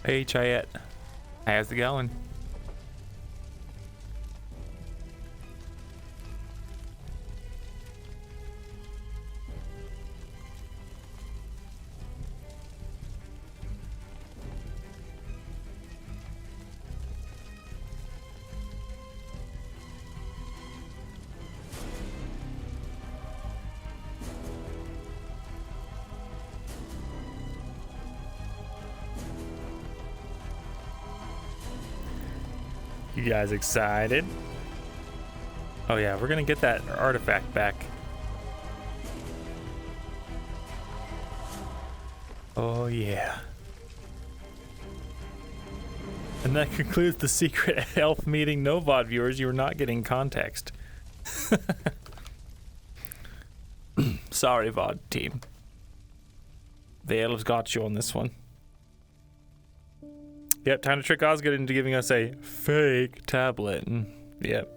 Hey, Chayette. How's it going? You guys excited? Oh yeah, we're gonna get that artifact back. Oh yeah. And that concludes the secret elf meeting. No VOD viewers, you are not getting context. Sorry, VOD team. The elves got you on this one. Yep, time to trick Osgood into giving us a fake tablet. Yep.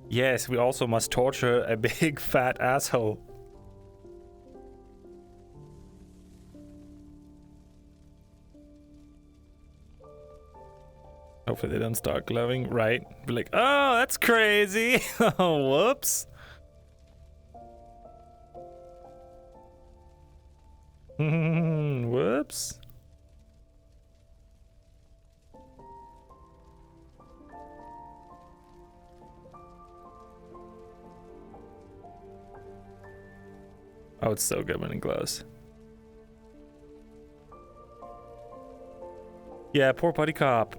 Yes, we also must torture a big fat asshole. Hopefully they don't start glowing, right? Be like, oh, that's crazy. Oh, whoops. Whoops. Oh, it's so good when it glows. Yeah, poor buddy cop.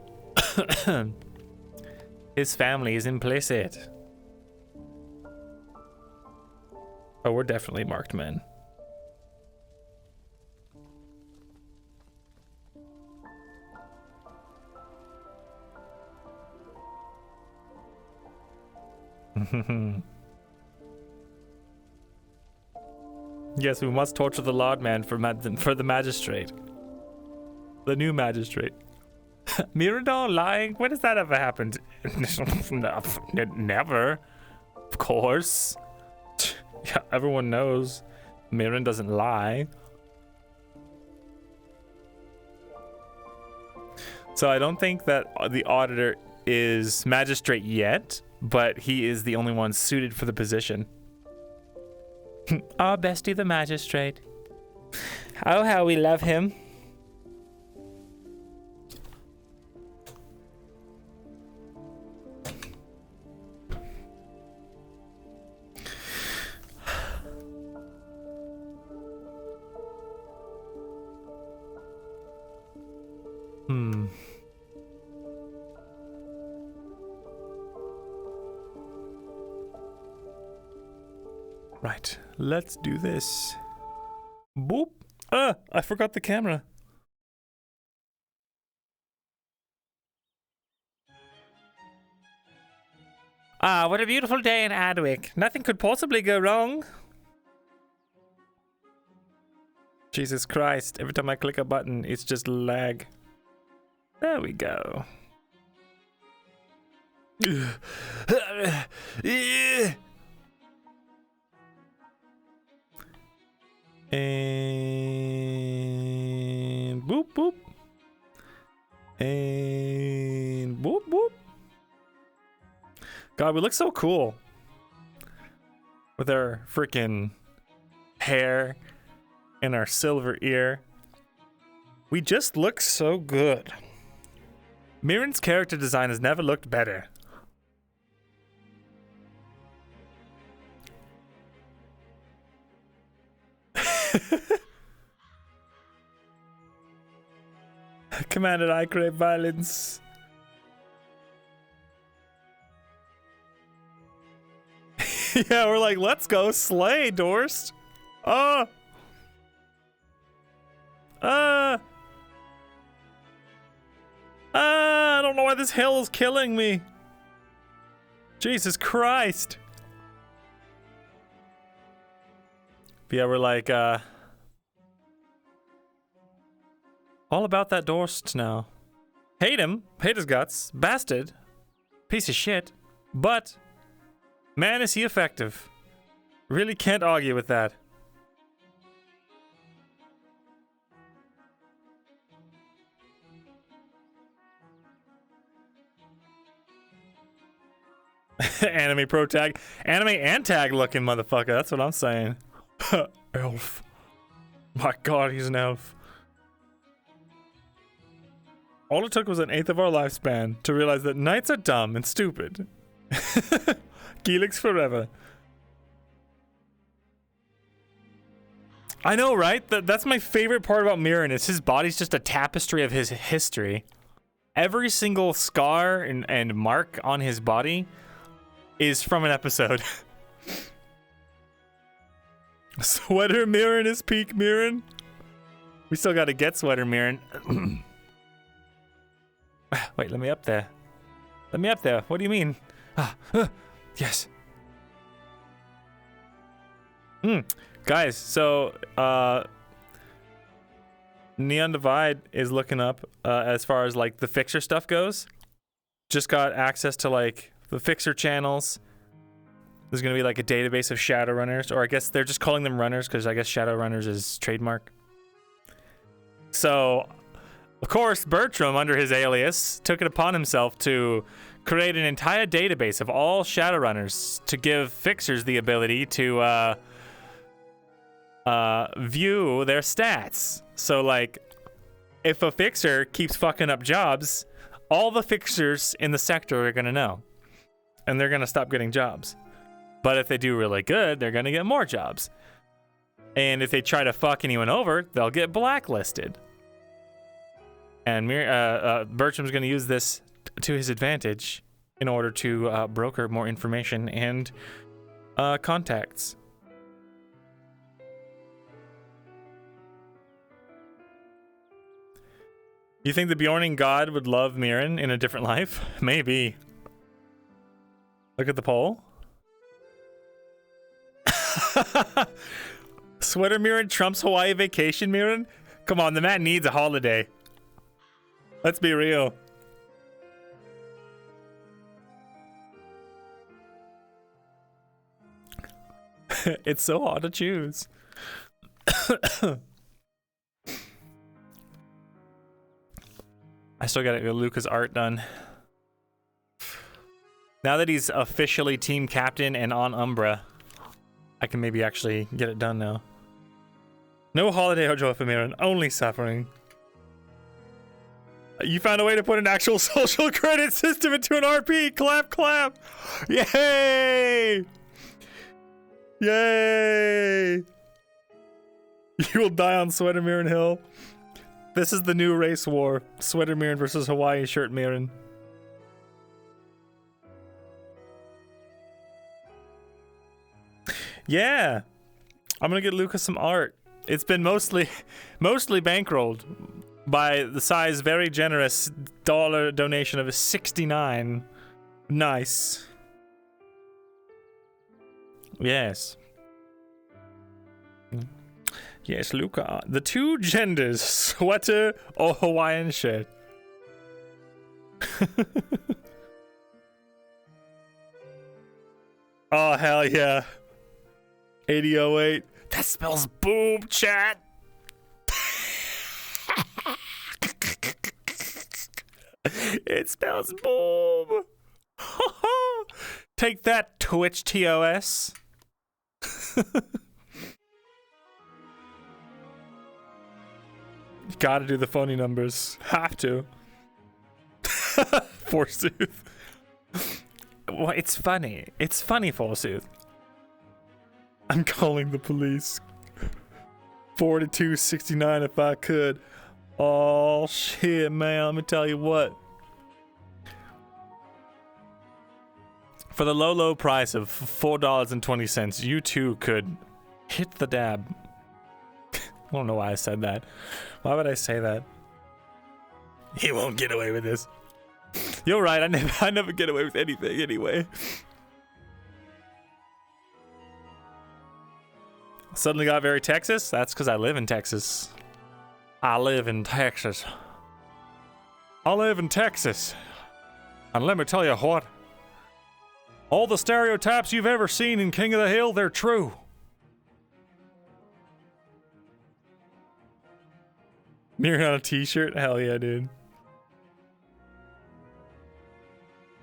His family is implicit. Oh, we're definitely marked men. Yes, we must torture the Lord Man for the magistrate. The new magistrate. Myrindal lying? When has that ever happened? Never. Of course. Yeah, everyone knows Myrindal doesn't lie. So I don't think that the auditor is magistrate yet, but he is the only one suited for the position. Our bestie, the magistrate. Oh, how we love him. Right, let's do this. Boop. I forgot the camera. Ah, what a beautiful day in Adwick. Nothing could possibly go wrong. Jesus Christ, every time I click a button, it's just lag. There we go. And boop boop. And boop boop. God, we look so cool. With our freaking hair and our silver ear. We just look so good. Mirren's character design has never looked better. Commander, I crave violence. Yeah, we're like, let's go slay, Dorst. I don't know why this hill is killing me. Jesus Christ. Yeah, we're like, all about that Dorst now. Hate him, hate his guts, bastard, piece of shit, but man, is he effective. Really can't argue with that. Anime pro tag. Anime and tag looking motherfucker. That's what I'm saying. Elf. My god, he's an elf. All it took was an eighth of our lifespan to realize that knights are dumb and stupid. Gelix forever. I know, right? That's my favorite part about Myrin is his body's just a tapestry of his history. Every single scar and mark on his body is from an episode. Sweater Myrin is peak Myrin. We still gotta get Sweater Myrin. Wait, let me up there. Let me up there. What do you mean? Yes. Guys, so Neon Divide is looking up as far as like the fixer stuff goes. Just got access to like the fixer channels. There's gonna be like a database of Shadowrunners, or I guess they're just calling them runners because I guess Shadowrunners is trademark. So, of course, Bertram, under his alias, took it upon himself to create an entire database of all Shadowrunners to give fixers the ability to view their stats. So, like, if a fixer keeps fucking up jobs, all the fixers in the sector are gonna know. And they're gonna stop getting jobs. But if they do really good, they're gonna get more jobs. And if they try to fuck anyone over, they'll get blacklisted. And Bertram's gonna use this to his advantage in order to broker more information and contacts. You think the Bjorning god would love Myrin in a different life? Maybe. Look at the poll. Sweater Myrin trumps Hawaii vacation Myrin? Come on, the man needs a holiday. Let's be real. It's so hard to choose. I still gotta get Luca's art done. Now that he's officially team captain and on Umbra, I can maybe actually get it done now. No holiday or joy for Myrin, only suffering. You found a way to put an actual social credit system into an RP. Clap, clap. Yay! Yay! You will die on Sweater Myrin Hill. This is the new race war. Sweater Myrin versus Hawaii shirt Myrin. Yeah. I'm gonna get Lucas some art. It's been mostly bankrolled by the size very generous dollar donation of 69. Nice. Yes. Yes, Luca. The two genders, sweater or Hawaiian shirt. Oh, hell yeah. 8008. That spells boom, chat. It spells boom. Take that, Twitch TOS. You gotta do the phony numbers. Have to. Forsooth. Well, it's funny. It's funny, Forsooth. I'm calling the police. 4269 if I could. Oh shit, man. Let me tell you what. For the low price of $4.20, you too could hit the dab. I don't know why I said that. Why would I say that? He won't get away with this. You're right. I never get away with anything anyway. Suddenly got very Texas? That's because I live in Texas. I live in Texas. I live in Texas. And let me tell you what. All the stereotypes you've ever seen in King of the Hill, they're true. Mirror on a t-shirt? Hell yeah, dude.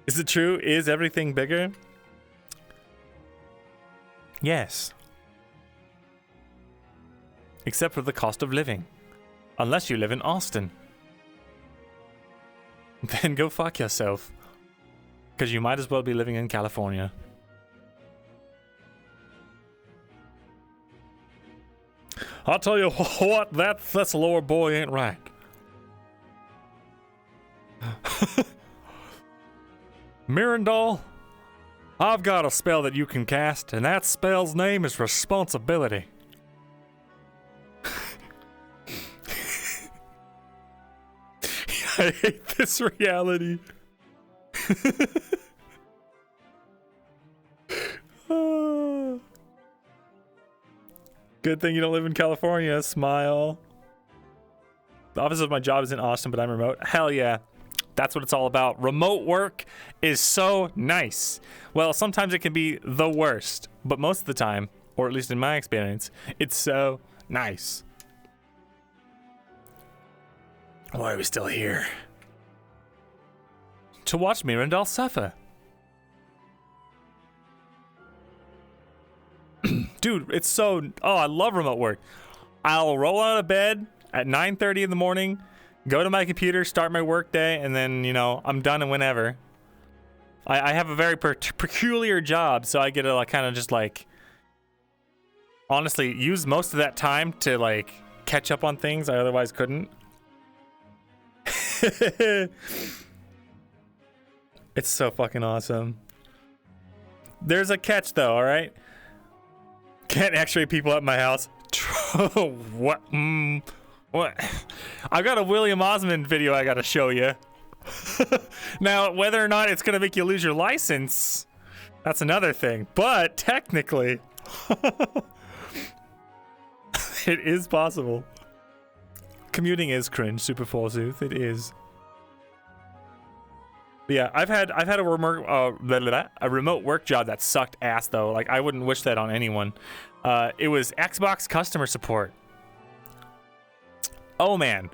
Is it true? Is everything bigger? Yes. Except for the cost of living. Unless you live in Austin. Then go fuck yourself. Because you might as well be living in California. I'll tell you what, that Thesalor boy ain't right. Myrindal, I've got a spell that you can cast, and that spell's name is responsibility. I hate this reality. Good thing you don't live in California, smile. The office of my job is in Austin, but I'm remote. Hell yeah. That's what it's all about. Remote work is so nice. Well, sometimes it can be the worst, but most of the time, or at least in my experience, it's so nice. Why are we still here? To watch Myrindal suffer. Dude, it's so... Oh, I love remote work. I'll roll out of bed at 9:30 in the morning, go to my computer, start my work day, and then, you know, I'm done and whenever. I have a very peculiar job, so I get to like, kind of just like... honestly, use most of that time to like catch up on things I otherwise couldn't. It's so fucking awesome. There's a catch though, alright? Can't x-ray people at my house. What? What? I've got a William Osmond video I gotta show you. Now, whether or not it's gonna make you lose your license, that's another thing. But technically, it is possible. Commuting is cringe, super forsooth. It is. But yeah, I've had a remote work job that sucked ass though. Like I wouldn't wish that on anyone. It was Xbox customer support. Oh man,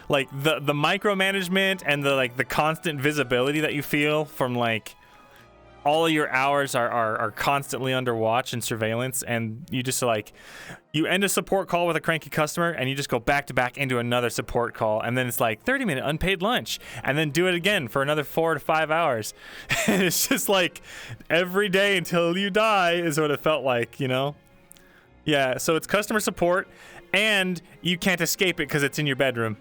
like the micromanagement and the constant visibility that you feel from like all of your hours are constantly under watch and surveillance, and you just like you end a support call with a cranky customer and you just go back to back into another support call, and then it's like 30-minute unpaid lunch, and then do it again for another 4 to 5 hours. And it's just like every day until you die is what it felt like, you know? Yeah, so it's customer support and you can't escape it because it's in your bedroom.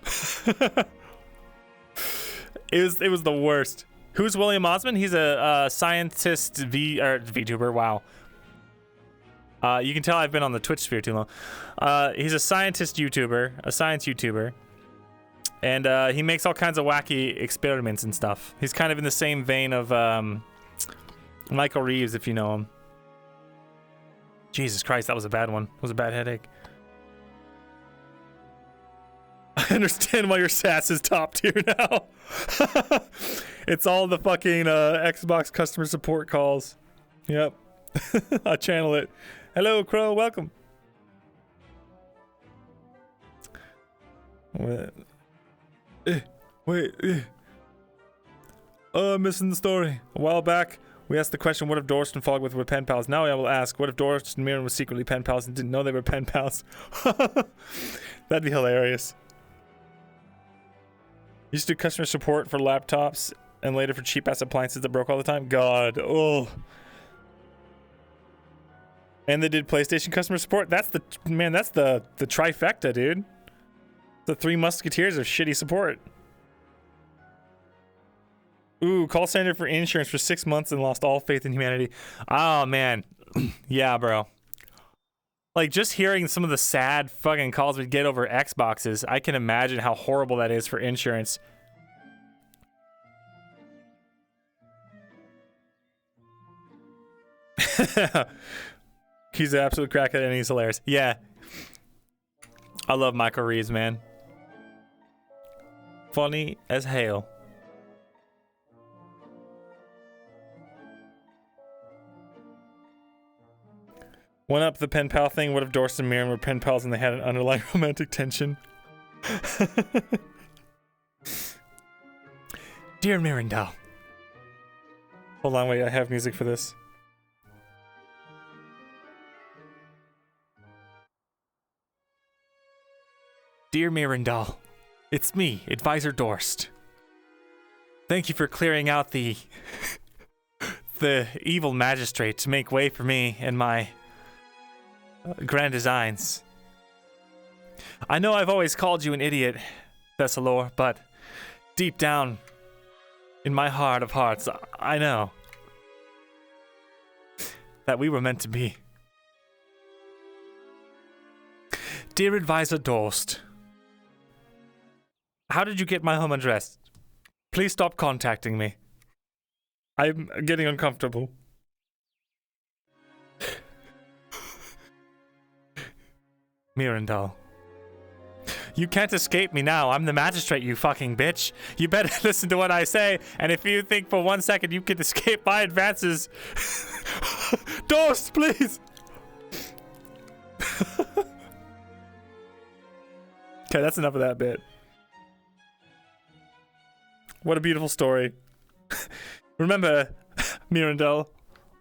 It was the worst. Who's William Osmond? He's a scientist VTuber. Wow. You can tell I've been on the Twitch sphere too long. He's a scientist YouTuber, a science YouTuber. And he makes all kinds of wacky experiments and stuff. He's kind of in the same vein of Michael Reeves, if you know him. Jesus Christ, that was a bad one. It was a bad headache. I understand why your sass is top tier now. It's all the fucking Xbox customer support calls. Yep. I channel it. Hello, Crow. Welcome. Missing the story. A while back, we asked the question, what if Dorsey and Fog were pen pals? Now I will ask, what if Dorsey and Mirren were secretly pen pals and didn't know they were pen pals? That'd be hilarious. Used to do customer support for laptops and later for cheap ass appliances that broke all the time. God, oh. And they did PlayStation customer support. That's the trifecta, dude. The Three Musketeers of shitty support. Ooh, call center for insurance for 6 months and lost all faith in humanity. Oh man, yeah, bro. Like just hearing some of the sad fucking calls we'd get over Xboxes, I can imagine how horrible that is for insurance. He's an absolute crackhead and he's hilarious. Yeah. I love Michael Reeves, man. Funny as hell. One up the pen pal thing. What if Dorst and Miriam were pen pals and they had an underlying romantic tension? Dear Myrindal. Hold on, wait, I have music for this. Dear Myrindal, it's me, Advisor Dorst. Thank you for clearing out the evil magistrate to make way for me and my grand designs. I know I've always called you an idiot, Thesalor, but deep down in my heart of hearts, I know that we were meant to be. Dear Advisor Dorst, how did you get my home address? Please stop contacting me. I'm getting uncomfortable. Myrindal. You can't escape me now. I'm the magistrate, you fucking bitch. You better listen to what I say, and if you think for 1 second you can escape my advances... Dorst, please! Okay, that's enough of that bit. What a beautiful story. Remember, Myrindal,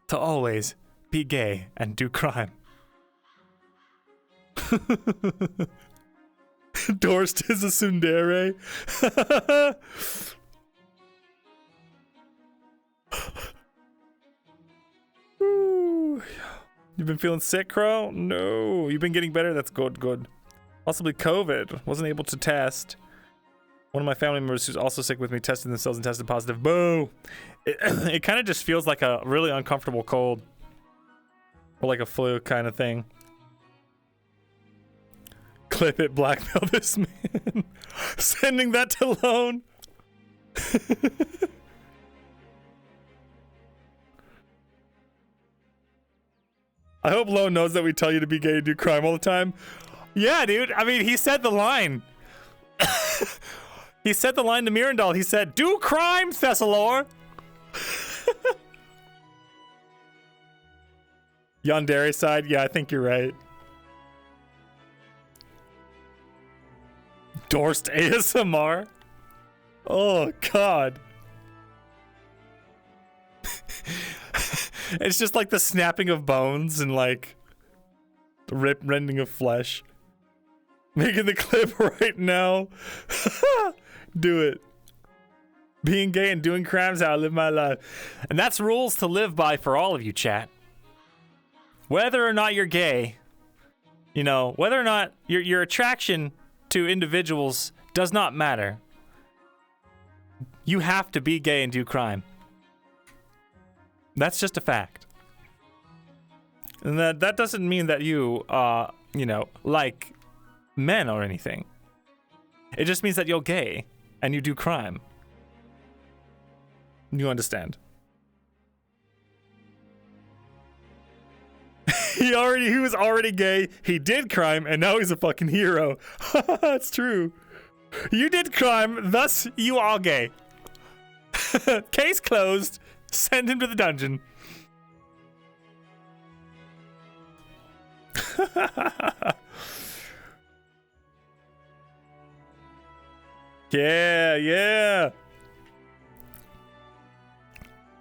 to always be gay and do crime. Dorst is a tsundere. You've been feeling sick, Crow? No. You've been getting better? That's good, good. Possibly COVID. Wasn't able to test. One of my family members who's also sick with me tested themselves and tested positive. Boo! It kind of just feels like a really uncomfortable cold. Or like a flu kind of thing. Clip it, blackmail this man. Sending that to Lone. I hope Lone knows that we tell you to be gay and do crime all the time. Yeah, dude. I mean, he said the line. He said the line to Myrindal. He said, do crime, Thesalor. Yandere side? Yeah, I think you're right. Dorst ASMR? Oh, God. It's just like the snapping of bones and like rending of flesh. Making the clip right now. Do it. Being gay and doing crimes, how I live my life. And that's rules to live by for all of you, chat. Whether or not you're gay, you know, whether or not your attraction to individuals does not matter. You have to be gay and do crime. That's just a fact. And that doesn't mean that you, you know, like men or anything. It just means that you're gay and you do crime. You understand? He was already gay, he did crime, and now he's a fucking hero. That's true. You did crime, thus you are gay. Case closed. Send him to the dungeon. Yeah.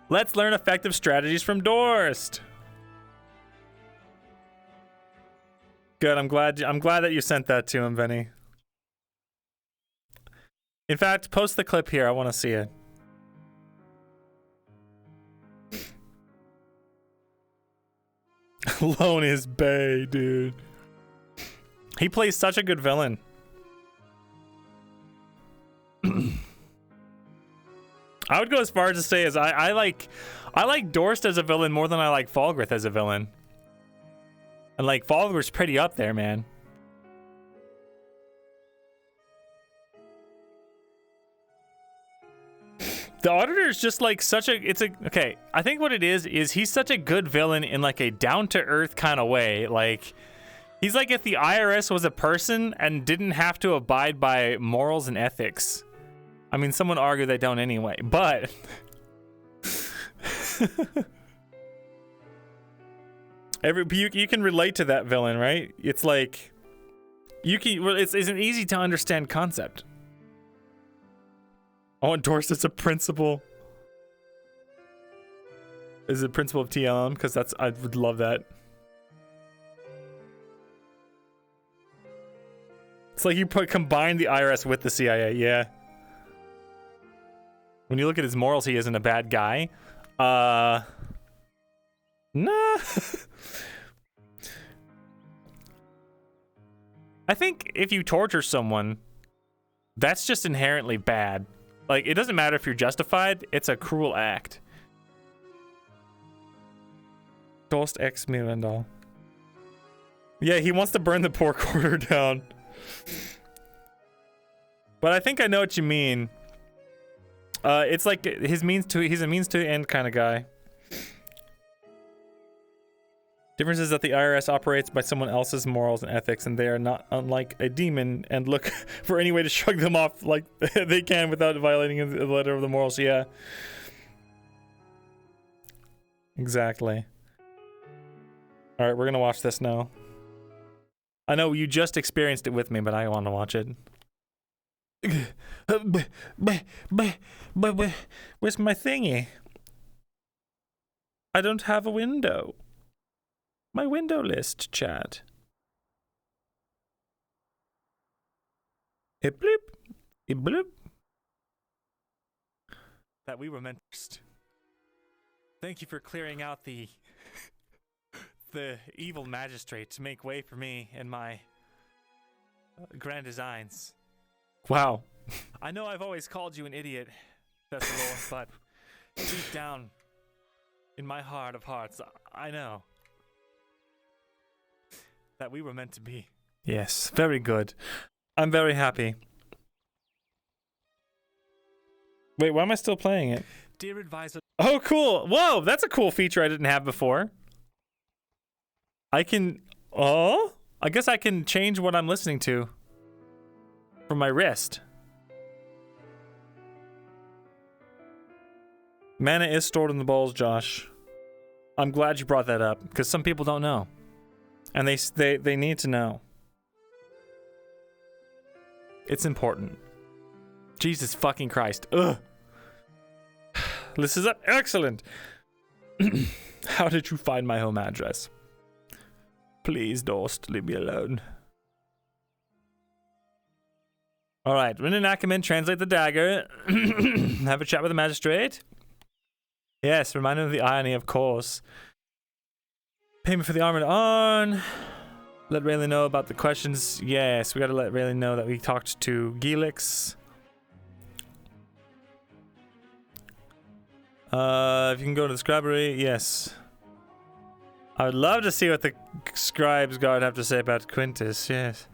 Let's learn effective strategies from Dorst. Good. I'm glad that you sent that to him, Benny. In fact, post the clip here. I want to see it. Lone is bae, dude. He plays such a good villain. I would go as far as to say as I like Dorst as a villain more than I like Falgrith as a villain. And like Falgrith's pretty up there, man. The Auditor is just like okay, I think what it is he's such a good villain in like a down-to-earth kind of way. Like, he's like if the IRS was a person and didn't have to abide by morals and ethics. I mean, someone argued they don't anyway, but you can relate to that villain, right? It's like it's an easy to understand concept. Oh, endorse as a principal. Is it principal of TLM? Because I would love that. It's like you combine the IRS with the CIA, yeah. When you look at his morals, he isn't a bad guy. Nah. I think if you torture someone, that's just inherently bad. Like, it doesn't matter if you're justified, it's a cruel act. Ghost X Myrindal. Yeah, he wants to burn the poor quarter down. But I think I know what you mean. It's like he's a means to end kind of guy. Difference is that the IRS operates by someone else's morals and ethics, and they are not unlike a demon and look for any way to shrug them off like they can without violating the letter of the morals. Yeah. Exactly. All right, we're gonna watch this now. I know you just experienced it with me, but I want to watch it. Where's my thingy? I don't have a window. My window list, chat. Hip bloop. Hip bloop. That we were meant first. Thank you for clearing out the evil magistrate to make way for me and my grand designs. Wow. I know I've always called you an idiot, Thesalor, but deep down in my heart of hearts, I know that we were meant to be. Yes, very good. I'm very happy. Wait, why am I still playing it? Dear advisor. Oh, cool. Whoa, that's a cool feature I didn't have before. I can... Oh? I guess I can change what I'm listening to from my wrist. Mana is stored in the bowls, Josh. I'm glad you brought that up, because some people don't know. And they need to know. It's important. Jesus fucking Christ. Ugh. This is excellent. How did you find my home address? Please, Dost, leave me alone. Alright, Rin Ackerman, translate the dagger. Have a chat with the magistrate. Yes, remind him of the irony, of course. Payment for the armored on. Let Rayleigh know about the questions. Yes, we gotta let Rayleigh know that we talked to Gilix. If you can go to the scribery, yes. I would love to see what the scribes guard have to say about Quintus, yes.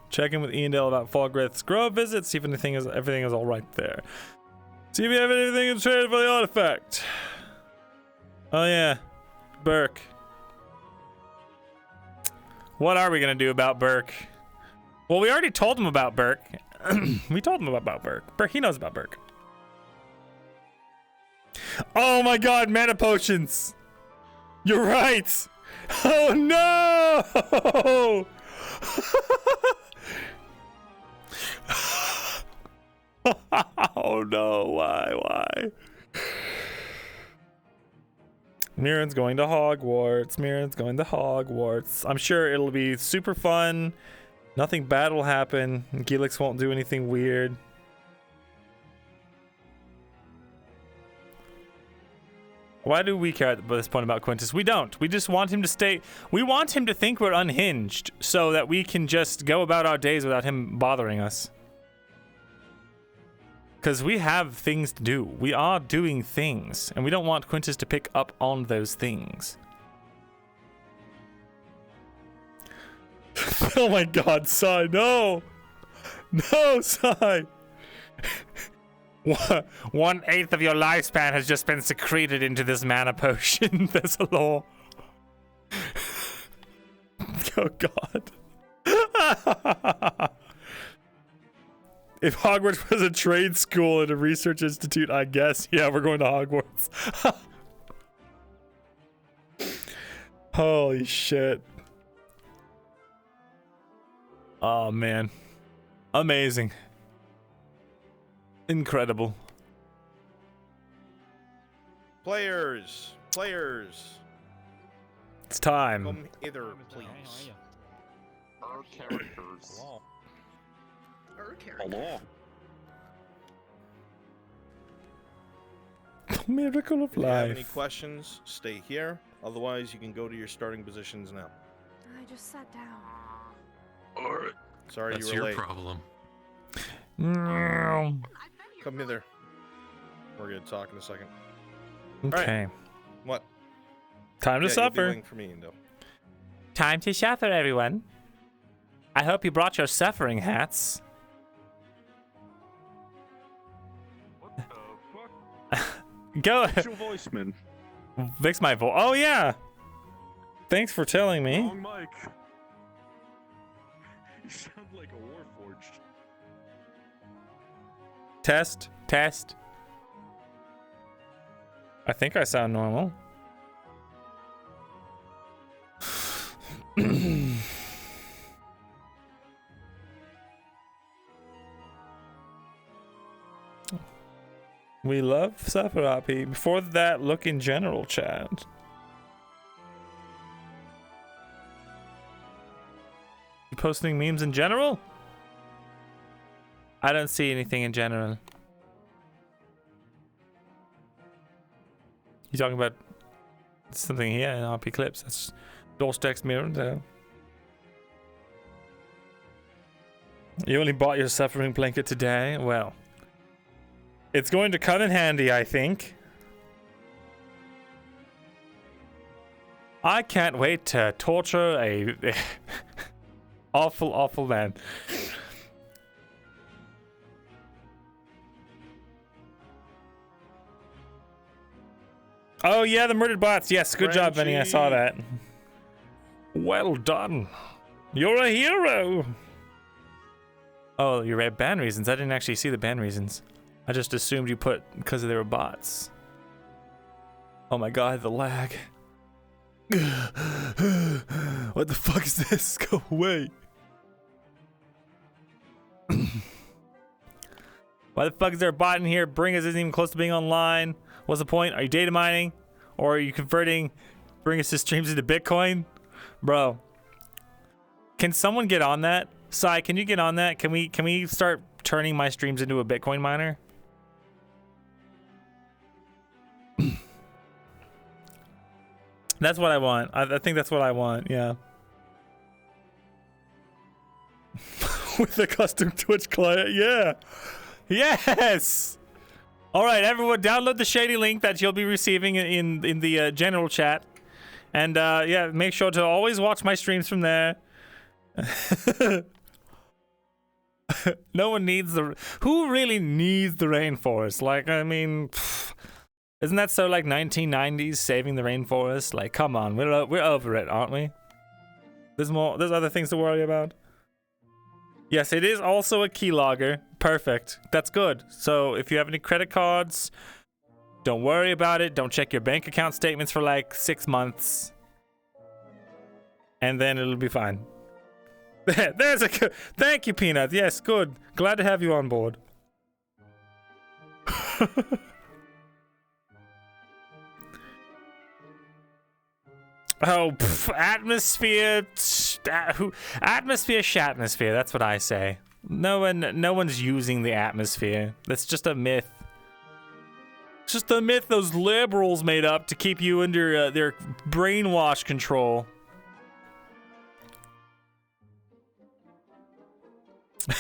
Check in with Iandale about Fogwraith's Grove visit, see if everything is all right there. See if you have anything in trade for the artifact. Oh yeah, Burke. What are we gonna do about Burke? Well, we already told him about Burke. We told him about Burke. Burke, he knows about Burke. Oh my god, mana potions! You're right! Oh no! Oh no, why? Mirren's going to Hogwarts. I'm sure it'll be super fun. Nothing bad will happen. Gilix won't do anything weird. Why do we care at this point about Quintus? We don't. We just want him to stay. We want him to think we're unhinged so that we can just go about our days without him bothering us. Because we have things to do. We are doing things. And we don't want Quintus to pick up on those things. Oh my god, Sai, no! No, Sai! 1/8 of your lifespan has just been secreted into this mana potion, Thesalor. Oh God. If Hogwarts was a trade school and a research institute, I guess. Yeah, we're going to Hogwarts. Holy shit. Oh man. Amazing. Incredible. Players. It's time. Come hither, please. Our characters. Hello. Miracle of If you have any life. questions, stay here. Otherwise, you can go to your starting positions now. I just sat down. Alright. Sorry That's you were your late. problem. Come hither. We're gonna talk in a second. Okay. What? Time to Yeah, you'll be suffer. waiting for me, though. Time to suffer, everyone. I hope you brought your suffering hats. What the fuck? Go. What's your voice, man? Fix my voice. Oh yeah. Thanks for telling me. Wrong mic. You sound like a warforged. Test. I think I sound normal. We love Sephiroth. Before that, look in general chat. You posting memes in general? I don't see anything in general. You talking about something here in RP clips? That's Doorstex mirror there. You only bought your suffering blanket today? Well, it's going to come in handy, I think. I can't wait to torture a awful man. Oh yeah, the murdered bots. Yes, good job, Benny. I saw that. Well done. You're a hero. Oh, you read ban reasons. I didn't actually see the ban reasons. I just assumed you put because they were bots. Oh my god, the lag. What the fuck is this? Go away. Why the fuck is there a bot in here? Bringus isn't even close to being online. What's the point? Are you data mining? Or are you converting Bringus' streams into Bitcoin? Bro. Can someone get on that? Sai, can you get on that? Can we start turning my streams into a Bitcoin miner? That's what I want. I think that's what I want, yeah. With a custom Twitch client, yeah. Yes! Alright, everyone, download the shady link that you'll be receiving in the general chat. And yeah, make sure to always watch my streams from there. No one needs the... Who really needs the rainforest? Like, I mean... Isn't that so like 1990s saving the rainforest? Like, come on, we're over it, aren't we? There's other things to worry about. Yes, it is also a keylogger. Perfect. That's good. So if you have any credit cards, don't worry about it. Don't check your bank account statements for like 6 months. And then it'll be fine. There's a... Thank you, Peanut. Yes, good. Glad to have you on board. Oh, atmosphere, atmosphere, shatmosphere. That's what I say. No one's using the atmosphere. That's just a myth. It's just a myth those liberals made up to keep you under their brainwash control.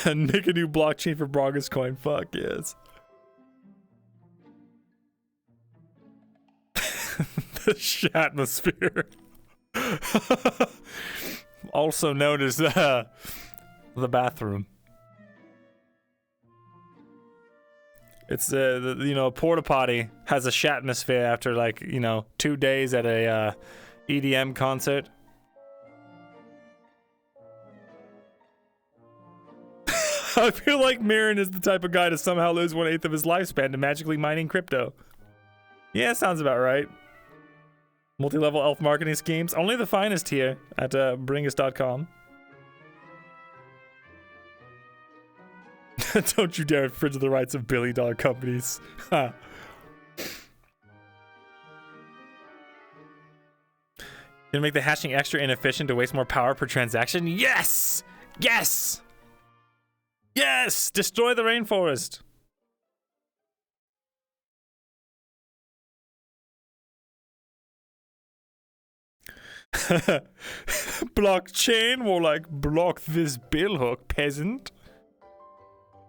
Make a new blockchain for Bringus coin. Fuck yes. The shatmosphere. Also known as the bathroom. It's the porta potty has a shatmosphere after like 2 days at a EDM concert. I feel like Myrin is the type of guy to somehow lose 1/8 of his lifespan to magically mining crypto. Yeah, sounds about right. Multi-level elf marketing schemes. Only the finest here at Bringus.com. Don't you dare infringe the rights of billion-dollar companies. Huh. Gonna make the hashing extra inefficient to waste more power per transaction? Yes! Yes! Yes! Destroy the rainforest! Blockchain? More like block this billhook, peasant.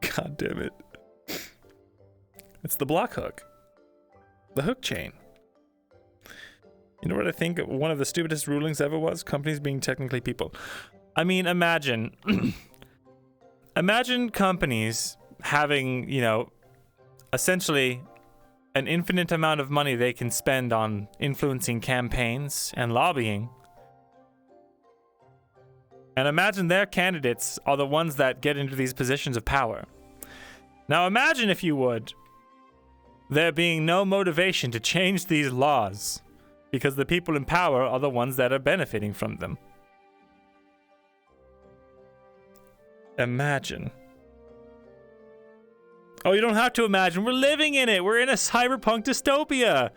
God damn it. It's the block hook. The hook chain. You know what I think one of the stupidest rulings ever was? Companies being technically people. I mean, imagine. Imagine companies having, you know, essentially an infinite amount of money they can spend on influencing campaigns and lobbying. And imagine their candidates are the ones that get into these positions of power. Now imagine, if you would, there being no motivation to change these laws because the people in power are the ones that are benefiting from them. Imagine. Oh, you don't have to imagine. We're living in it. We're in a cyberpunk dystopia.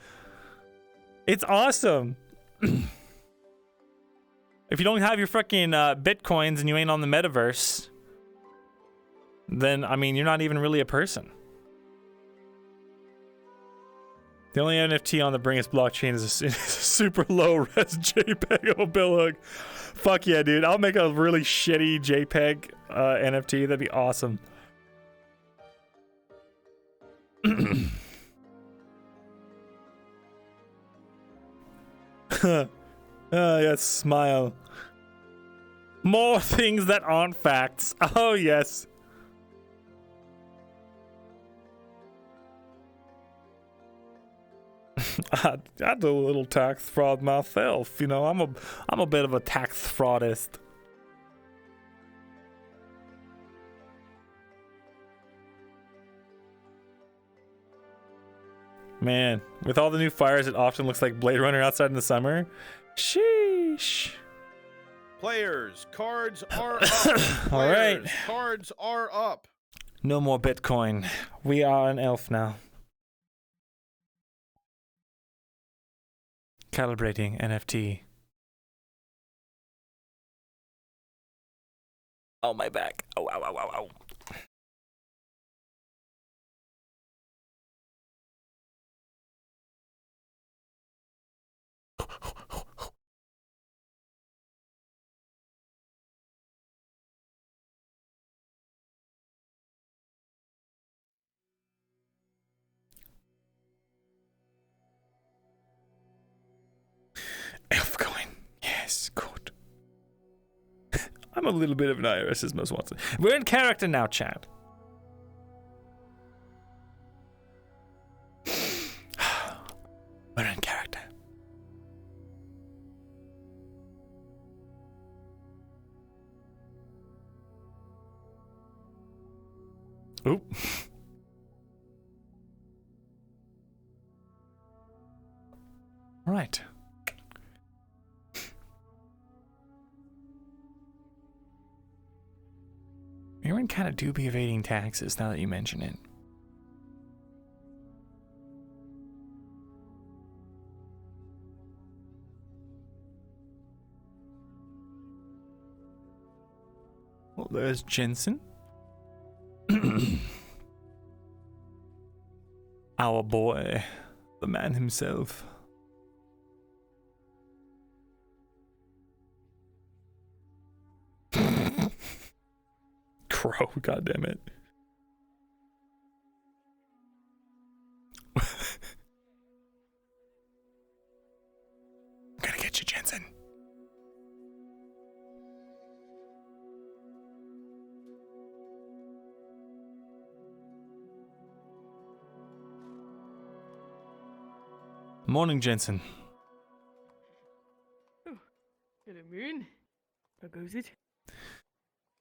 It's awesome. If you don't have your fucking bitcoins and you ain't on the metaverse, then, I mean, you're not even really a person. The only NFT on the Bringus blockchain is a super low res JPEG of a billhook. Fuck yeah, dude. I'll make a really shitty JPEG NFT. That'd be awesome. Yes, smile. More things that aren't facts. Oh, yes. I do a little tax fraud myself. You know, I'm a bit of a tax fraudist. Man, with all the new fires, it often looks like Blade Runner outside in the summer. Sheesh. Players, cards are up. All right. Cards are up. No more Bitcoin. We are an elf now. Calibrating NFT. Oh, my back. Oh, ow, ow, ow, ow. Elf coin. Yes, good. I'm a little bit of an IRS as most wants. We're in character now, chat. We're in character. Oop. Right. Aaron kind of do be evading taxes now that you mention it. Well, there's Jensen. Our boy, the man himself. Crow, goddammit. I'm gonna get you, Jensen. Morning, Jensen. Oh, hello, Moon. How goes it?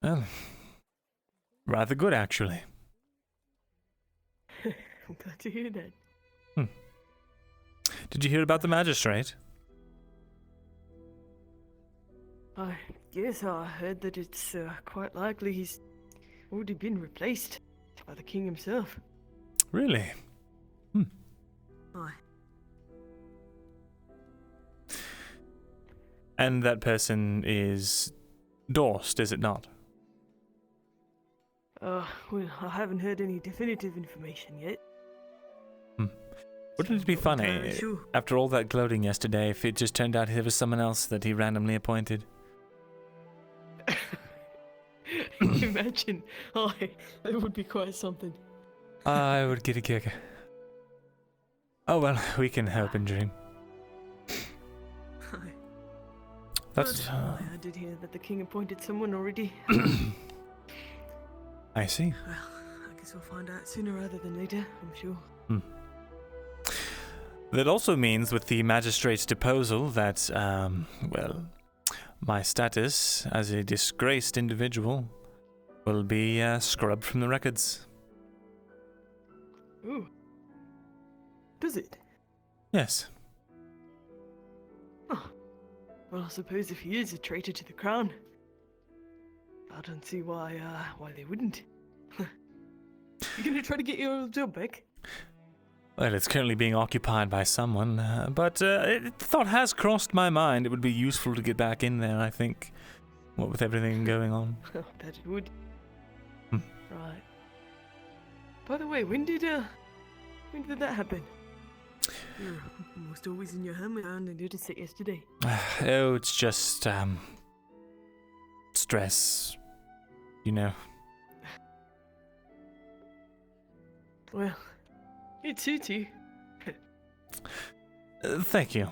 Well, Rather good, actually. I'm glad to hear that. Did you hear about the magistrate? Yes, I heard that it's quite likely he's already been replaced by the king himself. Really? Aye. And that person is Dorst, is it not? Well, I haven't heard any definitive information yet. Wouldn't it be Not funny, entirely sure. after all that gloating yesterday, if it just turned out there was someone else that he randomly appointed? Imagine. That would be quite something. I would get a kick. Oh well, we can hope and dream. Aye. That's... But I did hear that the king appointed someone already. I see. Well, I guess we'll find out sooner rather than later, I'm sure. That also means with the magistrate's deposal that, well, my status as a disgraced individual will be scrubbed from the records. Ooh. Does it? Yes. Oh. Well, I suppose if he is a traitor to the crown, I don't see why they wouldn't. You gonna try to get your old job back? Well, it's currently being occupied by someone, but the thought has crossed my mind. It would be useful to get back in there, I think, what with everything going on. I bet it would. Hmm. Right. By the way, when did that happen? You're almost always in your helmet. I only noticed it yesterday. Oh, it's just, stress, you know. Well, it suits you. Thank you.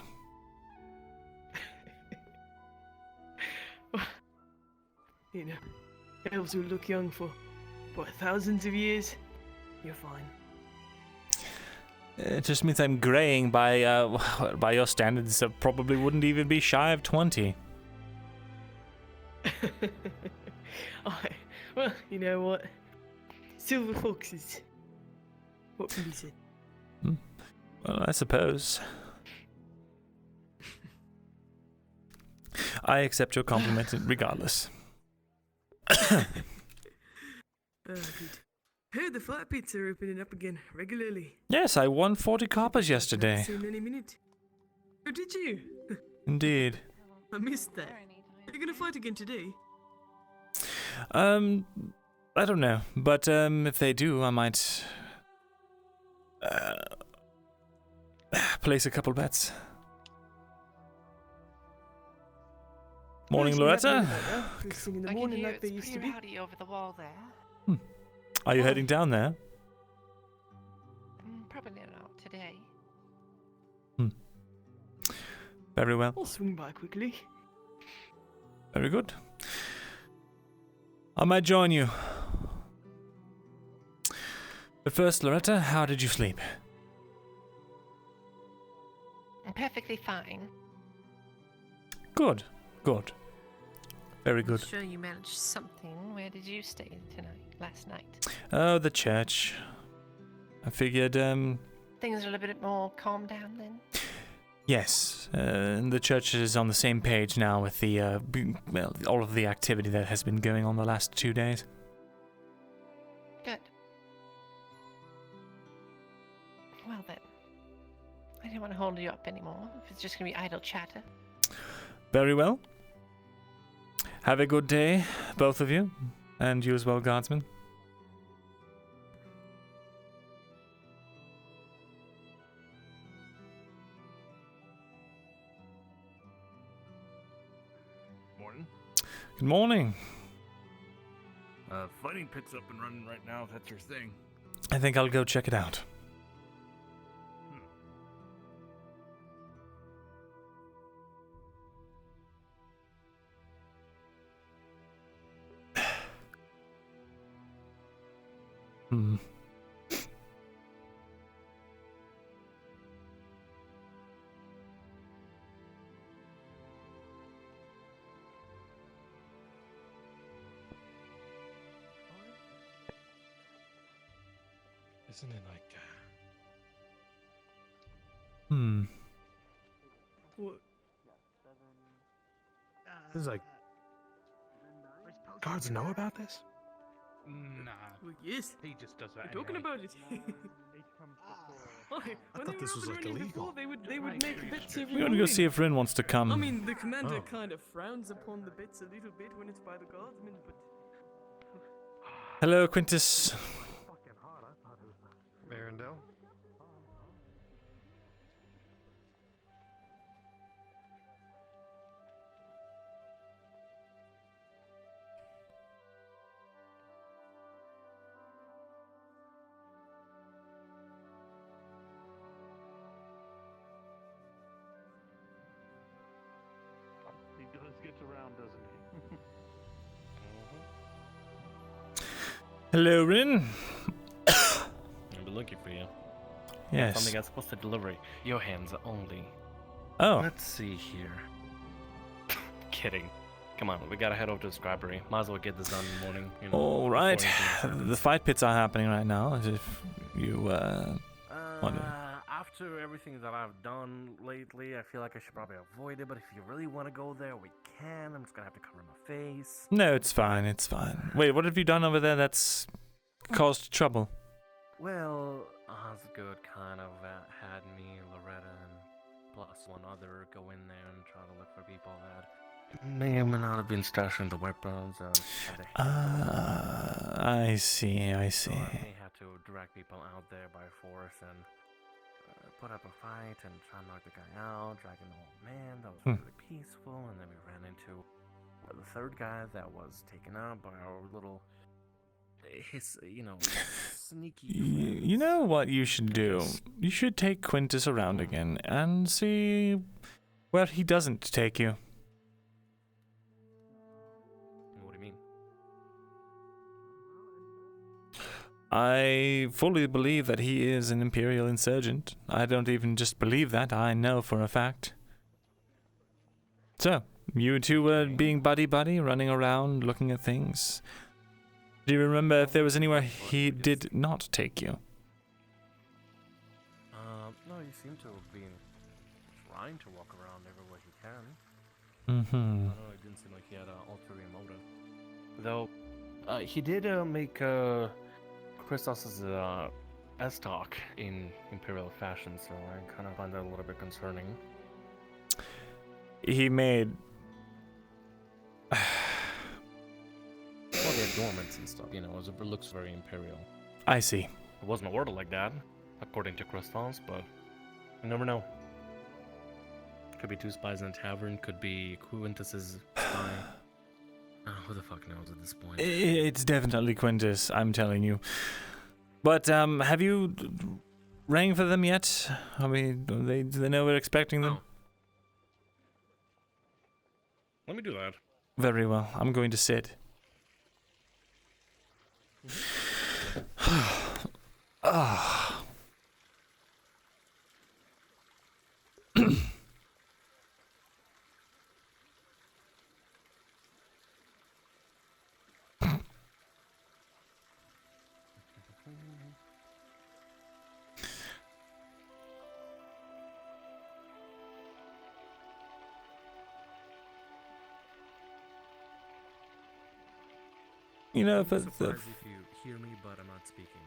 You know, elves will look young for, what, thousands of years? You're fine. It just means I'm graying by your standards. Probably wouldn't even be shy of 20. Well, you know what? Silver foxes. What can be said? Well, I suppose. I accept your compliment regardless. Good. Heard the fire pits are opening up again regularly. Yes, I won 40 coppers yesterday. Soon any minute. Oh, did you? Indeed. I missed that. Are you gonna fight again today? I don't know, but if they do, I might place a couple bets. Morning, Loretta. First thing in the I can morning hear like they it's used to pretty be. rowdy over the wall there. Are you heading down there? Probably not today. Very well. I'll swing by quickly. Very good. I might join you. But first, Loretta, how did you sleep? I'm perfectly fine. Good. Good. Very good. Sure you managed something. Where did you stay last night? Oh, the church. I figured, Things are a little bit more calmed down then? yes. The church is on the same page now with the, all of the activity that has been going on the last 2 days. Good. Well then. I don't want to hold you up anymore. If it's just going to be idle chatter. Very well. Have a good day, both of you. And you as well, guardsman. Morning. Good morning. Fighting pit's up and running right now, if that's your thing. I think I'll go check it out. Hmm. Isn't it like... What? This is like... Guards know about this? Nah, Well, yes. he just does that We're talking anyway. about it. Okay, I when thought they this were was up and like running illegal. before, they would make bits every We're gonna go morning. see if Rin wants to come. I mean, the commander Oh. kind of frowns upon the bits a little bit when it's by the guardsmen, but Hello, Quintus. Myrindal? He gets around, doesn't he? Hello, Rin. I've been looking for you. Yes. Something I'm supposed to deliver. Your hands only. Oh, Let's see here. Kidding. Come on, we gotta head over to the scribery. Might as well get this done in the morning. You know, all before right. anything else happens. The fight pits are happening right now. As if you want to. After everything that I've done lately, I feel like I should probably avoid it. But if you really want to go there, we can. I'm just gonna have to cover my face. No, it's fine. It's fine. Wait, what have you done over there that's caused trouble? Well, Osgood kind of had me, Loretta, and plus one other go in there and try to look for people that may or may not have been stashing the weapons. I see. I So see. I may have to drag people out there by force and put up a fight and try and knock the guy out, dragging the old man. That was really peaceful, and then we ran into the third guy that was taken out by our little, sneaky. You know what you should do? You should take Quintus around again and see where he doesn't take you. What do you mean? I fully believe that he is an Imperial insurgent. I don't even just believe that, I know for a fact. So, you two were being buddy-buddy, running around, looking at things. Do you remember if there was anywhere he did not take you? No, he seemed to have been trying to walk around everywhere he can. Mm-hmm. I don't know, it didn't seem like he had an ulterior motive. Though, he did make Christos's S-talk in Imperial fashion, so I kind of find that a little bit concerning. He made... Well, the adornments and stuff, it looks very Imperial. I see. It wasn't ordered like that, according to Christos, but you never know. Could be two spies in a tavern, could be Quintus's spy. Who the fuck knows at this point? It's definitely Quintus, I'm telling you. But, have you rang for them yet? I mean, do they know we're expecting them? Oh. Let me do that. Very well, I'm going to sit. Ah. You know, I'm but surprised if you hear me, but I'm not speaking.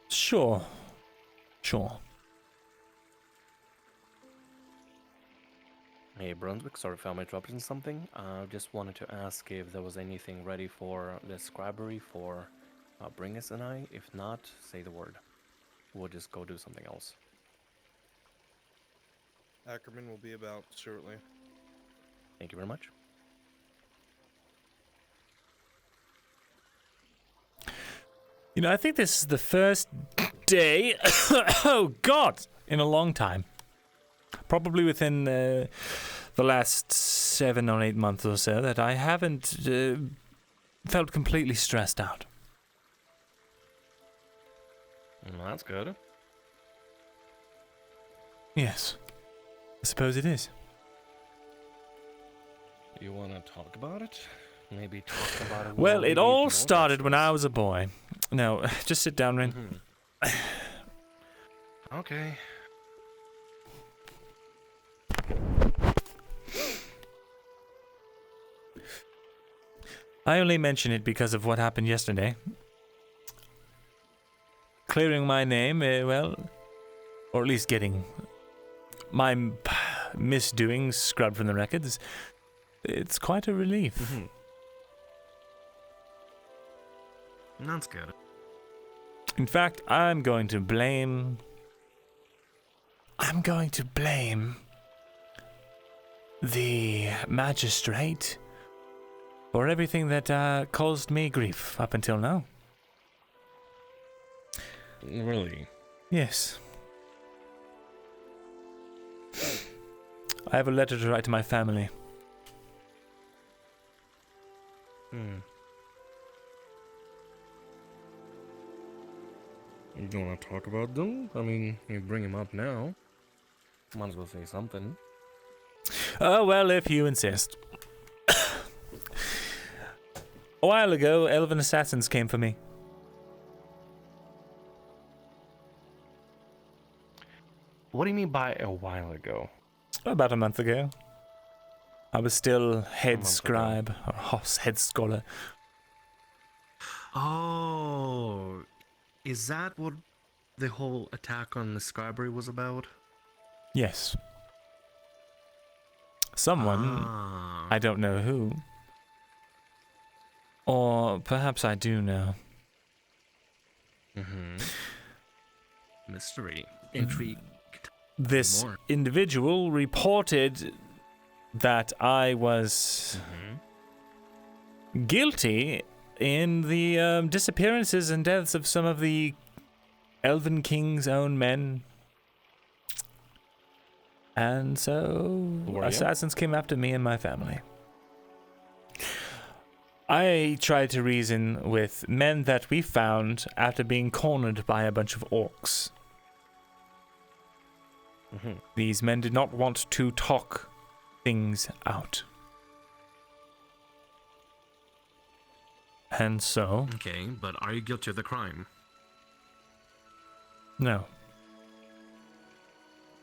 sure. Hey, Brunswick, sorry if I'm interrupting something. Just wanted to ask if there was anything ready for the scribery for Bringus and I. If not, say the word. We'll just go do something else. Ackerman will be about shortly. Thank you very much. You know, I think this is the first day, oh God, in a long time. Probably within the last 7 or 8 months or so that I haven't felt completely stressed out. Well, that's good. Yes, I suppose it is. You want to talk about it? Maybe talk about it. Well, while we it all eat more started when I vegetables. was a boy. No, just sit down, Rin. Okay. I only mention it because of what happened yesterday. Clearing my name, well, or at least getting my misdoings scrubbed from the records. It's quite a relief. Mm-hmm. That's good. In fact, I'm going to blame the magistrate for everything that caused me grief up until now. Really? Yes. I have a letter to write to my family. You don't want to talk about them? I mean, you bring them up now. Might as well say something. Oh, well, if you insist. A while ago, Elven assassins came for me. What do you mean by a while ago? About a month ago. I was still head month scribe, or head scholar. Oh, is that what the whole attack on the scribery was about? Yes. Someone, I don't know who. Or perhaps I do know. Mm-hmm. Mystery. Intrigue. This More. individual reported that I was guilty in the disappearances and deaths of some of the Elven King's own men. And so assassins came after me and my family. I tried to reason with men that we found after being cornered by a bunch of orcs. These men did not want to talk things out. And so... Okay, but are you guilty of the crime? No.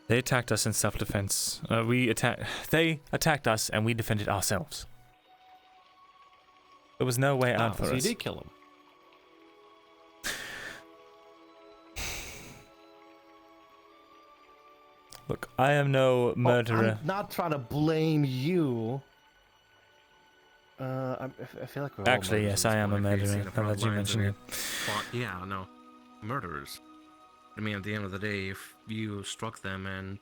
They attacked us in self-defense. They attacked us and we defended ourselves. There was no way out for so us. you did kill him? Look, I am no murderer. I'm not trying to blame you. I feel like we're all Actually, yes, I am a murderer. Now that you mention it. Well, yeah, no. Murderers. I mean, at the end of the day, if you struck them and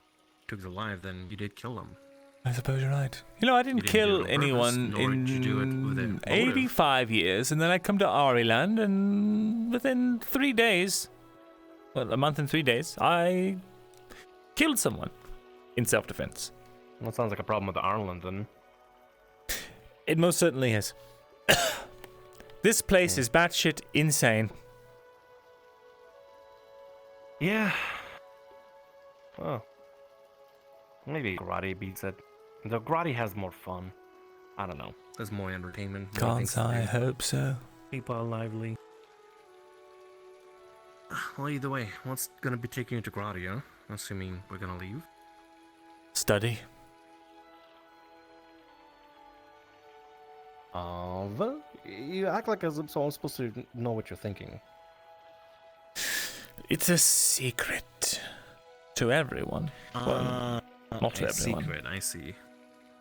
took their life, then you did kill them. I suppose you're right. You know, I didn't You didn't kill do it on purpose, anyone nor did you do it with a in motive. 85 years, and then I come to Ariland, and within 3 days, well, a month and 3 days, I killed someone in self-defense. That sounds like a problem with Ireland, then. It most certainly is. This place is batshit insane. Yeah. Well, maybe karate beats it. The karate has more fun. I don't know. There's more entertainment. More things Can't to I do. hope so? People are lively. Well, either way, what's gonna be taking you to karate, huh? Assuming we're gonna leave. Study. Well, you act like as if someone's supposed to know what you're thinking. It's a secret to everyone. Well, not to a everyone. secret, I see.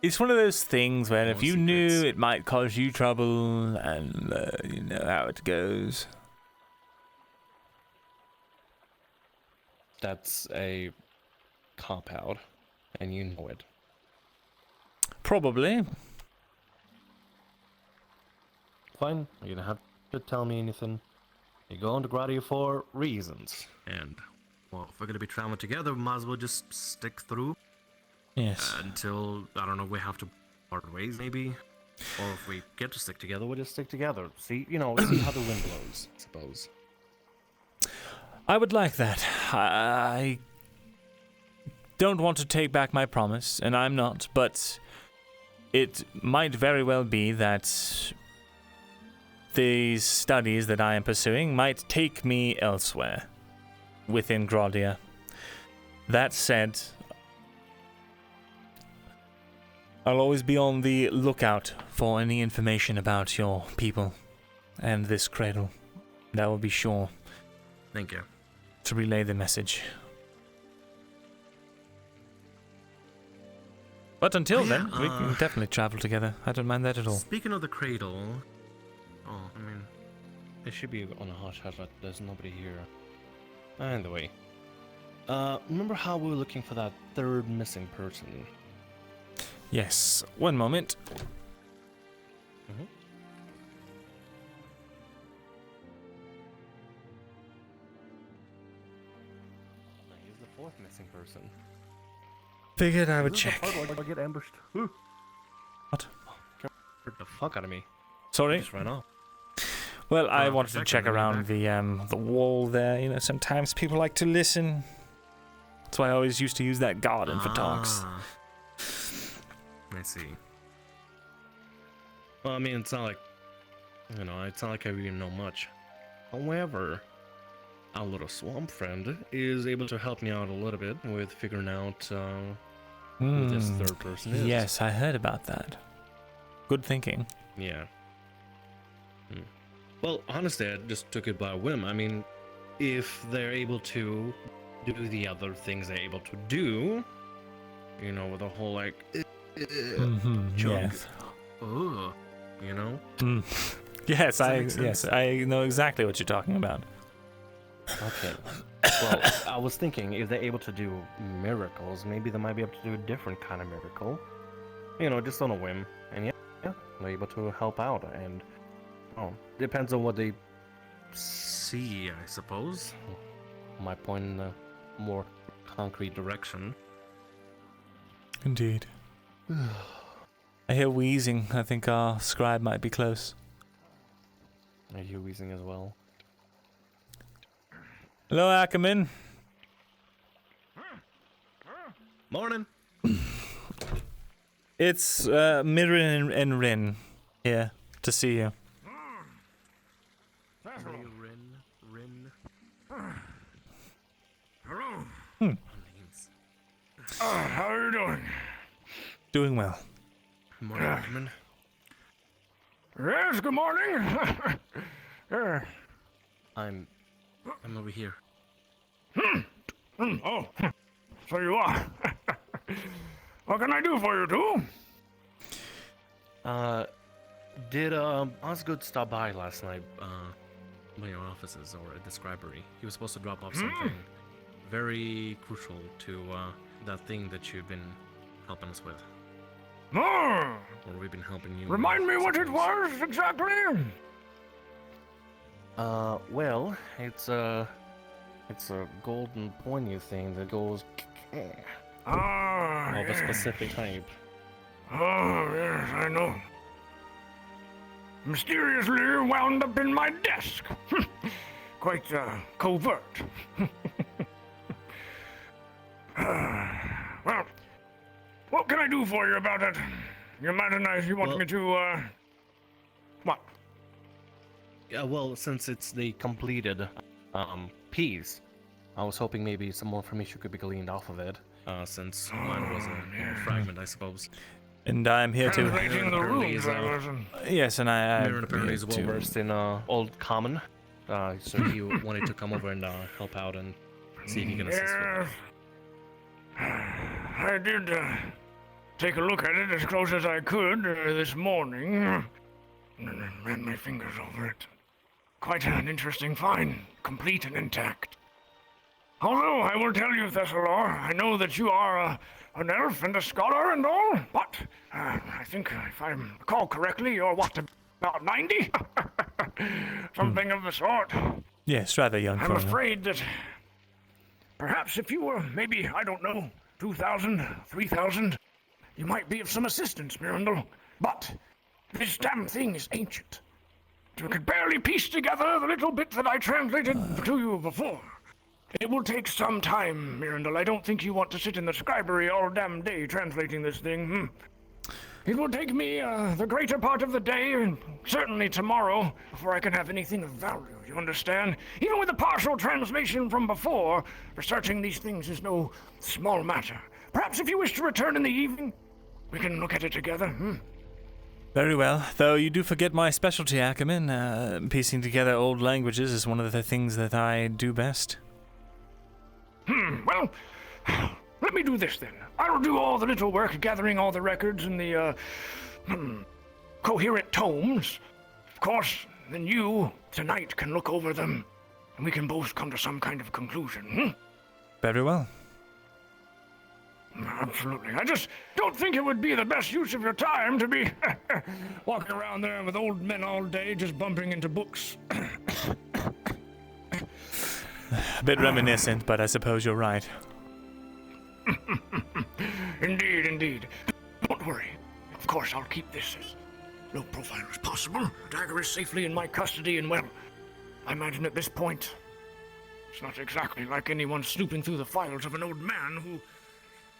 It's one of those things where if More you knew, secrets. it might cause you trouble, and you know how it goes. That's a cop-out, and you know it. Probably. Fine, you don't have to tell me anything. You're going to Gradia for reasons. And, well, if we're gonna be traveling together, we might as well just stick through Yes. until, I don't know, we have to part ways, maybe? Or if we get to stick together, We'll just stick together. See, see how the wind blows, I suppose. I would like that. I don't want to take back my promise, and I'm not, but it might very well be that these studies that I am pursuing might take me elsewhere within Gradia. That said, I'll always be on the lookout for any information about your people and this cradle. That will be sure Thank you. to relay the message. But until then, we can definitely travel together. I don't mind that at all. Speaking of the cradle, I mean, It should be on a hush hush, but there's nobody here. Anyway, remember how we were looking for that third missing person? Yes, one moment. He's the fourth missing person. Figured I would check. I'll get ambushed. What? Hurt the fuck out of me. Sorry? Just ran off. Well, I for a wanted to second, check I ran around the wall there. You know, sometimes people like to listen. That's why I always used to use that garden for talks. Ah. I see. Well, I mean, it's not like, it's not like I really know much. However, our little swamp friend is able to help me out a little bit with figuring out who this third person is. Yes, I heard about that. Good thinking. Yeah. Well, honestly, I just took it by whim. I mean, if they're able to do the other things they're able to do, with the whole, like, chunk, Yes. Ooh. Yes, make sense? I know exactly what you're talking about. Okay. Well, I was thinking if they're able to do miracles, maybe they might be able to do a different kind of miracle. Just on a whim. And yeah, they're able to help out. And, depends on what they See, I suppose. might point in a more concrete direction. Indeed. I hear wheezing. I think our scribe might be close. I hear wheezing as well. Hello, Ackerman. Morning. It's Mirin and Rin here to see you. Rin. Hello. Names. How are you doing? Doing well. Morning, Ackerman. Yes, good morning. I'm over here. Oh, so you are. What can I do for you two? Did Osgood stop by last night? By your offices or at the scribery. He was supposed to drop off something very crucial to that thing that you've been helping us with. Oh, Or we've been helping you. remind me what it suppose. was exactly. Well, it's a golden pointy thing that goes Ah, of a specific type. Oh, yes, I know. Mysteriously wound up in my desk. Quite covert. Well, what can I do for you about it? You imagine you want me to, what? Yeah, well, since it's the completed piece, I was hoping maybe some more information could be gleaned off of it. Since mine was a fragment, I suppose. And I'm here to... Translating the Apparently runes, is, I was. Yes, and I... Mirren apparently is well versed in Old Common, so he wanted to come over and help out and see if he can assist with it. Yes. I did take a look at it as close as I could this morning. And I ran my fingers over it. Quite an interesting find, complete and intact. Although I will tell you, Thesalor, I know that you are an elf and a scholar and all, but I think if I recall correctly, you're what, about 90? Something of the sort. Yes, rather young I'm for afraid that perhaps if you were maybe, I don't know, 2,000, 3,000, you might be of some assistance, Myrindal. But this damn thing is ancient. We could barely piece together the little bit that I translated to you before. It will take some time, Myrindal. I don't think you want to sit in the scribery all damn day translating this thing. It will take me the greater part of the day, and certainly tomorrow, before I can have anything of value, you understand? Even with the partial translation from before, researching these things is no small matter. Perhaps if you wish to return in the evening, we can look at it together, Very well, though you do forget my specialty, Ackerman. Piecing together old languages is one of the things that I do best. Well, let me do this then. I'll do all the little work gathering all the records in the, coherent tomes. Of course, then you, tonight, can look over them, and we can both come to some kind of conclusion, Very well. Absolutely. I just don't think it would be the best use of your time to be walking around there with old men all day just bumping into books. A bit reminiscent, but I suppose you're right. Indeed, indeed. Don't worry. Of course, I'll keep this as low profile as possible. The dagger is safely in my custody, and well, I imagine at this point, it's not exactly like anyone snooping through the files of an old man who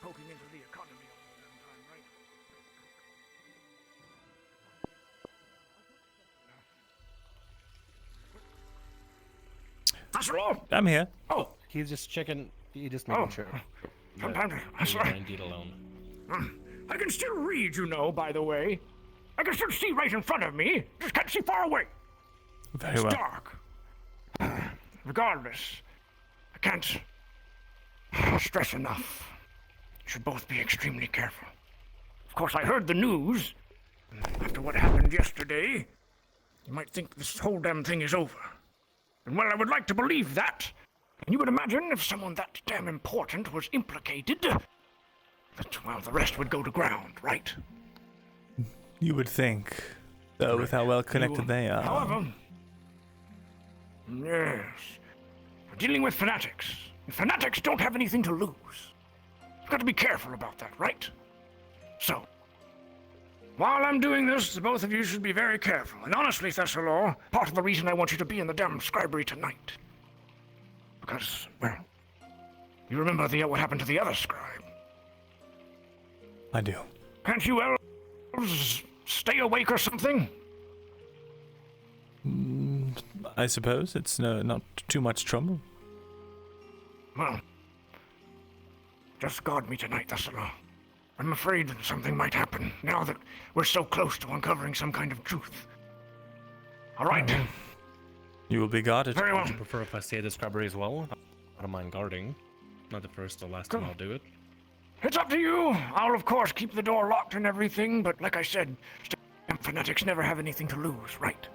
poking into the economy all the damn time, right? Thesalor? I'm here. Oh, He's just checking. He's just making sure. that's right. Indeed alone. I can still read, you know, by the way. I can still see right in front of me. Just can't see far away. Very It's well. dark. Regardless, I can't stress enough. You should both be extremely careful. Of course, I heard the news. After what happened yesterday, you might think this whole damn thing is over. And well, I would like to believe that. And you would imagine if someone that damn important was implicated, that, well, the rest would go to ground, right? You would think, though, with how well connected they are. However, yes, we're dealing with fanatics. And fanatics don't have anything to lose. You've got to be careful about that, right? So, while I'm doing this, the both of you should be very careful. And honestly, Thesalor, part of the reason I want you to be in the damn scribery tonight. Because, well, you remember what happened to the other scribe. I do. Can't you elves stay awake or something? I suppose it's not too much trouble. Well, just guard me tonight, Thesalor. I'm afraid that something might happen now that we're so close to uncovering some kind of truth. All right. You will be guarded. Very well. Would you prefer if I stay at the scribery as well? I don't mind guarding. Not the first or last time I'll do it. It's up to you. I'll, of course, keep the door locked and everything, but like I said, fanatics never have anything to lose, right?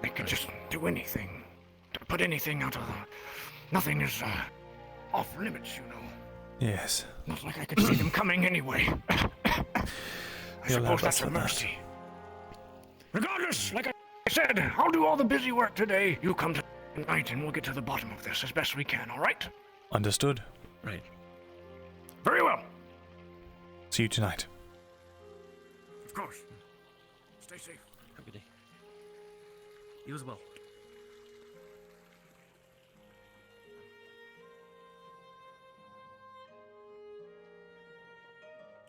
They could just do anything. Put anything out of the... Nothing is, off limits, you know. Yes. Not like I could see them coming anyway. I You'll suppose have that's us a with that. mercy. Regardless, like I said, I'll do all the busy work today. You come tonight and we'll get to the bottom of this as best we can, all right? Understood. Right. Very well. See you tonight. Of course. Stay safe. Have a good day. You as well.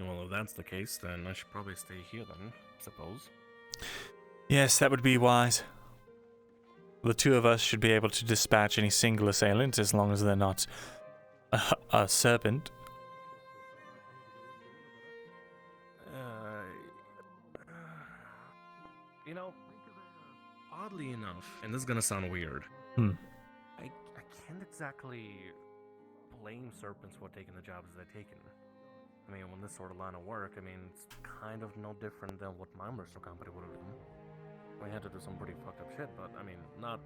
Well, if that's the case, then I should probably stay here then, suppose. Yes, that would be wise. The two of us should be able to dispatch any single assailant as long as they're not a serpent. You know, oddly enough, and this is gonna sound weird, I can't exactly blame serpents for taking the jobs they've taken. I mean, when this sort of line of work, I mean, it's kind of no different than what my mercer company would have done. We had to do some pretty fucked up shit, but I mean, not,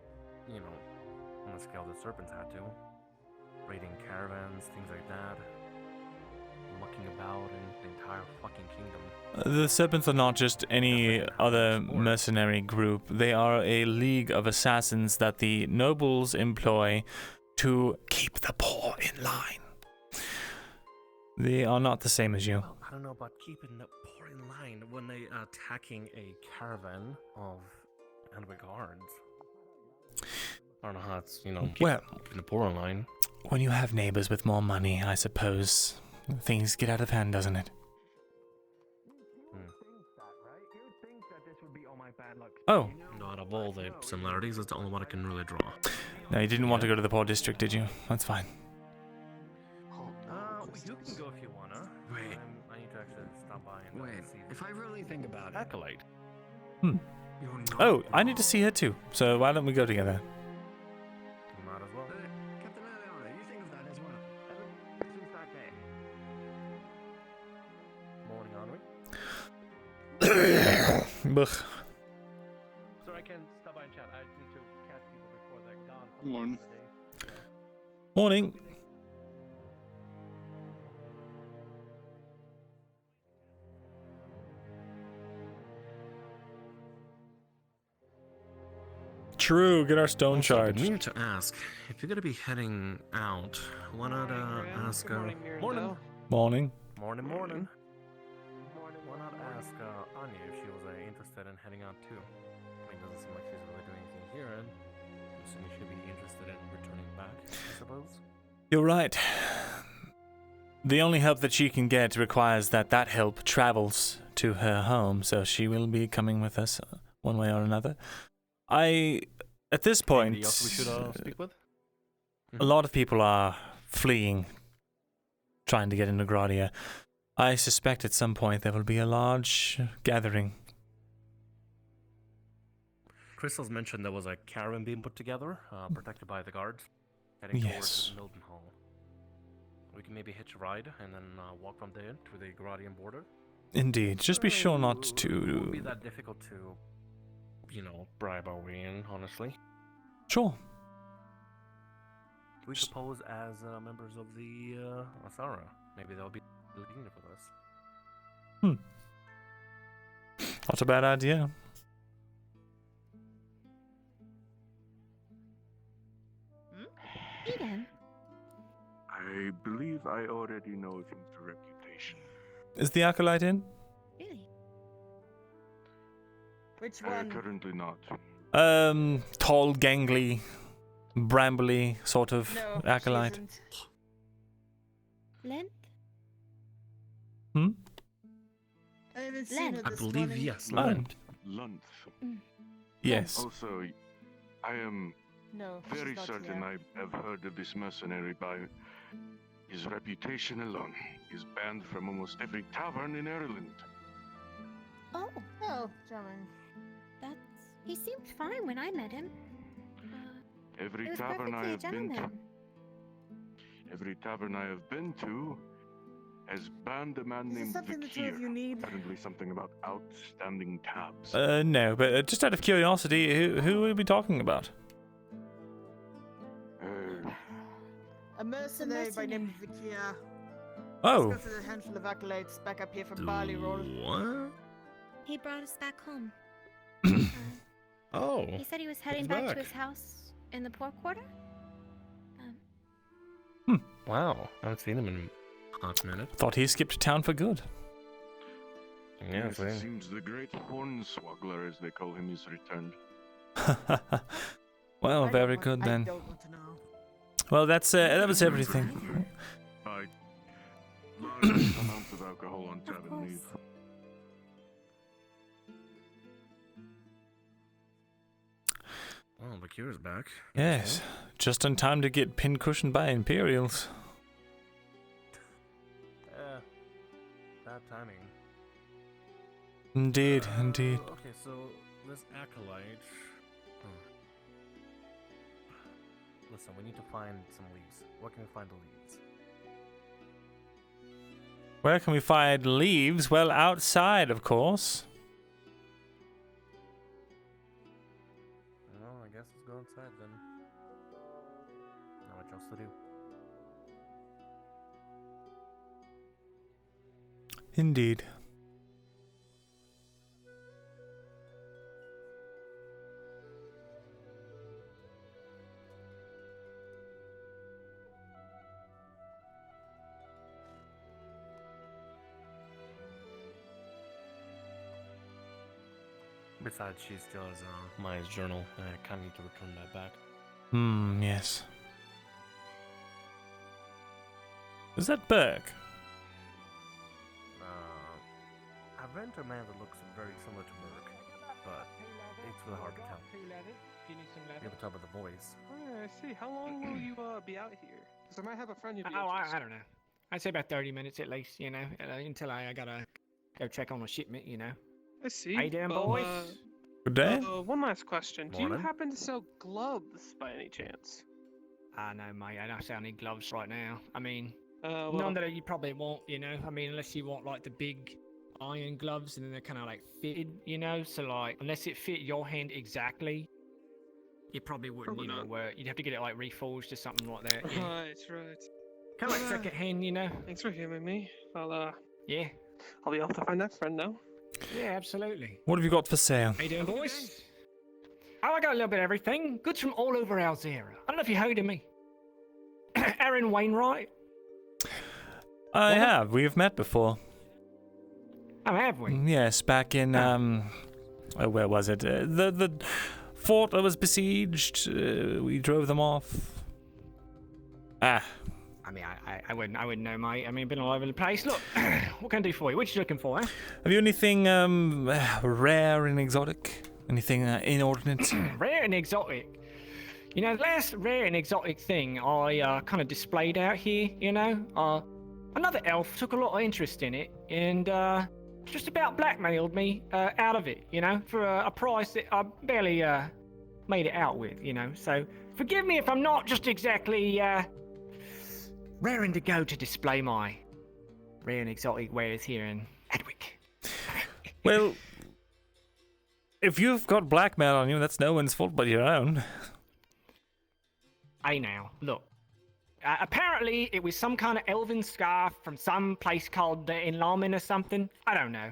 you know, on the scale the serpents had to. Raiding caravans, things like that. Mucking about in the entire fucking kingdom. The serpents are not just any other mercenary group. They are a league of assassins that the nobles employ to keep the poor in line. They are not the same as you. Well, I don't know about keeping the poor in line when they are attacking a caravan of enemy guards. I don't know how it's, you know, Well, keeping the poor in line. when you have neighbors with more money, I suppose things get out of hand, doesn't it? Oh, Not of all the similarities, it's the only one I can really draw. no, you didn't want to go to the poor district, did you? That's fine. You can go if you wanna. Wait. I need to actually stop by and Wait, see if I really think about it, Acolyte. you're not Oh, I need to wrong. see her too. So why don't we go together? Might as well. Captain Aliona, you think of that as well. Morning, Henry. Ugh. So I can stop by and chat. I need to catch people before they're gone. for Come on. the day. Morning. True, get our stone Also, I charged. need to ask, if you're gonna be heading out, why not ask Good morning, Myrindal. Morning. morning. Why not ask Anya if she was interested in heading out too? I mean, doesn't seem like she's really doing anything here, and I'm assuming she'll be interested in returning back, I suppose. You're right. The only help that she can get requires that help travels to her home, so she will be coming with us one way or another. At this point, Anybody else we should speak with? a lot of people are fleeing, trying to get into Gradia. I suspect at some point there will be a large gathering. Crystal's mentioned there was a caravan being put together, protected by the guards, heading Yes. towards Mildenhall. We can maybe hitch a ride and then walk from there to the Gradian border. Indeed. Just be sure not It won't be to... that difficult to, bribe our way in, honestly. Sure. We suppose as members of the Auzera, maybe they'll be leading it with us. Not a bad idea. Eden. I believe I already know of him through reputation. Is the Acolyte in? Really? Which Currently not. Tall, gangly, brambly sort of No, Acolyte. she isn't. Length? Hmm? I haven't seen Len. her I this believe morning. yes. Oh, Lent. Lunth. yes. Also, I am No, very she's not certain here. I have heard of this mercenary by his reputation alone. He's banned from almost every tavern in Ireland. Oh, Oh, charming. that's. He seemed fine when I met him. Every He was tavern I perfectly a have been to, gentleman. every tavern I have been to, has banned a man Is this named something the two of Vakir. you need? Apparently something about outstanding tabs. No, but just out of curiosity, who are we talking about? A mercenary by name of Vikia. Oh, Got a handful of acolytes back up here from Barley Roll. What? He brought us back home. Oh. He said he was heading he's back back. to his house in the poor quarter. Wow. I haven't seen him in a hot minute. thought he skipped town for good. Yeah, Yes, it same. seems the great hornswoggler, as they call him, is returned. Well, I don't very want- good I then. don't want to know. Well, that was everything. By large amounts of alcohol on tap and leave. Oh, Bakira's back. Yes, just in time to get pincushioned by Imperials. Bad timing. Indeed, indeed. Okay, so this acolyte. Listen, we need to find some leaves. Where can we find the leaves? Where can we find leaves? Well, outside, of course. Well, I guess let's go outside then. Not much else to do. Indeed. Besides, she still has Maya's journal, and I kind of need to return that back. Yes. Is that Burke? I've run into a man that looks very similar to Burke, but It's really hard to tell. Two leather. Do you need some leather? Able to tell by the voice. Oh, I see. How long will you be out here? Because I might have a friend you'd be Oh, I interested. don't know. I'd say about 30 minutes at least, you know, until I gotta go check on a shipment, you know. I see. How you doing, Well, boys? Good day. One last question. Do you Morning. happen to sell gloves by any chance? No, mate, I don't sell any gloves right now. I mean, Well, none that you probably won't, you know. I mean, unless you want like the big iron gloves and then they're kind of like fitted, you know. So like, unless it fit your hand exactly, you probably wouldn't, you know, not. wear. You'd have to get it like reforged or something like that. Yeah. Right. Kind of like Well, second hand, you know. Thanks for hearing me. Yeah. I'll be off to find that friend now. Yeah, absolutely. What have you got for sale? How you doing, boys? Oh, I got a little bit of everything. Goods from all over Auzera. I don't know if you heard of me. Aaron Wainwright. I have. We've met before. Oh, have we? Yes, back in where was it? The fort that was besieged. We drove them off. Ah. I mean, I wouldn't know, mate. I mean, been all over the place. Look, what can I do for you? What you looking for, eh? Have you anything rare and exotic? Anything inordinate? Rare and exotic. You know, the last rare and exotic thing I kind of displayed out here, you know, another elf took a lot of interest in it and just about blackmailed me out of it, you know, for a price that I barely made it out with, you know. So forgive me if I'm not just exactly raring to go to display my rare and exotic wares here in Hedwick. Well, if you've got blackmail on you, that's no one's fault but your own. Hey now, look. Apparently, it was some kind of elven scarf from some place called the Enlarman or something. I don't know.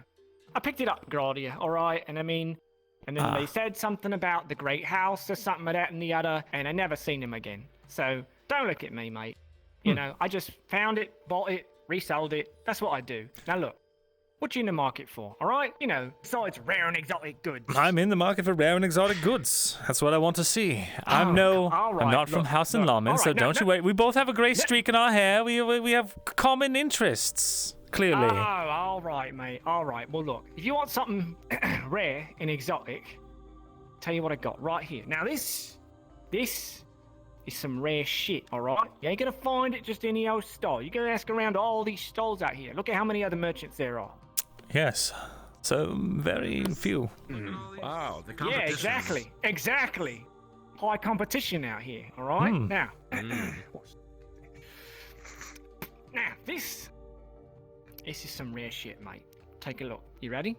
I picked it up, Gradia, alright? And I mean, and then they said something about the Great House or something like that and the other, and I never seen him again. So, don't look at me, mate. You know, I just found it, bought it, resold it. That's what I do. Now look, what you in the market for, alright? You know, besides rare and exotic goods. I'm in the market for rare and exotic goods. That's what I want to see. I'm not from House and Lawman, so don't you wait. We both have a grey streak in our hair. We have common interests, clearly. Oh, all right, mate. All right. Well, look, if you want something rare and exotic, tell you what I got right here. Now, this is some rare shit, all right? You ain't gonna find it just any old store. You gotta ask around all these stalls out here. Look at how many other merchants there are. Yes. So very few. Wow, the competition. Yeah, exactly. High competition out here, all right? Now, this is some rare shit, mate. Take a look. You ready?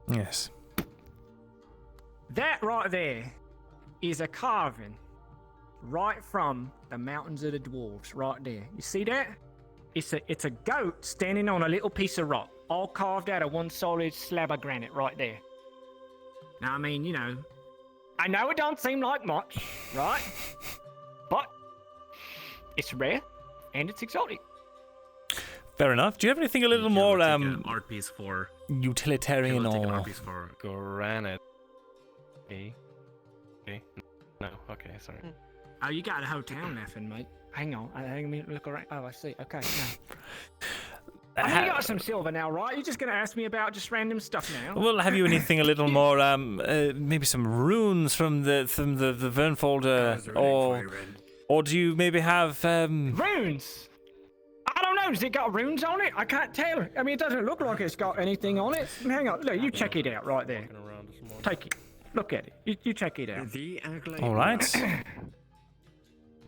Yes. That right there is a carving right from the Mountains of the Dwarves, right there. You see that? It's a goat standing on a little piece of rock, all carved out of one solid slab of granite right there. Now, I mean, you know, I know it don't seem like much, right? But it's rare and it's exotic. Fair enough. Do you have anything a little more art piece for utilitarian take an or art piece for Granite. Okay. No. Okay. Sorry. Oh, you got a whole town laughing, mate. Hang on. Let me look around. Oh, I see. Okay, now. I mean, you got some silver now, right? You're just going to ask me about just random stuff now? Well, have you anything a little more, maybe some runes from the Vernfolder, or do you maybe have runes? I don't know. Has it got runes on it? I can't tell. I mean, it doesn't look like it's got anything on it. Hang on. Look, you check it out right there. Take it. Look at it. You check it out. All right.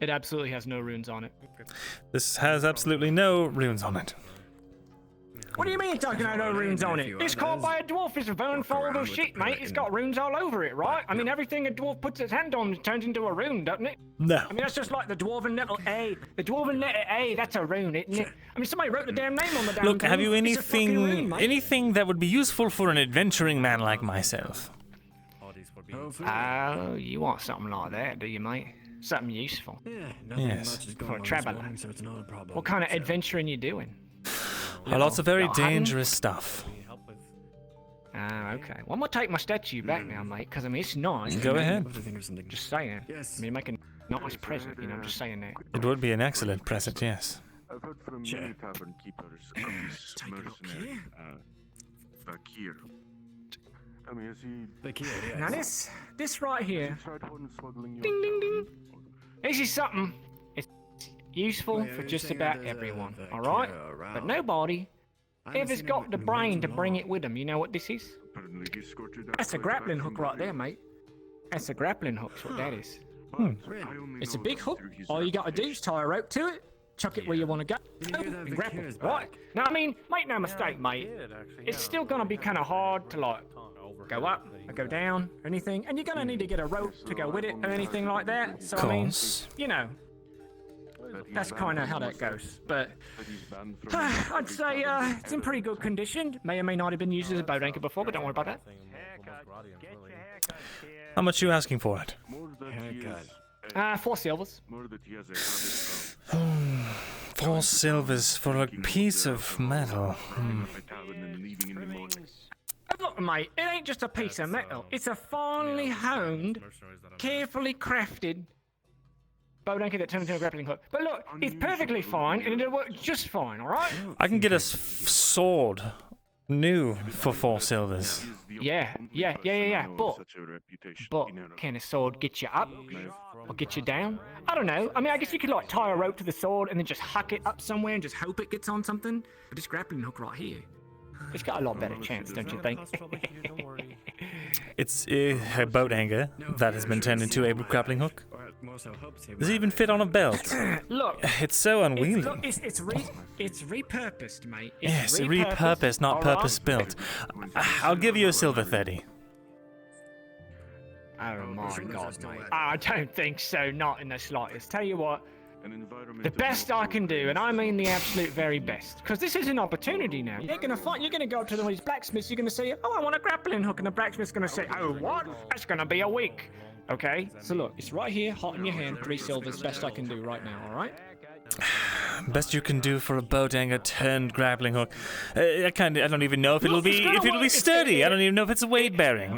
It absolutely has no runes on it. This has absolutely no runes on it. What do you mean it's not got no runes on it? It's called by a dwarf. It's a Vernfolder shit, mate. It's got runes all over it, right? I mean, everything a dwarf puts his hand on turns into a rune, doesn't it? No. I mean, that's just like the dwarven letter A. The dwarven letter A, that's a rune, isn't it? I mean, somebody wrote the damn name on the damn Look, thing. have you It's a fucking rune, anything mate. anything that would be useful for an adventuring man like myself? Oh, you want something like that, do you, mate? Something useful. Yeah, nothing Yes. much is going For a on this traveler. morning, so it's not a problem. What kind of adventuring you doing? Lots of very Little hunting? dangerous stuff. Ah, okay. Well, I'm gonna take my statue back now, mate, because I mean, it's nice. Go ahead. I think of something. Just saying. Yes. I mean, make a nice present, you know, I'm just saying that. It would be an excellent present, yes. I've heard from Sure. many tavern keepers of this Take a look mercenary here. Fakir. Tell me, has he... Now this right here, tried hornswoggling your ding ding ding. town? This is something. It's useful for just about everyone. All right, but nobody ever's got the brain to bring it with them. You know what this is? Apparently he escorted you that That's a far grappling back hook from right the there, mate. That's a grappling hook. That's what that is. I only It's a know big that hook. through his All you gotta do is tie a rope to it, chuck it where you want to go, and grapple. Right? Now, I mean, make no mistake, mate. It's still gonna be kind of hard to like go up or go down or anything, and you're gonna need to get a rope to go with it or anything like that. So I mean, you know, that's kind of how that goes. But I'd say it's in pretty good condition. May or may not have been used as a boat anchor before, but don't worry about that. How much you asking for it? 4 silvers. 4 silvers for a piece of metal. Look, mate, it ain't just a piece of metal. It's a finely honed, carefully crafted boat anchor that turns into a grappling hook. But look, it's perfectly fine, and it'll work just fine, alright? I can get a sword new for 4 silvers. Yeah. But can a sword get you up or get you down? I don't know. I mean, I guess you could like tie a rope to the sword and then just huck it up somewhere and just hope it gets on something. But this grappling hook right here, it's got a lot better chance, don't you think? It's a boat anchor that has been turned into a grappling hook. Does it even fit on a belt? Look, It's so unwieldy. it's repurposed, mate. Yes, repurposed, not purpose-built. I'll give you a silver 30. Oh my god, mate. I don't think so, not in the slightest. Tell you what, the best I can do, and I mean the absolute very best, because this is an opportunity now. You're gonna go up to these blacksmiths, you're gonna say, oh, I want a grappling hook, and the blacksmith's gonna say, oh, what? That's gonna be a week. Okay, so look, it's right here, hot in your hand, 3 silvers, best I can do right now, alright? Best you can do for a boat anchor turned grappling hook. I don't even know if it'll be sturdy. I don't even know if it's weight bearing.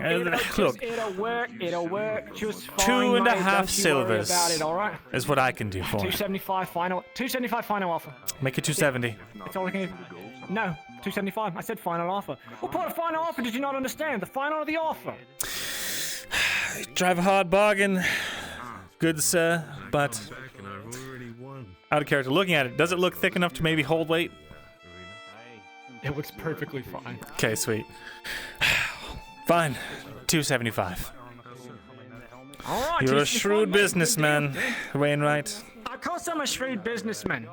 Look, It'll work just fine. 2.5 mate, don't you silvers worry about it, all right? is what I can do for it. 275 final offer. Make it 270. That's all I can do. No, 275. I said final offer. What part of final offer did you not understand? The final of the offer. Drive a hard bargain, good sir, but out of character. Looking at it, does it look thick enough to maybe hold weight? It looks perfectly fine. Okay, sweet. Fine, 275. All right, You're a shrewd businessman, Wainwright. Of course I'm a shrewd businessman.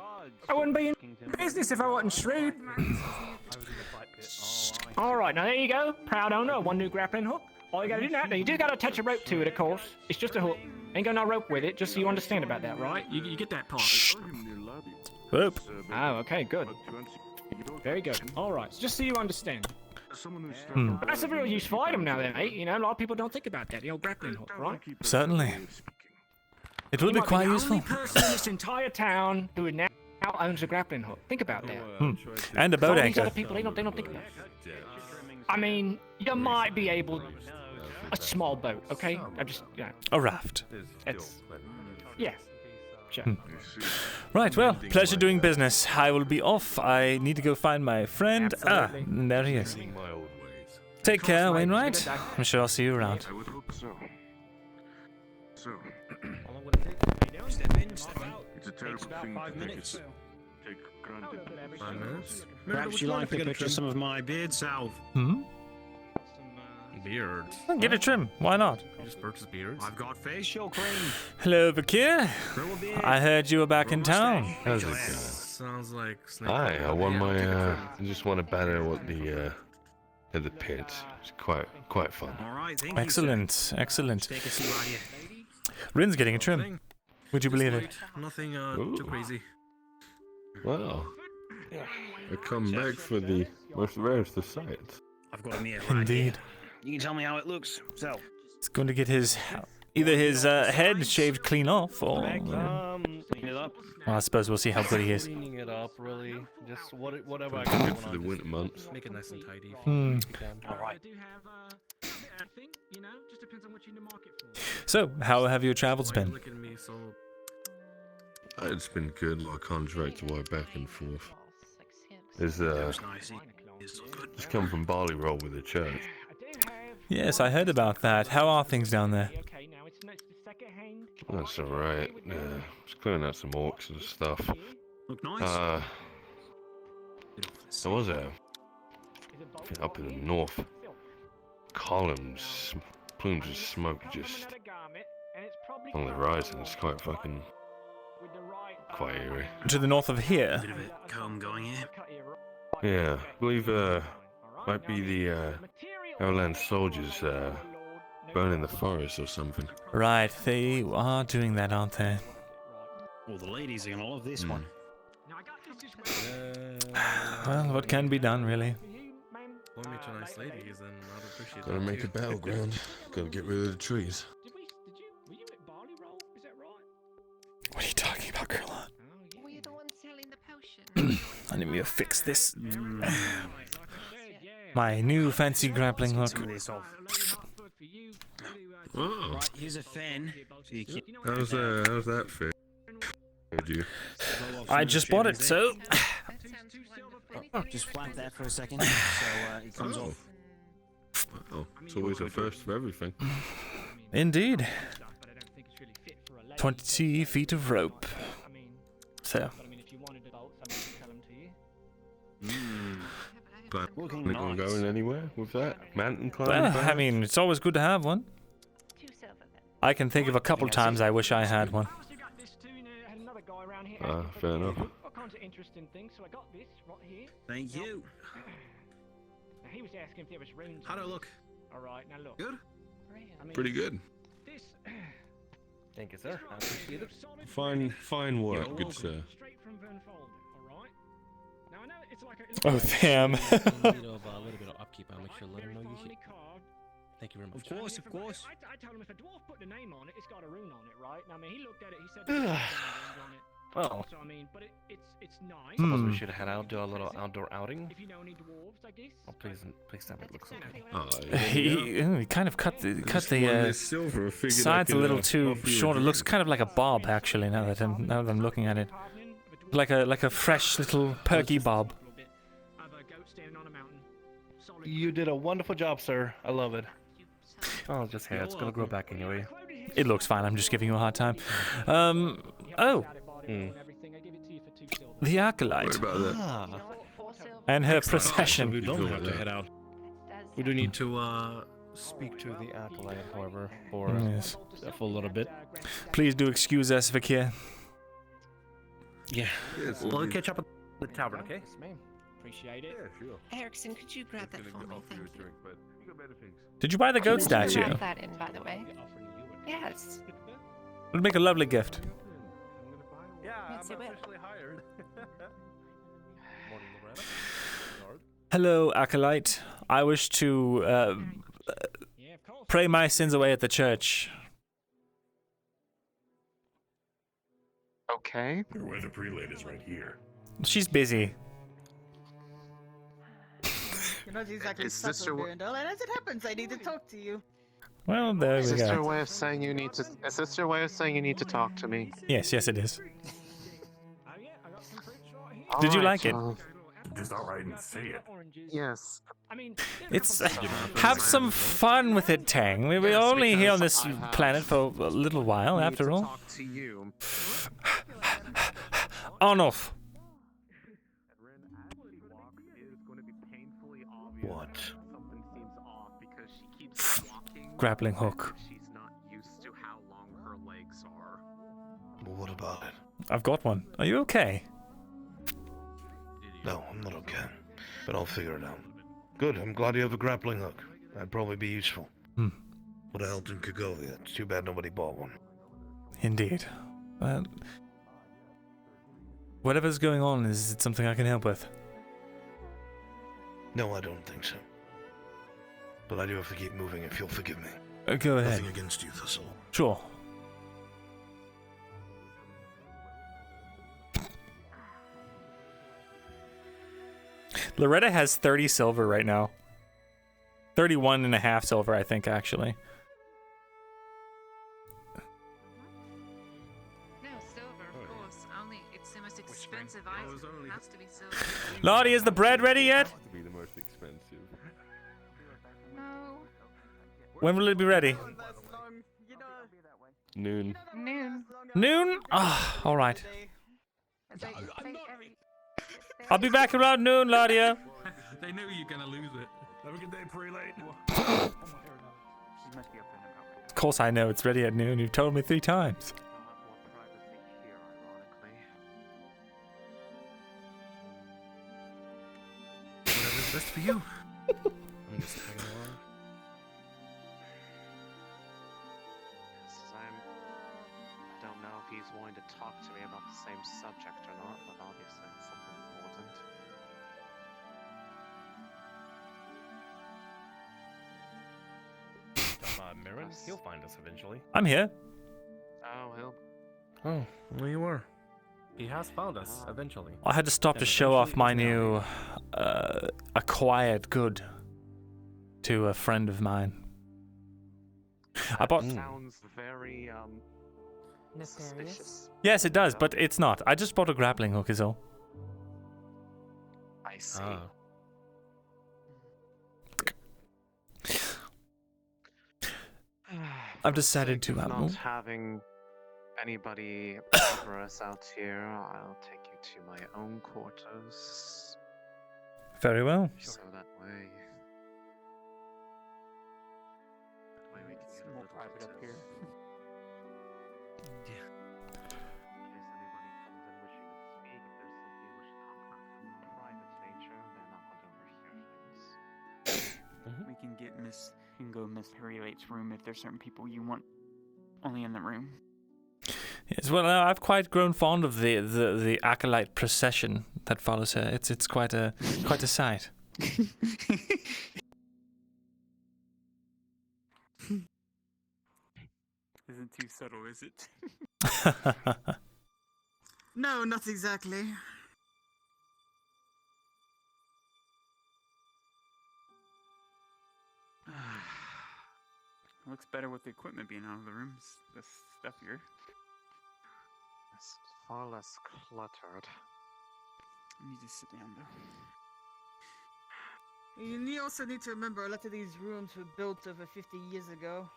I wouldn't be in business if I wasn't shrewd. All right, now there you go. Proud owner of 1 new grappling hook. All you gotta do now, you do gotta attach a rope to it, of course. It's just a hook. Ain't got no rope with it, just so you understand about that, right? You get that part. Rope. Oh, okay, good. Very good. All right, so just so you understand. That's a real useful item now then, mate. You know, a lot of people don't think about that, the old grappling hook, right? Certainly. It will be quite useful. The only person in this entire town who now owns a grappling hook. Think about that. And a boat All these anchor. other people, they don't think about it. I mean, you might be able... A small boat, okay? I just, A raft. Yeah. Sure. Right, well, pleasure doing business. I will be off. I need to go find my friend. Absolutely. There he is. Take care, Wainwright. I'm sure I'll see you around. I would hope so. So, Step in, step out. it's a terrible thing to take granted. 5 minutes? Perhaps you like a picture of some of my beard salve. Beard. Get a trim. Why not? You just purchased beards? I've got facial cream. Hello, Bakir. Grow a beard. I heard you were back in town. How's it going? Sounds like Snake. Hi, I won my. I just won a banner at the pit. It's quite fun. All right, thank you, Excellent, excellent. sir. Take a seat right here. Rin's getting a trim. Would you believe it? Nothing too crazy. Wow. I come back for the most rarest of sights. I've got a mirror right Indeed. here. You can tell me how it looks. So, He's going to get his either his head shaved clean off, or clean it up. well, I suppose we'll see how good he is. Cleaning it up, really. Just whatever I It's can good for the winter months. Make it nice and tidy. All right. So, how have your travels been? Look at me, so It's been good. My contract to work back and forth. Is That was nice. It's good. just come from Barley Roll with the church. Yes, I heard about that. How are things down there? That's alright. Just clearing out some orcs and stuff. Look nice. There was up in the north. Columns, plumes of smoke just on the horizon. It's quite eerie. To the north of here? Bit of a calm going here. Yeah, I believe might be the Outland soldiers burning the forest or something. Right, they are doing that, aren't they? Well, the ladies are gonna love this one. Well, what can be done, really? Point me to nice ladies, and I'd appreciate Gotta that make too. a battleground. Gotta get rid of the trees. What are you talking about, Kurlan? Were you the one selling the potion? I need me to fix this. My new fancy grappling hook. Oh. Right, here's a fan. So you can... How's that fit? I just bought it, so... Just flap that for a second, so it comes off. Oh, it's always a first for everything. Indeed. 20 feet of rope. So. But not gonna go in anywhere with that mountain climbing. Well, I mean, it's always good to have one. I can think of a couple times I wish I had one. Fair enough. Thank you. How do I look? Good? Pretty good. Thank you, sir. I appreciate it. Fine work, good sir. Oh, damn. Need a little bit of upkeep. I'll make sure to let him know you hit. Thank you very much. Of course. I told him if a dwarf put the name on it, it's got a rune on it, right? I mean, he looked at it, he said, Well, so I mean, but it's nice. suppose we should head out, do a little outdoor outing. If you know any dwarves, I guess. Oh, please tell me it looks okay. Oh, He kind of cut the sides a little too short. It looks kind of like a bob, actually. Now that I'm looking at it, like a fresh little perky bob. You did a wonderful job, sir. I love it. Oh, just hair. It's gonna grow back anyway. It looks fine. I'm just giving you a hard time. Oh. The acolyte. And her procession. We don't have to head out. We do need to speak to the acolyte, however, for a little bit. Please do excuse us, Vikir. Yeah. We'll catch up at the tavern, okay? Yes, ma'am. Appreciate it. Yeah, sure. Erickson, could you grab that for me? Thank you. Did you buy the goat Did you statue? wrap that in, by the way? Yes. It'll make a lovely gift. Yeah, yes, it will. hired. Hello, acolyte. I wish to pray my sins away at the church. Okay. Where the prelate is right here. She's busy. You're not exactly Is this subtle, your Myrindal, and as it happens, I need to talk to you. Well, there we Is this your go. way of saying you need to? Is this your way of saying you need to talk to me? Yes, it is. Did you like it? Just outright and say it. Yes. It's have some fun with it, Tang. We're only here on this planet for a little while, after all. Talk to you. On off. What? Grappling hook. She's not used to how long her legs are. Well, what about it? I've got one. Are you okay? No, I'm not okay. But I'll figure it out. Good, I'm glad you have a grappling hook. That'd probably be useful. Would have helped in Kogovia. It's too bad nobody bought one. Indeed. Well, whatever's going on, is it something I can help with? No, I don't think so. But I do have to keep moving if you'll forgive me. Go ahead. Nothing against you, Thesalor. Sure. Loretta has 30 silver right now. 31.5 silver, I think, actually. No, silver, of course. Only it's the most expensive item. It has to be silver. Lottie, is the bread ready yet? To be the most expensive. No. When will it be ready? Noon. Noon. Noon? Ah, all right. I'll be back around noon, Ladia. They knew you were gonna lose it. Have a good day, prelate. Of course I know it's ready at noon. You've told me 3 times. Whatever's best for you. I'm just tagging along. I don't know if he's wanting to talk to me about the same subject or not, but obviously it's something important. Mirren, he'll find us eventually. I'm here. Oh, he'll... Oh, there you were. He has found us eventually. I had to stop to show off my new acquired good to a friend of mine. I bought. Sounds very suspicious. Yes, it does, but it's not. I just bought a grappling hook, is all. I see. I've decided to not having anybody bother us out here, I'll take you to my own quarters. Very well. So that way we can get more private up here. Yeah. In case anybody comes in wishing to speak, if there's something you wish to talk about from a private nature, they're not going to overhear things. We can get you can go Miss Prelate's room if there's certain people you want only in the room. Yes, well, I've quite grown fond of the acolyte procession that follows her. It's quite a sight. Isn't too subtle, is it? No, not exactly. Looks better with the equipment being out of the rooms. This stuff here. It's far less cluttered. I need to sit down though. You also need to remember a lot of these rooms were built over 50 years ago.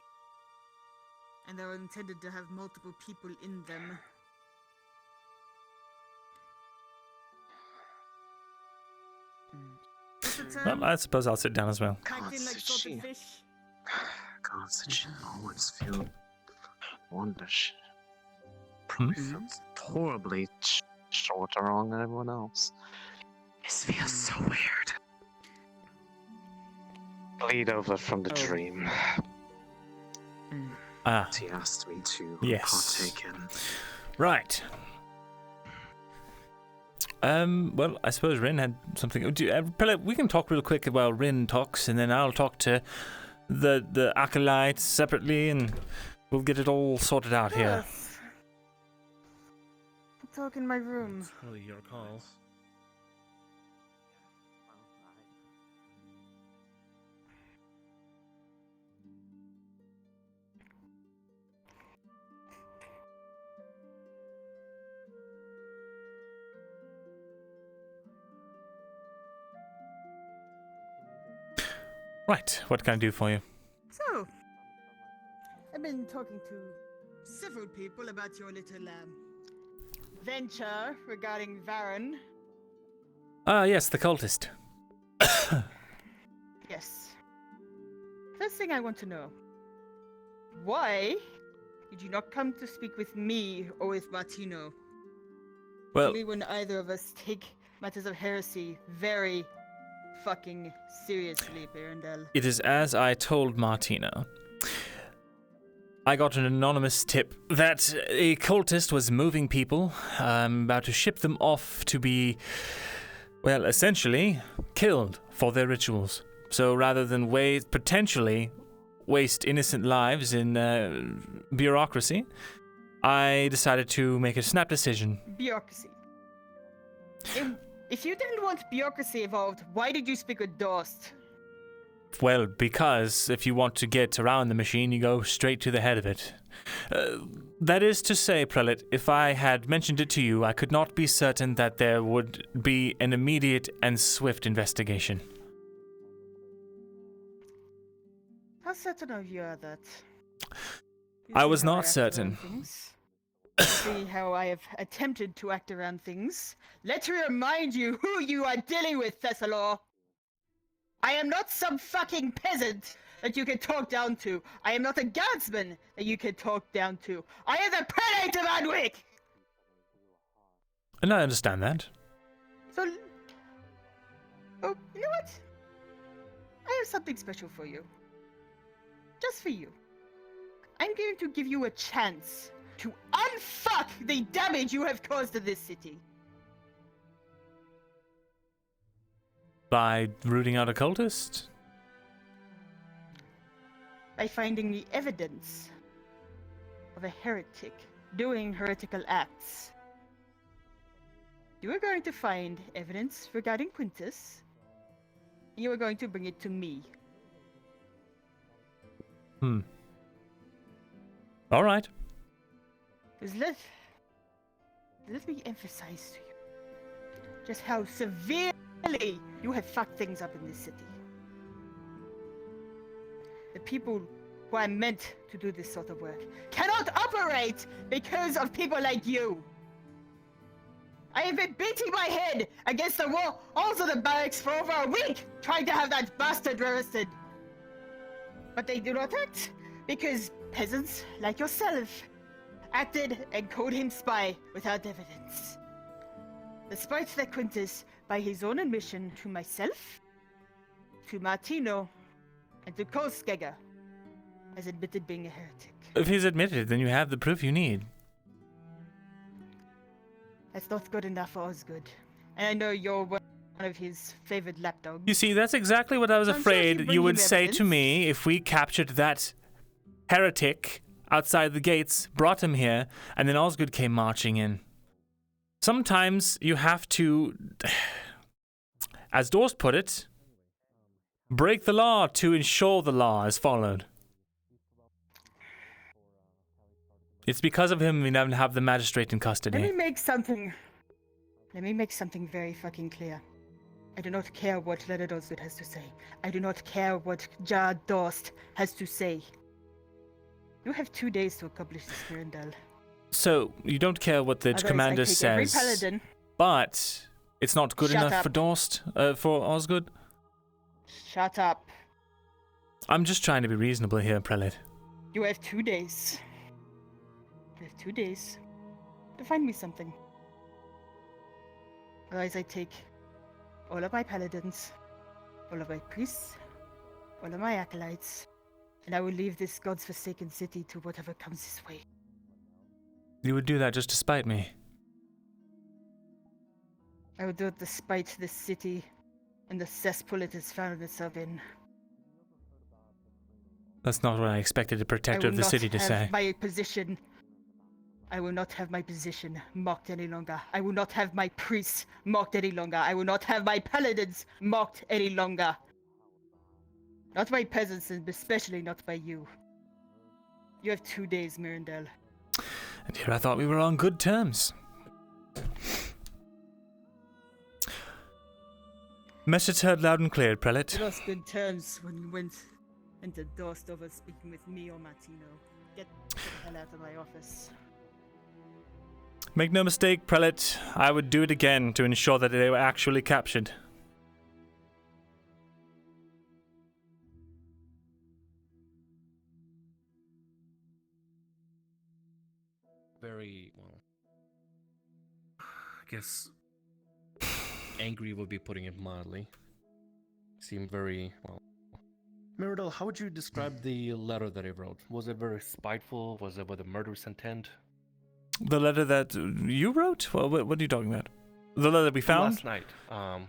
And they were intended to have multiple people in them. What's the term? Well, I suppose I'll sit down as well. Acting like salted fish? Constitution always feel wonders. Probably feels horribly shorter on than everyone else. This feels so weird. Bleed over from the dream. He asked me to partake in. Right. Well, I suppose Rin had something. We can talk real quick while Rin talks, and then I'll talk to the acolytes separately, and we'll get it all sorted out here. I'll talk in my room. It's really your call. Right, what can I do for you? So, I've been talking to several people about your little venture regarding Varen. Yes, the cultist. Yes. First thing I want to know. Why did you not come to speak with me or with Martino? Well, only when either of us take matters of heresy very fucking seriously, Myrindal. it is as I told Martina. I got an anonymous tip that a cultist was moving people, about to ship them off to be, well, essentially killed for their rituals. So rather than potentially waste innocent lives in bureaucracy, I decided to make a snap decision. Bureaucracy. If you didn't want bureaucracy involved, why did you speak with Dost? Well, because if you want to get around the machine, you go straight to the head of it. That is to say, Prelate, if I had mentioned it to you, I could not be certain that there would be an immediate and swift investigation. How certain of you are that? You I see was how not act certain. around things? You see how I have attempted to act around things? Let me remind you who you are dealing with, Thesalor. I am not some fucking peasant that you can talk down to. I am not a guardsman that you can talk down to. I am the prelate of Adwick! And I understand that. So... Oh, you know what? I have something special for you. Just for you. I'm going to give you a chance to unfuck the damage you have caused to this city. By rooting out a cultist? By finding the evidence of a heretic doing heretical acts. You are going to find evidence regarding Quintus. You are going to bring it to me. All right. Just let me emphasize to you just how severely you have fucked things up in this city. The people who are meant to do this sort of work cannot operate because of people like you. I have been beating my head against the walls of the barracks for over a week trying to have that bastard arrested. But they do not act because peasants like yourself acted and called him spy without evidence. Despite that Quintus, by his own admission to myself, to Martino, and to Kolskega, has admitted being a heretic. If he's admitted, then you have the proof you need. That's not good enough for Osgood. And I know you're one of his favorite lapdogs. You see, that's exactly what I was So I'm sure afraid he'd bring you would him say to evidence. me if we captured that heretic outside the gates, brought him here, and then Osgood came marching in. Sometimes you have to, as Dorst put it, break the law to ensure the law is followed. It's because of him we never have the magistrate in custody. Let me make something very fucking clear. I do not care what Leonard Osgood has to say. I do not care what Jar Dorst has to say. You have 2 days to accomplish this, Myrindal. So, you don't care what the Otherwise, commander I take every says, paladin. but it's not good Shut enough up. for Dorst, for Osgood? Shut up. I'm just trying to be reasonable here, Prelate. You have 2 days. You have 2 days to find me something. Otherwise, I take all of my paladins, all of my priests, all of my acolytes, and I will leave this god's forsaken city to whatever comes this way. You would do that just to spite me. I will do it despite this city and the cesspool it has found itself in. That's not what I expected a protector of the city to say. I will not have my position mocked any longer. I will not have my priests mocked any longer. I will not have my paladins mocked any longer. Not by peasants, and especially not by you. You have 2 days, Myrindal. And here I thought we were on good terms. Message heard loud and clear, Prelate. We lost good terms when you went into Dorst over speaking with me or Martino. Get the hell out of my office. Make no mistake, Prelate, I would do it again to ensure that they were actually captured. Very, well, I guess angry would be putting it mildly. Seemed very, well. Myrindal, how would you describe the letter that he wrote? Was it very spiteful? Was it with a murderous intent? The letter that you wrote? Well, what are you talking about? The letter that we found? Last night.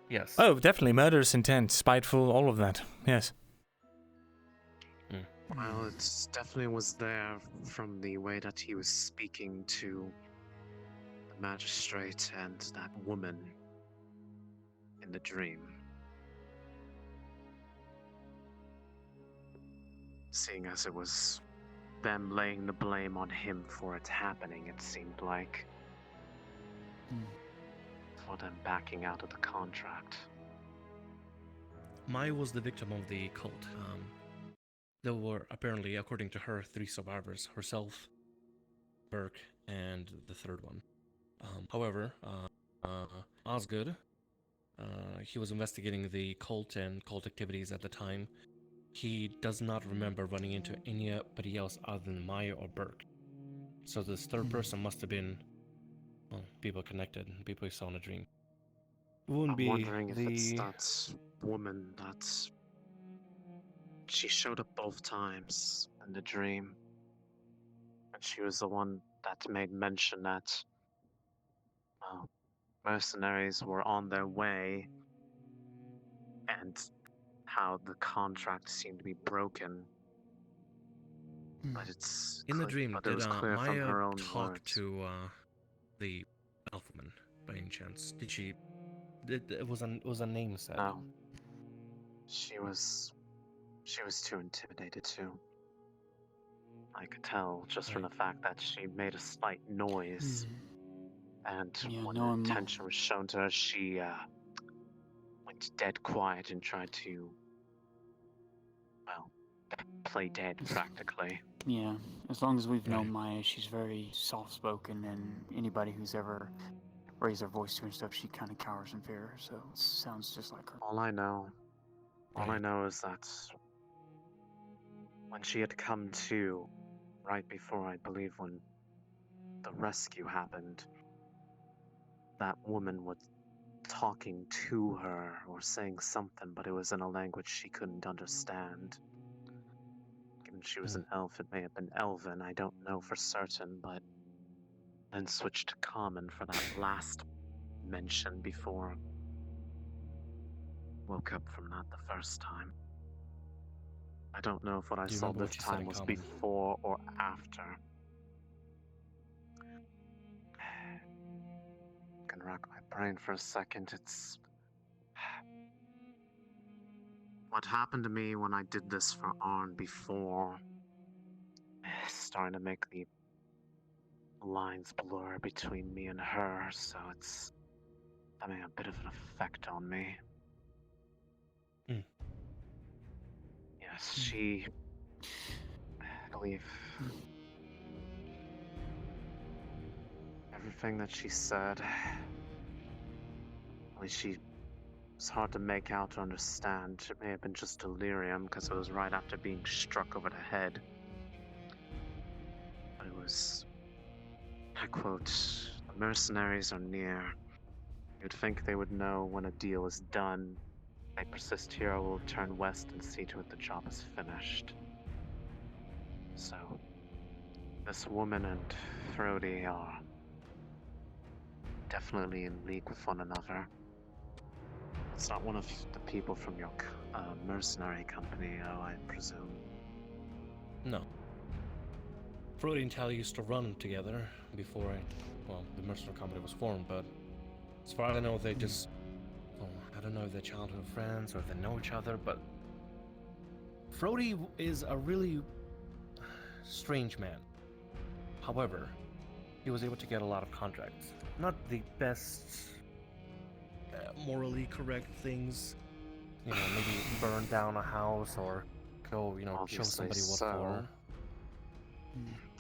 Yes. Oh, definitely. Murderous intent, spiteful, all of that. Yes. Well, it definitely was there from the way that he was speaking to the magistrate and that woman in the dream. Seeing as it was them laying the blame on him for it happening, it seemed like for them backing out of the contract. Mai was the victim of the cult. there were apparently, according to her, 3 survivors: herself, Burke, and the third one. However, Osgood, he was investigating the cult and cult activities at the time. He does not remember running into anybody else other than Maya or Burke. So this third person must have been, well, people connected, people he saw in a dream. It wouldn't I'm be wondering if it's the... that woman that... She showed up both times in the dream. And she was the one that made mention that mercenaries were on their way, and how the contract seemed to be broken. But it's In the clear, dream, but it did was clear from Maya her own talk words. to the Elfman by any chance? Did she? It was a name said. No. She was too intimidated to. I could tell just from the fact that she made a slight noise. And Yeah, when no, the I'm not- intention was shown to her, she went dead quiet and tried to, well, play dead practically. Yeah, as long as we've known Maya, she's very soft-spoken, and anybody who's ever raised their voice to her and stuff, she kind of cowers in fear, so it sounds just like her. All I know is that when she had come to, right before, I believe, when the rescue happened, that woman was talking to her or saying something, but it was in a language she couldn't understand. Given she was an elf, it may have been Elven, I don't know for certain, but then switched to common for that last mention before woke up from that the first time. I don't know if what I Do you saw remember what this she said time in was common? before or after. I can rack my brain for a second. It's what happened to me when I did this for Arn before. Starting to make the lines blur between me and her, so it's having a bit of an effect on me. Yes, she, I believe, everything that she said, at least she was hard to make out or understand. It may have been just delirium, because it was right after being struck over the head. But it was, I quote, "The mercenaries are near. You'd think they would know when a deal is done. If they persist here, I will turn west and see to it the job is finished." So, this woman and Frody are definitely in league with one another. It's not one of the people from your mercenary company, I presume. No. Frody and Tally used to run together before the mercenary company was formed, but as far as I know, they just, I don't know if they're childhood friends or if they know each other, but Frody is a really strange man. However, he was able to get a lot of contracts. Not the best morally correct things, maybe burn down a house or go, show Obviously somebody what so. for.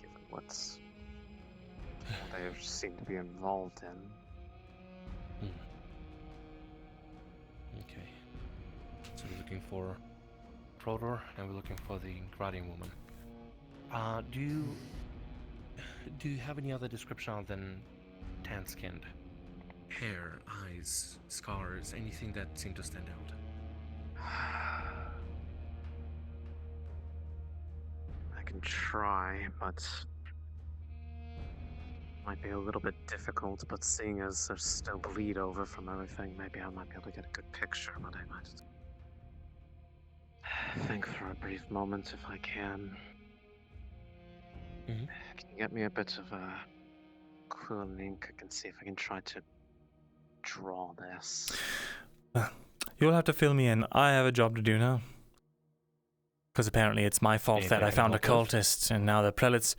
Given what they seem to be involved in. Okay. So we're looking for Prodor, and we're looking for the Gradian woman. Do you have any other description other than tan-skinned? Hair, eyes, scars, anything that seemed to stand out? I can try, but might be a little bit difficult, but seeing as there's still bleed over from everything, maybe I might be able to get a good picture, but I might think for a brief moment if I can. Can you get me a bit of quill and ink? I can see if I can try to draw this. You'll have to fill me in. I have a job to do now. Because apparently it's my fault that I found a cultist, and now the prelates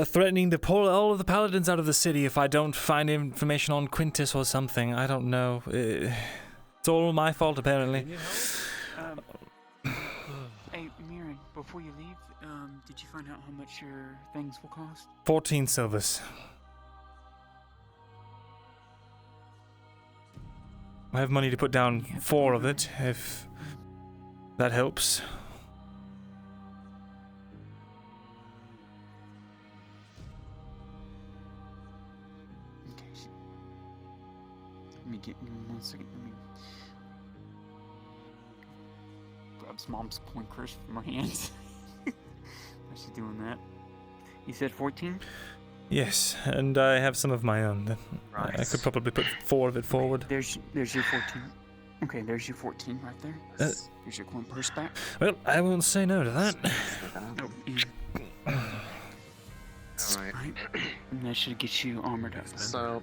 threatening to pull all of the paladins out of the city if I don't find information on Quintus or something. I don't know. It's all my fault, apparently. Hey, Before you leave, did you find out how much your things will cost? 14 silvers. I have money to put down 4 of it, if that helps. Okay. Let me get 1 second. Let me grabs mom's pointers from her hands. Why's she doing that? You said 14? Yes, and I have some of my own. Then Right. I could probably put 4 of it forward. There's your 14. Okay, there's your 14 right there. Here's your coin purse back. Well, I won't say no to that. Oh, Alright. And that should get you armored up. So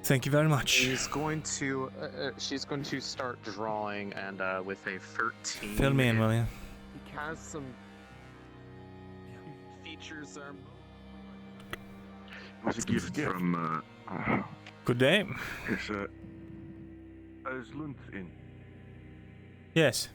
Thank you very much. she's going to start drawing, and with a 13. Fill me in, will you? He has some features there. It was a gift from, Good day. Yes, Özlund Inn. Yes.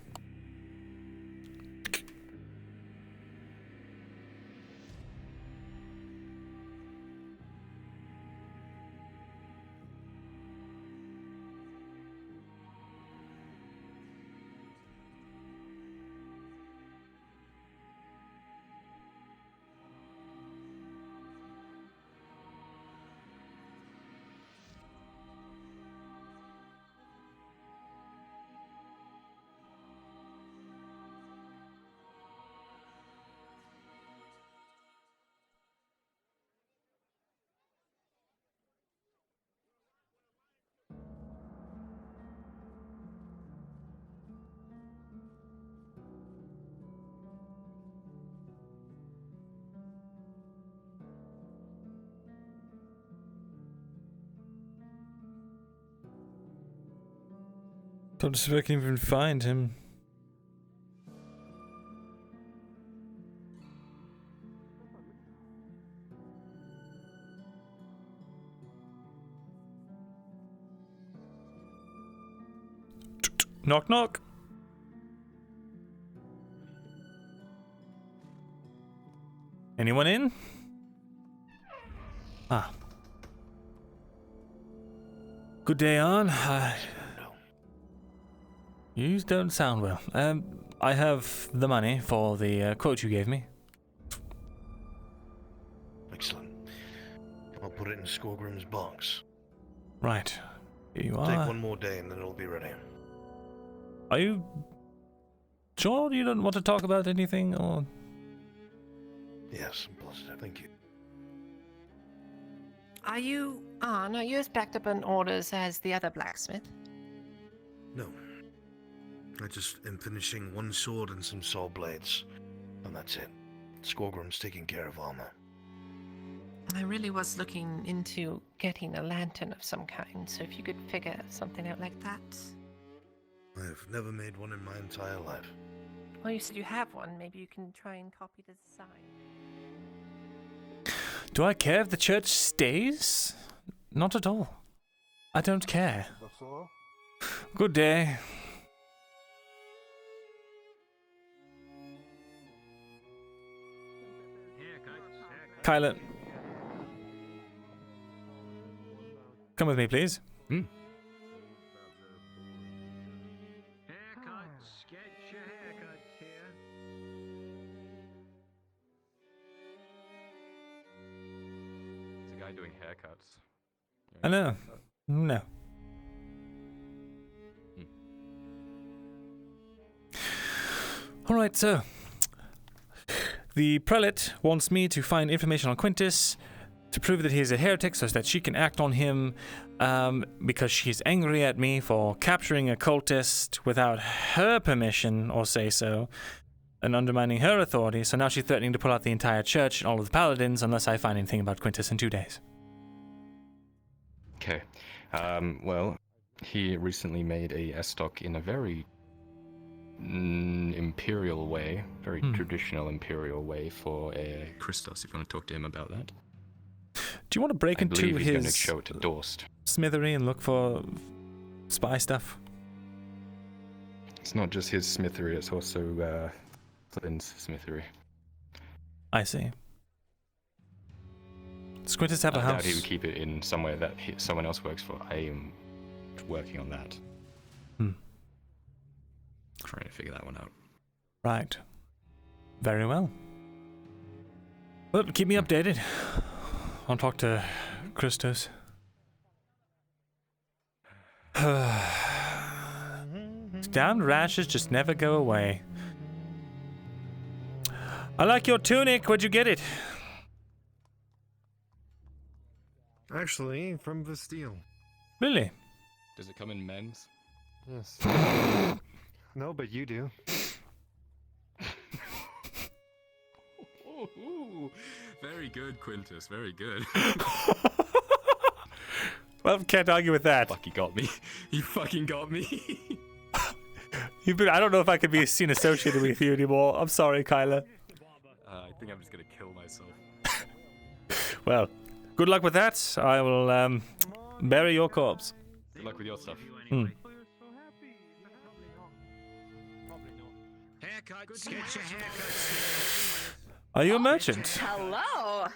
Don't see if I can even find him. Knock knock. Anyone in? Ah. Good day, on. You don't sound well. I have the money for the quote you gave me. Excellent. I'll put it in Skorgrim's box. Right. Here you are. Take one more day and then it'll be ready. Are you sure you don't want to talk about anything, or? Yes, I'm positive. Thank you. Are you on? Are you as backed up on orders as the other blacksmith? No. I just am finishing one sword and some saw blades. And that's it. Skorgrim's taking care of armor. I really was looking into getting a lantern of some kind, so if you could figure something out like that. I've never made one in my entire life. Well, you said you have one. Maybe you can try and copy the design. Do I care if the church stays? Not at all. I don't care. Good day. Kyla. Come with me, please. Haircuts, get your haircuts here. There's a guy doing haircuts. I know. No. Alright, so. The prelate wants me to find information on Quintus to prove that he is a heretic so that she can act on him because she's angry at me for capturing a cultist without her permission or say-so and undermining her authority. So now she's threatening to pull out the entire church and all of the paladins unless I find anything about Quintus in 2 days. Okay. Well, he recently made a Estoc in a very imperial way, very traditional imperial way for Christos, if you want to talk to him about that. Do you want to break into he's going to his show it to Dorst. smithery and look for spy stuff? It's not just his smithery, it's also Flynn's smithery. I see. Does Quintus have a I doubt house? he would keep it in somewhere that someone else works for. I am working on that. Trying to figure that one out. Right. Very well. Well, keep me updated. I'll talk to Christos. Damned rashes just never go away. I like your tunic. Where'd you get it? Actually, from Bastille. Really? Does it come in men's? Yes. No, but you do. Ooh, very good, Quintus. Very good. Well, can't argue with that. Fuck, he got me. He fucking got me. I don't know if I could be seen associated with you anymore. I'm sorry, Kyla. I think I'm just gonna kill myself. Well, good luck with that. I will bury your corpse. Good luck with your stuff. Haircuts, get your haircuts. Are you a merchant? Hello.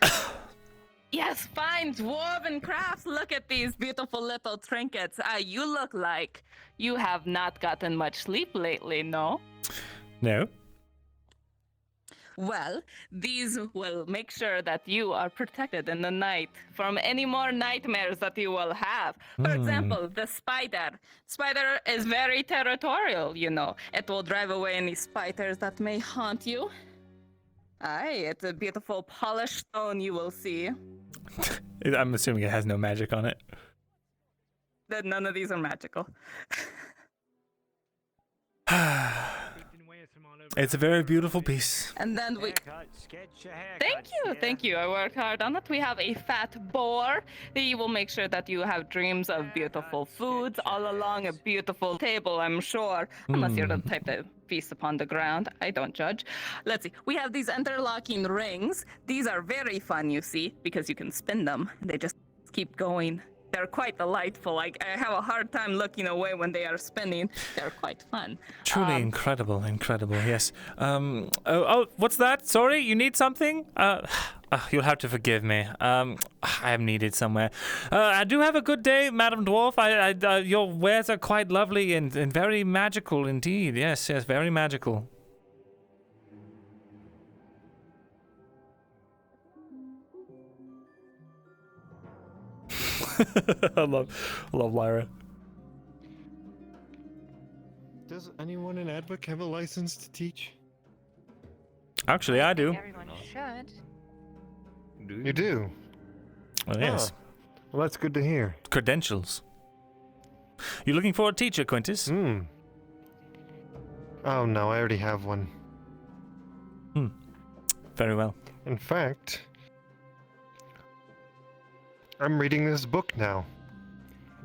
Yes, fine dwarven crafts. Look at these beautiful little trinkets. You look like you have not gotten much sleep lately, no? No. Well, these will make sure that you are protected in the night from any more nightmares that you will have. For example, the spider. Spider is very territorial, you know. It will drive away any spiders that may haunt you. Aye, it's a beautiful polished stone you will see. I'm assuming it has no magic on it. That none of these are magical. It's a very beautiful piece. And then we... Thank you. I worked hard on it. We have a fat boar. He will make sure that you have dreams of beautiful foods all along a beautiful table, I'm sure. Unless you're the type that feasts upon the ground. I don't judge. Let's see. We have these interlocking rings. These are very fun, you see, because you can spin them. They just keep going. They're quite delightful. I have a hard time looking away when they are spinning. They're quite fun. Truly incredible, yes. What's that? Sorry, you need something? You'll have to forgive me. I am needed somewhere. I do have a good day, Madam Dwarf. Your wares are quite lovely and very magical indeed. Yes, very magical. I love Lyra. Does anyone in Adwick have a license to teach? Actually, I do. Everyone should. You do? Well, yes. Well, that's good to hear. Credentials. You looking for a teacher, Quintus? Oh, no, I already have one. Very well. In fact, I'm reading this book now.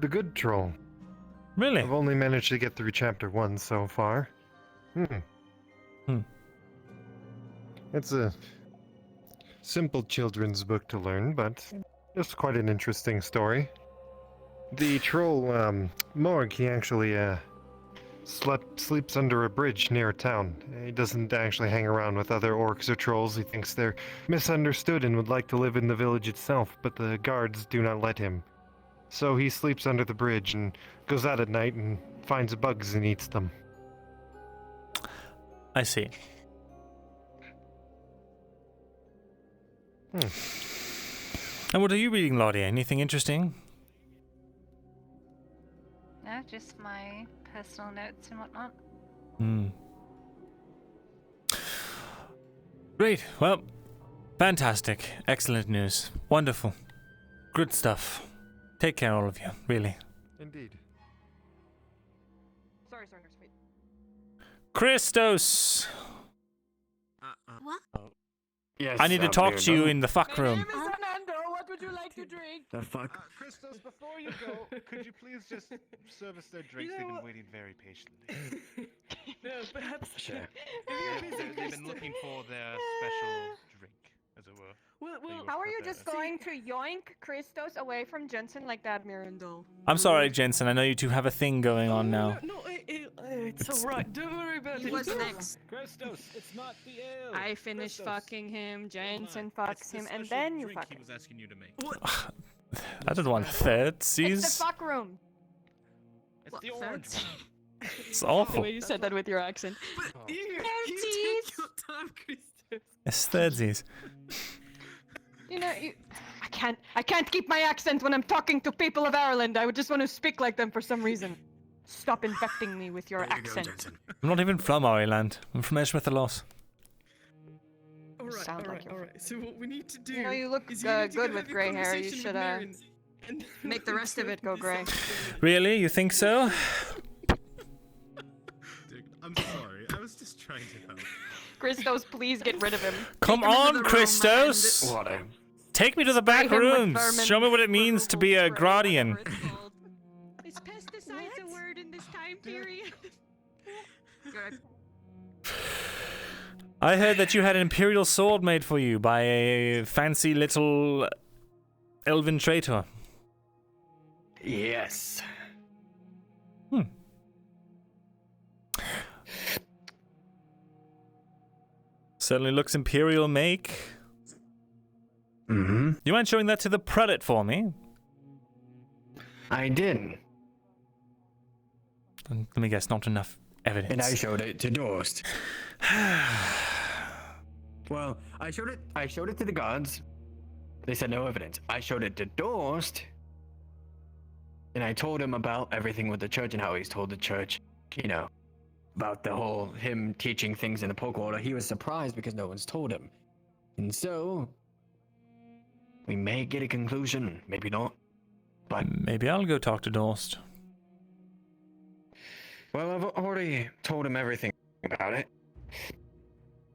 The Good Troll. Really? I've only managed to get through chapter 1 so far. It's a simple children's book to learn, but it's quite an interesting story. The troll, Morg, he actually, sleeps under a bridge near a town. He doesn't actually hang around with other orcs or trolls. He thinks they're misunderstood and would like to live in the village itself, but the guards do not let him. So he sleeps under the bridge and goes out at night and finds bugs and eats them. I see. And what are you reading, Laudia? Anything interesting? No, just my personal notes and whatnot. Great. Well, fantastic. Excellent news. Wonderful. Good stuff. Take care, all of you. Really. Indeed. Sorry, wait. Christos! What? Yes, I need to talk to you in the fuck room. Fernando, what would you like to drink? The fuck? Christos, before you go, could you please just serve us their drinks? They've been waiting very patiently. No, perhaps. Sure. If you're busy, They've been looking for their special drink, as it were. How are you just going to yoink Christos away from Jensen like that, Myrindal? I'm sorry, Jensen. I know you two have a thing going on now. No, it's alright. Don't worry about it. What's next? Christos, it's not the ale. I finish fucking him, Jensen fucks him, and then you fuck He him. was asking you to make. I don't want thirties. It's the fuck room. It's the orange one. It's The awful. way you said that with your accent. You take your time, Christos. It's thirties. You know, I can't keep my accent when I'm talking to people of Ireland. I would just want to speak like them for some reason. Stop infecting me with your accent. I'm not even from Ireland. I'm from Eshma Thalas. Alright. So what we need to do. You know, you look is you need to good go with have gray your hair. You conversation should with Myryn, and make the rest of it go gray. Really? You think so? Dude, I'm sorry. I was just trying to help. Christos, please get rid of him. Come on, Christos! Take me to the back Spray him with rooms. vermin. Show me what it means to be a Gradian. Is pesticides a word in this time period? Good. I heard that you had an imperial sword made for you by a fancy little elven traitor. Yes. Certainly looks imperial make. Mm-hmm. You mind showing that to the prelate for me? I did. Let me guess, not enough evidence. And I showed it to Dorst. Well, I showed it to the guards. They said no evidence. I showed it to Dorst. And I told him about everything with the church and how he's told the church, about the whole him teaching things in the poke water. He was surprised because no one's told him. And so we may get a conclusion, maybe not. But maybe I'll go talk to Dorst. Well, I've already told him everything about it.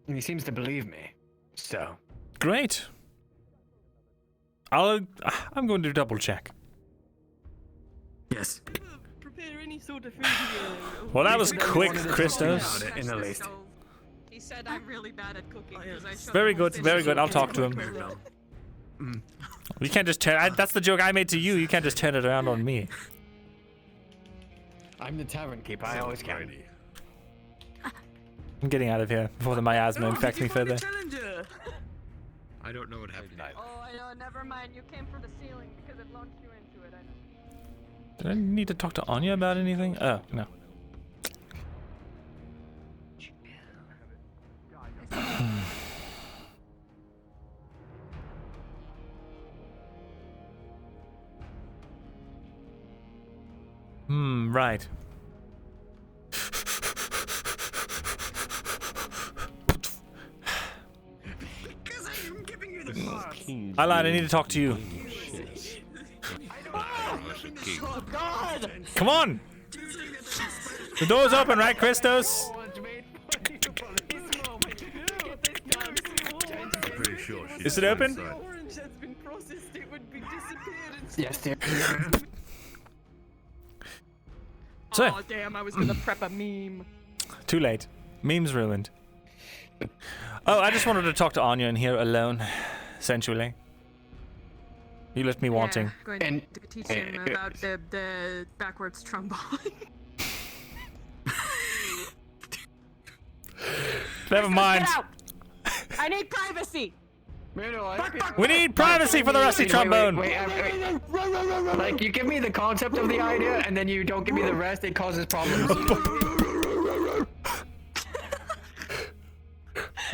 And he seems to believe me. So Great. I'm going to double check. Yes. Prepare any sort of food here. Well, that was quick, Christos. In the list. He said I'm really bad at cooking because I showed Very him good, fish very and good. I'll chips talk to and him. grill. You can't just turn. That's the joke I made to you. You can't just turn it around on me. I'm the tavern keeper. I always can. I'm getting out of here before the miasma infects me further. I don't know what happened. Oh, I know. Never mind. You came for the ceiling because it launched you into it. I know. Did I need to talk to Anya about anything? Oh, no. Right. Because I am giving you the pass. I lied, I need to talk to you. Oh God! Come on! The door's open, right, Christos? Pretty sure she's Is it open? inside. Orange has been processed. It would be disappeared. Yes, dear. So, Oh damn! I was gonna prep a meme. too late. Meme's ruined. Oh, I just wanted to talk to Anya in here alone, essentially. You left me wanting. Going to teach him about the backwards trombone. Never mind. Get out! I need privacy. We need privacy for the rusty trombone. Wait, like, you give me the concept of the idea, and then you don't give me the rest, it causes problems.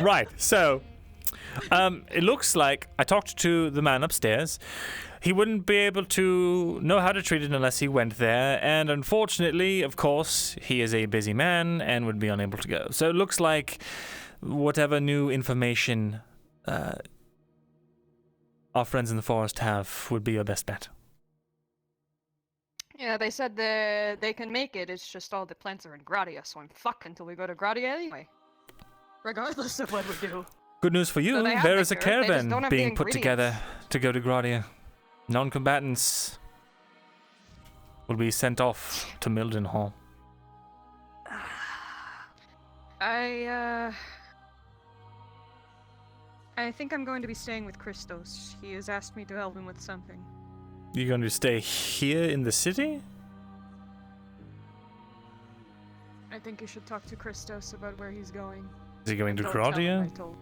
Right, so it looks like I talked to the man upstairs. He wouldn't be able to know how to treat it unless he went there, and unfortunately, of course, he is a busy man and would be unable to go. So it looks like whatever new information our friends in the forest have would be your best bet. Yeah, they said they can make it. It's just all the plants are in Gradia, so I'm fucked until we go to Gradia anyway. Regardless of what we do. Good news for you, So they have there the is a cure, they just caravan don't have the being put together ingredients. to go to Gradia. Non-combatants will be sent off to Mildenhall. I think I'm going to be staying with Christos. He has asked me to help him with something. You going to stay here in the city? I think you should talk to Christos about where he's going. Is he going to Don't tell him I Gradia? told.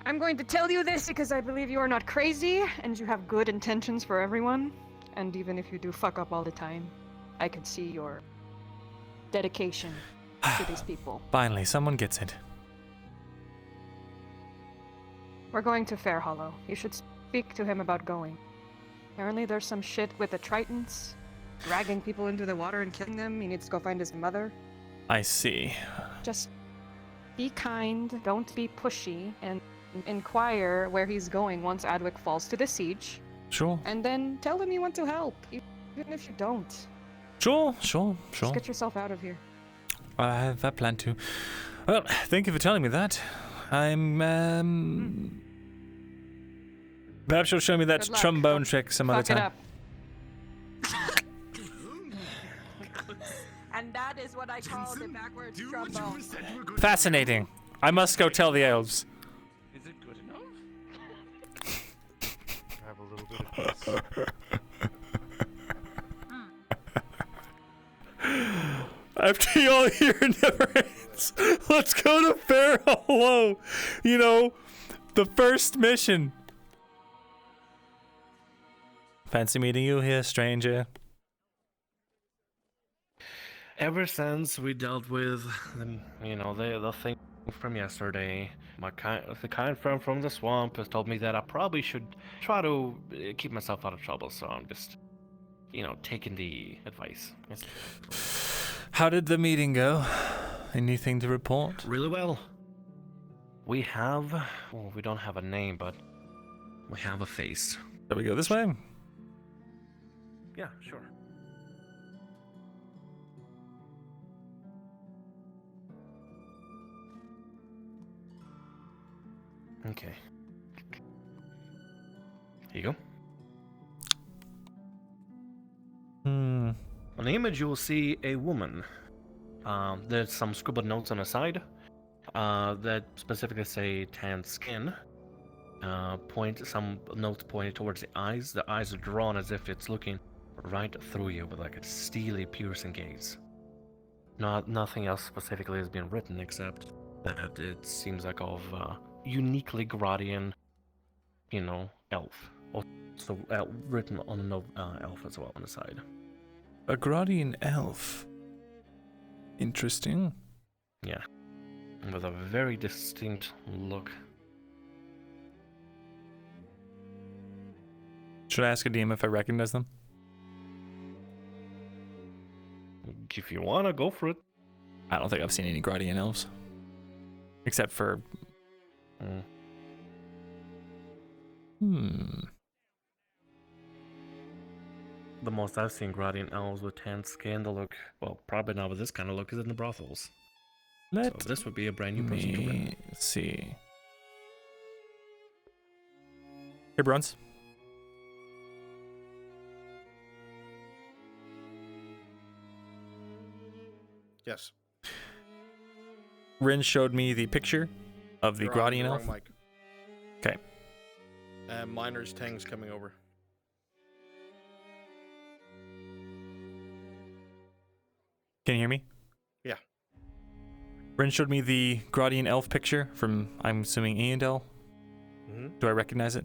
I'm going to tell you this because I believe you are not crazy and you have good intentions for everyone. And even if you do fuck up all the time, I can see your dedication to these people. Finally, someone gets it. We're going to Fair Hollow. You should speak to him about going. Apparently there's some shit with the Tritons, dragging people into the water and killing them. He needs to go find his mother. I see. Just be kind, don't be pushy, and inquire where he's going once Adwick falls to the siege. Sure. And then tell him you want to help, even if you don't. Sure. Just get yourself out of here. I have that plan too. Well, thank you for telling me that. I'm, Perhaps you'll show me that Good luck. trombone trick some other Fuck it time. up. And that is what I call the backwards trombone. Fascinating. I must go tell the elves. Is it good enough? Have a little bit of this. After y'all hear never ends, let's go to Fair Hollow. You know, the first mission. Fancy meeting you here, stranger. Ever since we dealt with the thing from yesterday, the kind friend from the swamp has told me that I probably should try to keep myself out of trouble. So I'm just, taking the advice. How did the meeting go? Anything to report? Really well. We don't have a name, but we have a face. Shall we go this way? Yeah, sure. Okay. Here you go. On the image, you will see a woman. There's some scribbled notes on the side that specifically say tan skin. Some notes pointing towards the eyes. The eyes are drawn as if it's looking right through you with like a steely, piercing gaze. Nothing else specifically has been written except that it seems like of uniquely Gradian, elf. Also written on a elf as well on the side. A Gradian elf. Interesting. Yeah. With a very distinct look. Should I ask a DM if I recognize them? If you wanna, go for it. I don't think I've seen any Gradian elves. Except for... The most I've seen Gradian elves with tan skin, the look, well, probably not with this kind of look, is in the brothels. So this would be a brand new person to win. See. Here, Bruns. Yes. Rin showed me the picture of the You're on Gradian the elf. wrong mic. Okay. Miner's Tang's coming over. Can you hear me? Yeah. Rin showed me the Gradian elf picture from, I'm assuming, Eondel. Mm-hmm. Do I recognize it?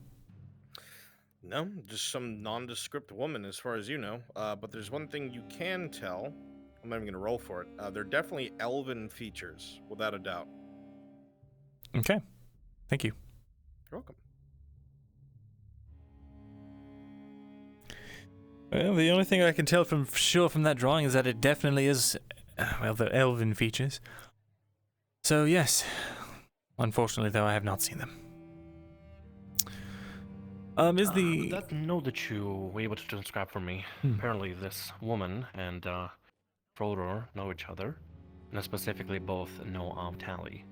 No, just some nondescript woman as far as you know. But there's one thing you can tell. I'm not even going to roll for it. They're definitely elven features, without a doubt. Okay. Thank you. You're welcome. Well, the only thing I can tell from sure from that drawing is that it definitely is, well, the elven features. So, yes. Unfortunately, though, I have not seen them. That note that you were able to transcribe for me, apparently this woman and Frodor know each other, and specifically both know of Tally.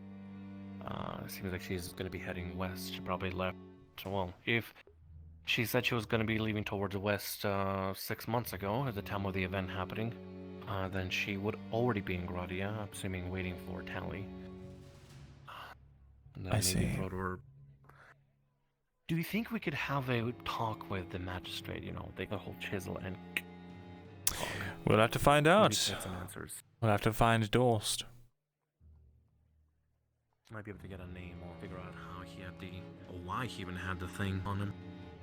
It seems like she's going to be heading west. She probably left, well, if she said she was going to be leaving towards the west 6 months ago at the time of the event happening. then she would already be in Gradia, assuming waiting for Tally. And then I maybe see. throw her. Do you think we could have a talk with the magistrate? You know, take a whole chisel and talk. We'll have to find Maybe out. get some answers. We'll have to find Dorst. Might be able to get a name or figure out how he had the, or why he even had the thing on him.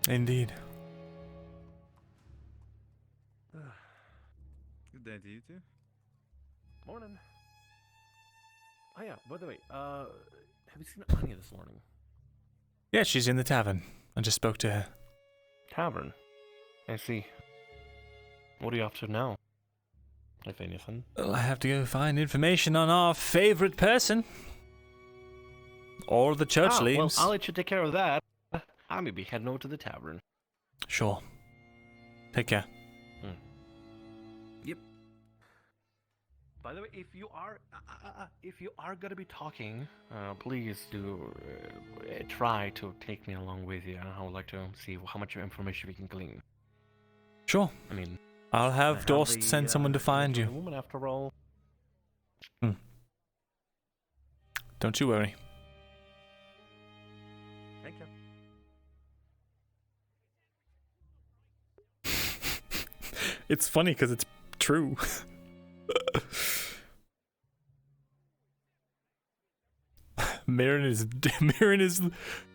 Indeed. Good day to you two. Morning. Oh yeah, by the way, have you seen Anya this morning? Yeah, she's in the tavern. I just spoke to her. Tavern? I see. What are you up to now? If anything. Well, I have to go find information on our favorite person. Or the church Well, leaves. I'll let you take care of that. I may be heading over to the tavern. Sure. Take care. Yep. By the way, if you are gonna be talking, please do try to take me along with you. I would like to see how much information we can glean. Sure. I mean, I'll have Dorst send someone to find you. Woman, after all. Don't you worry. Thank you. It's funny because it's true. Myrin is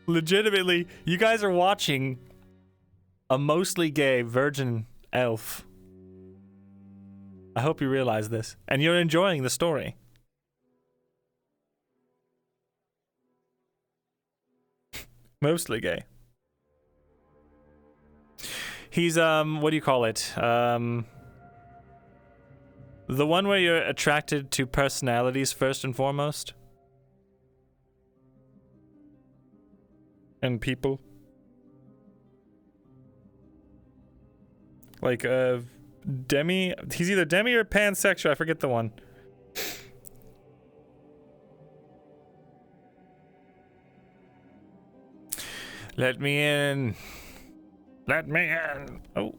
legitimately. You guys are watching a mostly gay virgin elf. I hope you realize this, and you're enjoying the story. Mostly gay. He's what do you call it? The one where you're attracted to personalities first and foremost. And people. Like demi, he's either demi or pansexual, I forget the one. Let me in. Let me in. Oh.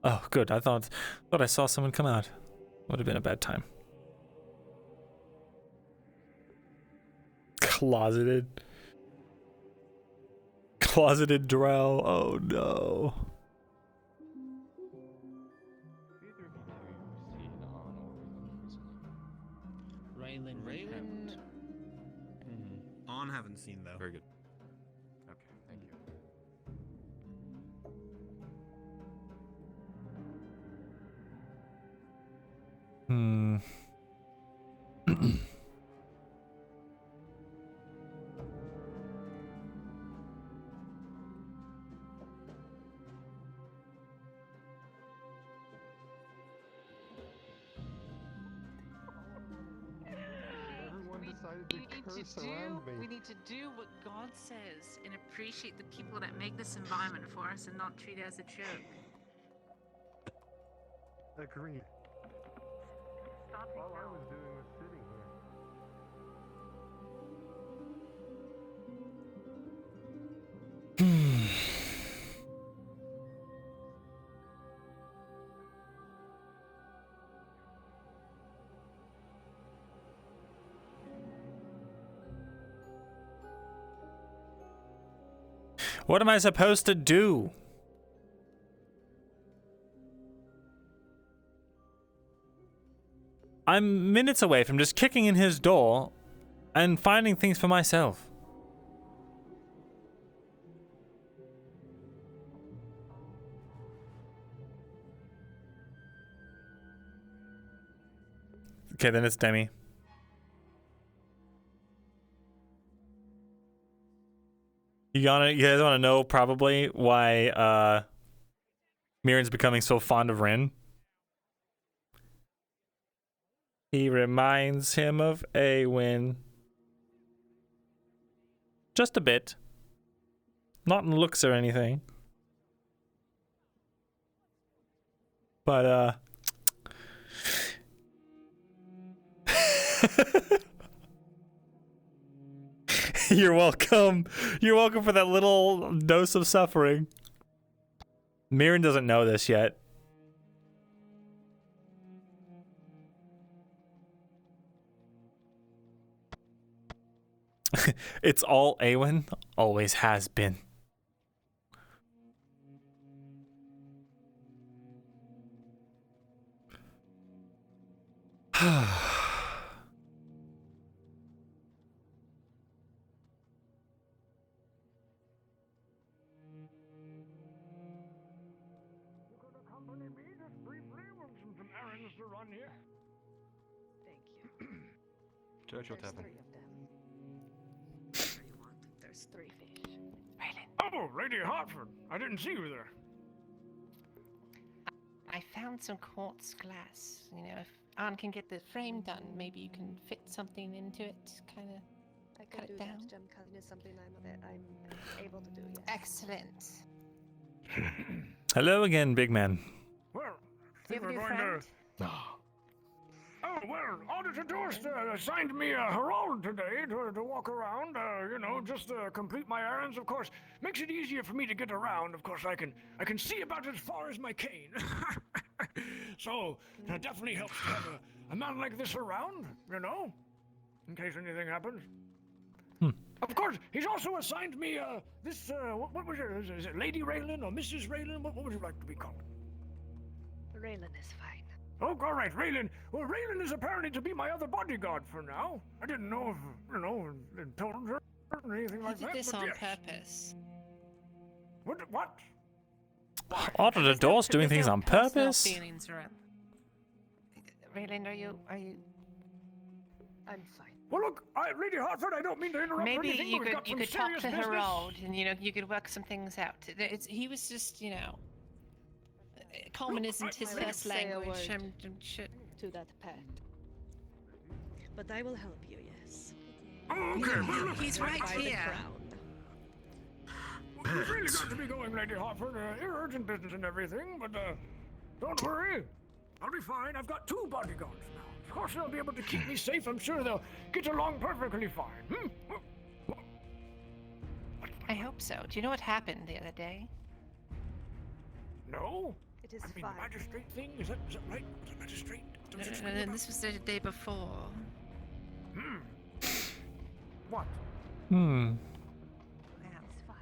Oh, good. I thought I saw someone come out. Would have been a bad time. Closeted drow. Oh no. Raylan. On haven't seen though. Very good. Okay, thank you. Everyone decided to curse around me. We need to do what God says and appreciate the people that make this environment for us and not treat it as a joke. Agreed. All I was doing was sitting here. What am I supposed to do? I'm minutes away from just kicking in his door and finding things for myself. Okay, then it's Demi. You guys want to know probably why Myrin's becoming so fond of Rin? He reminds him of Awen. Just a bit. Not in looks or anything. But You're welcome. You're welcome for that little dose of suffering. Myrin doesn't know this yet. It's all Awen, always has been. Churchill Tavern. There's 3 fish. Oh, Lady Hartford. I didn't see you there. I found some quartz glass. You know, if Anne can get the frame done, maybe you can fit something into it, kind of cut it down. Gem cutting is something I'm able to do. Yes. Excellent. Hello again, big man. Well, Do you have a new we're going friend? Oh, well, Auditor Dorst assigned me a herald today to walk around, just to complete my errands. Of course, makes it easier for me to get around. Of course, I can see about as far as my cane. So, it definitely helps to have a man like this around, in case anything happens. Of course, he's also assigned me this, what was it? Is it Lady Raylan or Mrs. Raylan? What would you like to be called? Raylan is fine. Oh, all right, Raylan. Well, Raylan is apparently to be my other bodyguard for now. I didn't know if, told her or anything like He did that. this but on yes. purpose. What? Auditor Dorst doing There's things no on personal purpose? Feelings around. Raylan, are you? I'm fine. Well, look, Lady Hartford, I don't mean to interrupt Maybe or anything, you but we've got could some talk serious to business. Herald, and you could work some things out. He was just common isn't his I won't first say a language. word I'm sure. to that pet. But I will help you, yes. Oh, okay. Well, look, He's right By the here. crown. You've really got to be going, Lady Hartford. Urgent business and everything, but don't worry. I'll be fine. I've got 2 bodyguards now. Of course, they'll be able to keep me safe. I'm sure they'll get along perfectly fine. I hope so. Do you know what happened the other day? No? It is I mean, fine. magistrate thing? Is that right? Was it magistrate? No, this was the day before. What? Hmm. It's fine.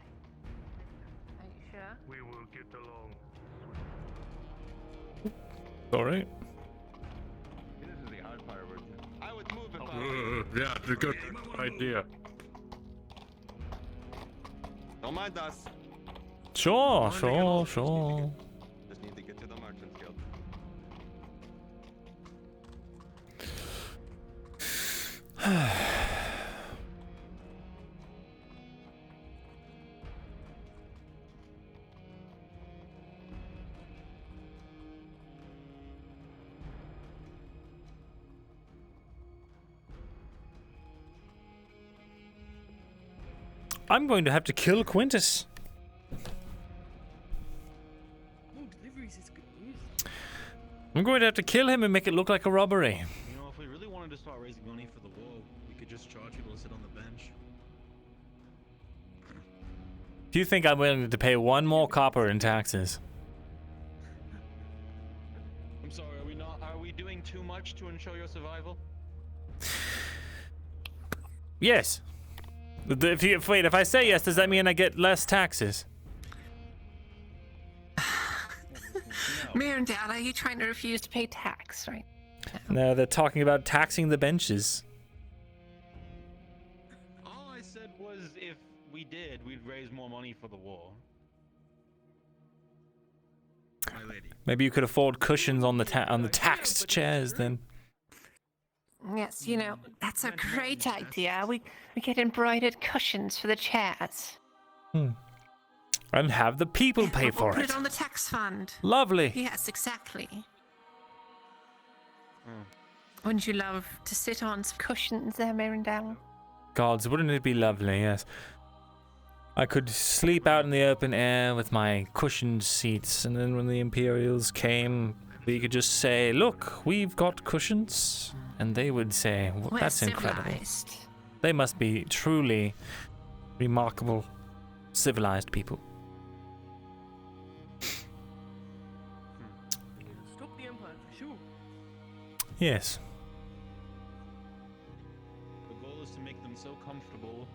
Are you sure? We will get along. Alright. This is the hard part, I would move if Yeah, it's a good idea. Don't mind us. Sure. Just need to get to the Merchants Guild. I'm going to have to kill Quintus. Deliveries is good news. I'm going to have to kill him and make it look like a robbery. You know, if we really wanted to start raising money for the war, we could just charge people to sit on the bench. Do you think I'm willing to pay 1 more copper in taxes? I'm sorry, are we doing too much to ensure your survival? Yes. If I say yes, does that mean I get less taxes? Myrindal, are you trying to refuse to pay tax, right? No, they're talking about taxing the benches. All I said was if we did, we'd raise more money for the war. My lady. Maybe you could afford cushions on the taxed chairs then. Yes, that's a great idea. We get embroidered cushions for the chairs. And have the people pay for Put it. it on the tax fund. Lovely. Yes, exactly. Wouldn't you love to sit on some cushions there, Myrindal? Gods, wouldn't it be lovely? Yes. I could sleep out in the open air with my cushioned seats, and then when the Imperials came, we could just say, "Look, we've got cushions," and they would say, well, We're "That's incredible." civilized. They must be truly remarkable, civilized people. Stop the Empire for sure. Yes. The goal is to make them so comfortable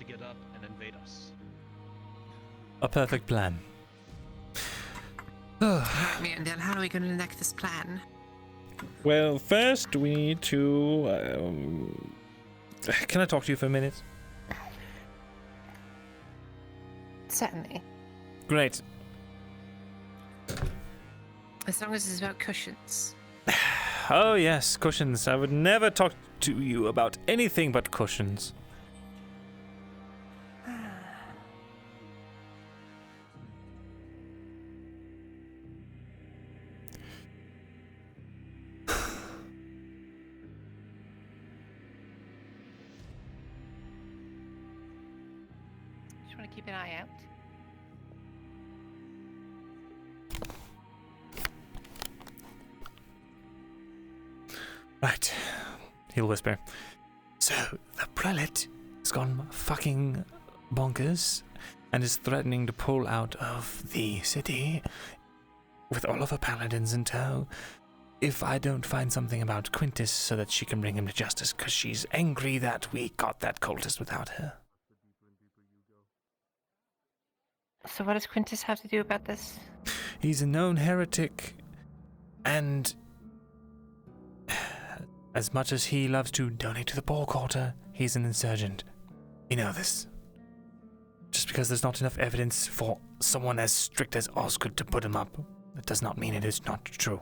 to get up and invade us. A perfect plan. Myrindal, how are we going to enact this plan? Well, first we need to... Can I talk to you for a minute? Certainly. Great. As long as it's about cushions. Oh yes, cushions. I would never talk to you about anything but cushions. Just want to keep an eye out. Right. He'll whisper. So, the prelate has gone fucking bonkers and is threatening to pull out of the city with all of her paladins in tow if I don't find something about Quintus so that she can bring him to justice, because she's angry that we got that cultist without her. So what does Quintus have to do about this? He's a known heretic, and as much as he loves to donate to the poor quarter, he's an insurgent. You know this. Just because there's not enough evidence for someone as strict as Osgood to put him up, that does not mean it is not true.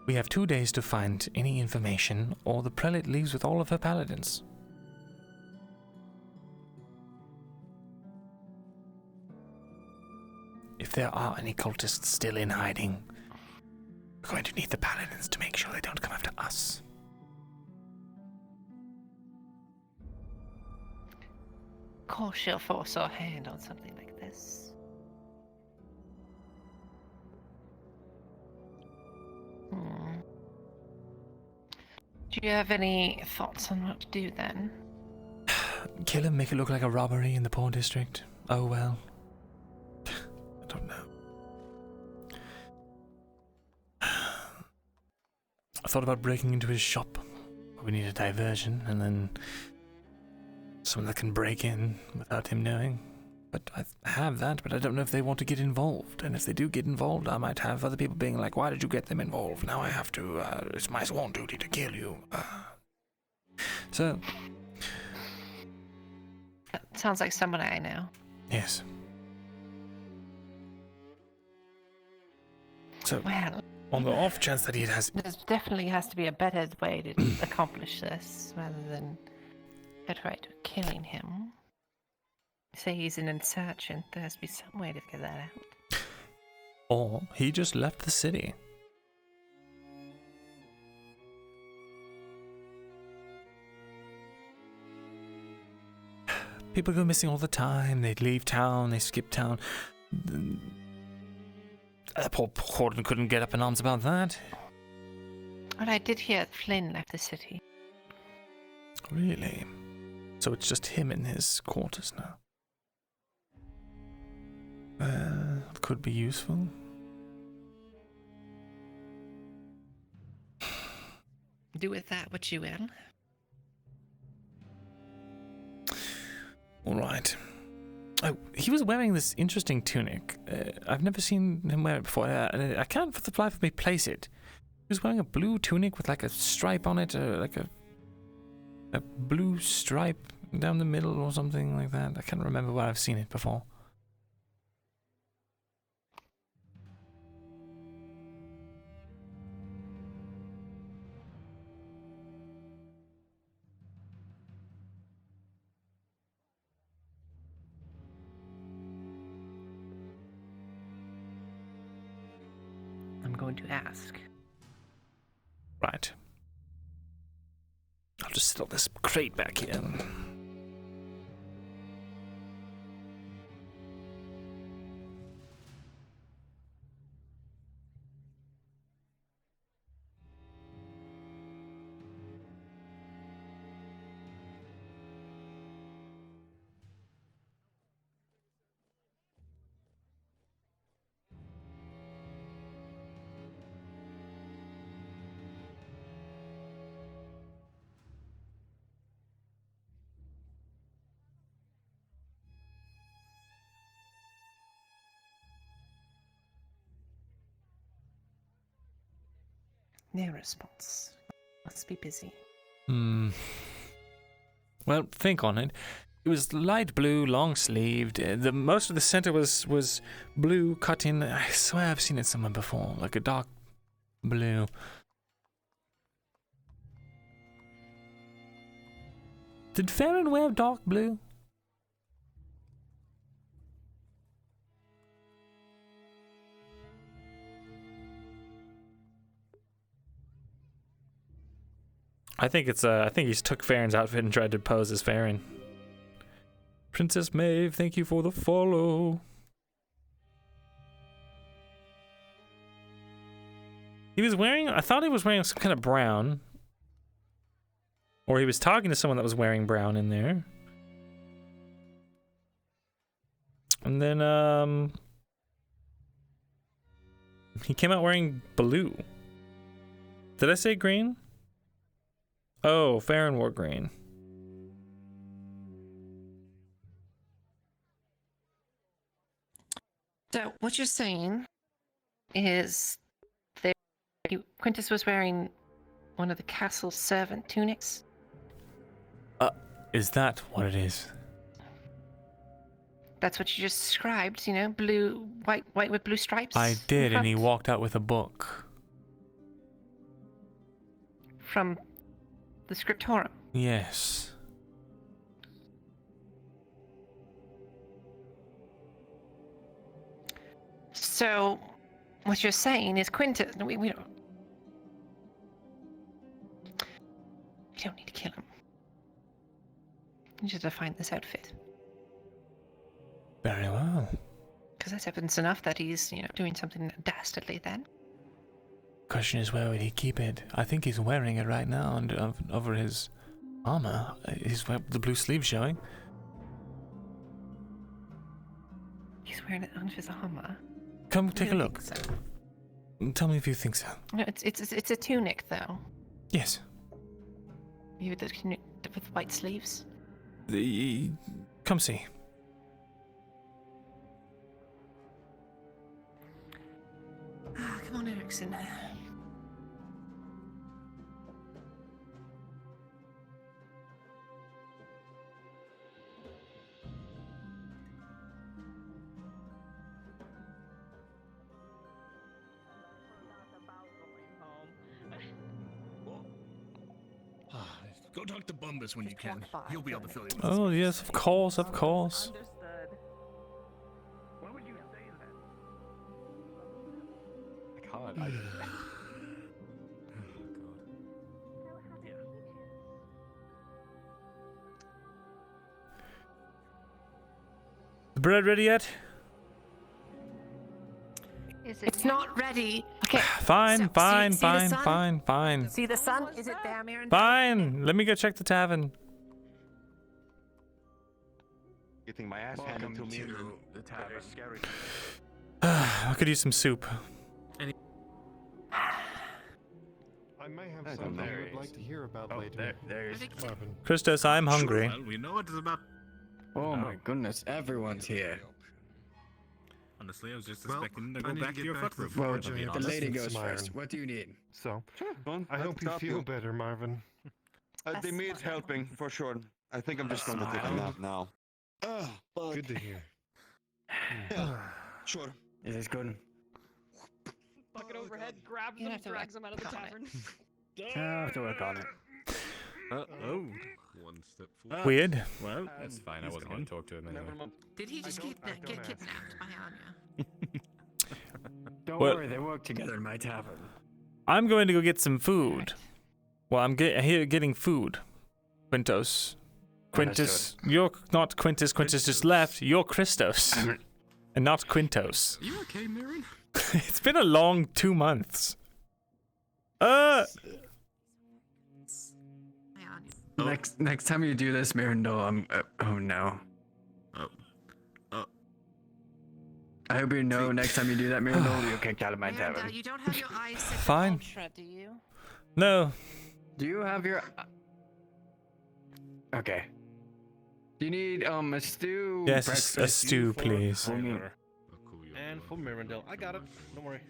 We have 2 days to find any information, or the prelate leaves with all of her paladins. If there are any cultists still in hiding, we're going to need the paladins to make sure they don't come after us. Of course she'll force our hand on something like this. Do you have any thoughts on what to do then? Kill him, make it look like a robbery in the poor district. Oh well. I don't know. I thought about breaking into his shop. We need a diversion, and then someone that can break in without him knowing. But I have that, but I don't know if they want to get involved. And if they do get involved, I might have other people being like, why did you get them involved? Now I have to, it's my sworn duty to kill you. So. That sounds like someone I know. Yes. So, well, on the off chance that he has... There definitely has to be a better way to accomplish this, rather than get right to killing him. Say he's an insurgent, there has to be some way to get that out. Or he just left the city. People go missing all the time. They leave town, they skip town. Poor Gordon couldn't get up in arms about that. But I did hear Flynn left the city. Really? So it's just him in his quarters now. Could be useful. Do with that what you will. All right. Oh, he was wearing this interesting tunic. I've never seen him wear it before. I can't for the life of me place it. He was wearing a blue tunic with like a stripe on it, like a blue stripe down the middle or something like that. I can't remember where I've seen it before. I'm going to ask. Right. I'll just settle this crate back here. No response. Must be busy. Hmm. Well, think on it. It was light blue, long sleeved. The most of the center was blue cut in. I swear I've seen it somewhere before, like a dark blue. Did Farron wear dark blue? I think it's I think he took Farron's outfit and tried to pose as Farron. Princess Maeve, thank you for the follow. He was wearing, I thought he was wearing some kind of brown. Or he was talking to someone that was wearing brown in there. And then he came out wearing blue. Did I say green? Oh, Farron wore green. So what you're saying is that Quintus was wearing one of the castle servant tunics? Is that what it is? That's what you just described, you know, blue, white with blue stripes. I in did, and he front? walked out with a book. From the scriptorum. Yes. So, what you're saying is Quintus. We don't. We don't need to kill him. You just have to find this outfit. Very well. Because that's evidence enough that he's, you know, doing something dastardly then. Question is, where would he keep it? I think he's wearing it right now over his armor. He's the blue sleeve showing. He's wearing it under his armor. Come take a I don't look. think so. Tell me if you think so. No, it's a tunic though. Yes. You with the tunic with white sleeves. Come see. Ah, come on, Erickson. Go talk to Bumbus when you can. He'll be able to fill you in. Oh yes, of course, of course. When would you say that? I can't. The bread ready yet? It's not ready. Okay. Fine, so, fine, see the fine, sun? fine, fine. See the sun? Is it there, Myrindal? Fine. Let me go check the tavern. Getting my ass handed to me. The tavern. Scary. I could use some soup. I may have something I would like to hear about later. There's Marvin. Christos, I'm hungry. Well, we know what it's about. Oh my goodness, everyone's here. Honestly, I was just expecting to go back to your fuck room. Well, to be the honest. lady goes Myron. first. What do you need? So, Go on, I I'll hope you stop feel better, Marvin. The meat's helping, for sure. I think I'm just going to take a nap now. But Good to hear. yeah, sure. Is this good? Bucket overhead, grabs them, drags them out of the tavern. I have to work on it. Oh. One step forward. Weird. Well, That's fine. I wasn't going to talk to him anyway. Did he just get kidnapped by Anya? Don't Well- worry, they work together in my tavern. I'm going to go get some food. Well, I'm here getting food. Quintos. Quintus. You're not Quintus. Quintus just left. You're Christos. And not Quintos. You okay, Mary? It's been a long 2 months. Next time you do this, Myrindal, I'm. Oh no. I hope you know next time you do that, Myrindal, you're kicked out of my tavern. You don't have your eyes set Fine. ultra, do you? No. Do you have your? Okay. Do you need a stew? Yes, breakfast? a stew, please. And for Myrindal. I got it. Don't worry.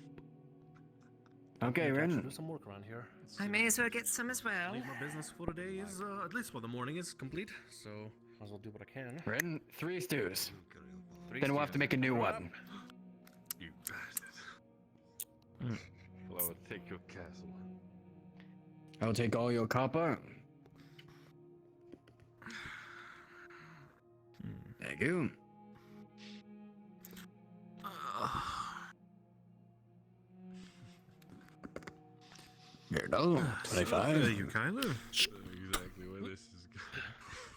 Okay, Ren. Do some work around here. I may as well get some as I well. believe my business for today is at least for the morning is complete. So might as well do what I can. Ren, 3 stews. Three Then we'll have to stews. make a new Right one. up. You bastard. Well, I would take your castle. I'll take all your copper. Thank you. Here, no. 25. There you, Kyler. Exactly where this is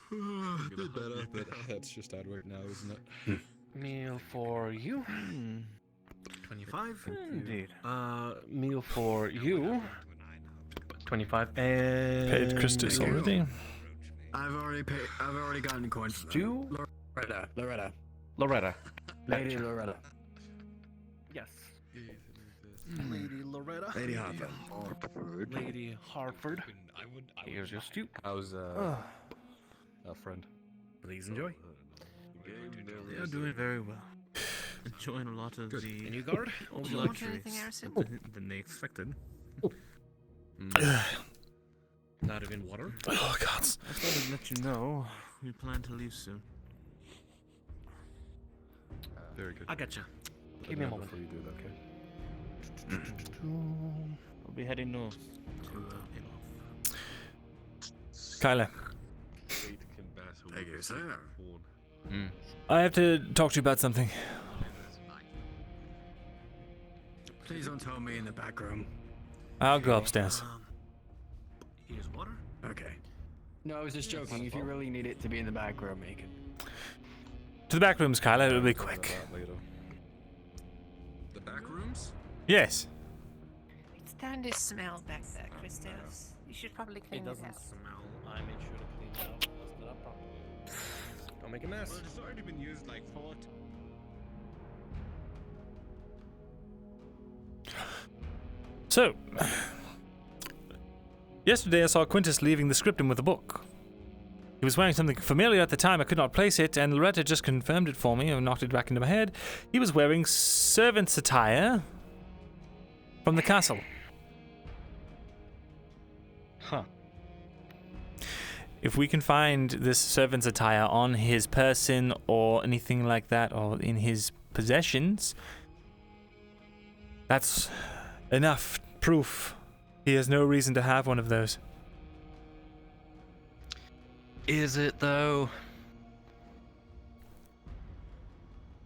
going. Bit better, but that's just out right now, isn't it? Meal for you. 25. Indeed. Meal for you. 25 and Paid Christus already. I've already gotten coins. Stew? Loretta. Gotcha. Lady Loretta. Yes. Lady Loretta. Lady Hartford. Lady Hartford. Here's your stew. How's a friend? Please enjoy. They are doing very well. Enjoying a lot of the And you guard? all Do the you want luxuries anything, Harrison? than they expected. Not even water? Oh, God. I thought I'd let you know we plan to leave soon. Very good. I gotcha. Give me a moment. Before you do that, okay? We'll be heading north to Kyler, Thank you, sir. I have to talk to you about something. Please don't tell me in the back room. I'll go upstairs. Here's water. Okay. No, I was just joking. If you really need it to be in the back room, make it. To the back rooms, Kyler. It'll be quick. The back rooms? Yes. It's starting to smell back there, Christos. You should probably clean It it doesn't out. smell. I made sure to clean it out. Dust it up properly. Don't make a mess. Well, it's already been used like 4 times. So, yesterday I saw Quintus leaving the scriptum with a book. He was wearing something familiar at the time. I could not place it, and Loretta just confirmed it for me and knocked it back into my head. He was wearing servant's attire from the castle. Huh. If we can find this servant's attire on his person or anything like that, or in his possessions, that's enough proof. He has no reason to have one of those. Is it though?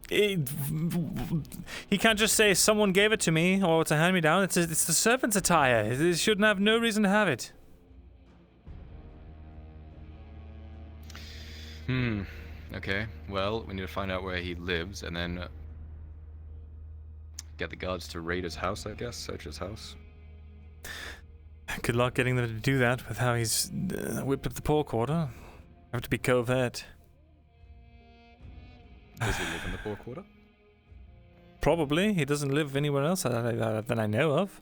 He can't just say someone gave it to me or it's a hand-me-down. It's the servant's attire. He shouldn't have no reason to have it. Okay. Well, we need to find out where he lives and then get the guards to raid his house, I guess. Search his house. Good luck getting them to do that with how he's whipped up the poor quarter. Have to be covert. Does he live in the poor quarter? Probably. He doesn't live anywhere else that I know of.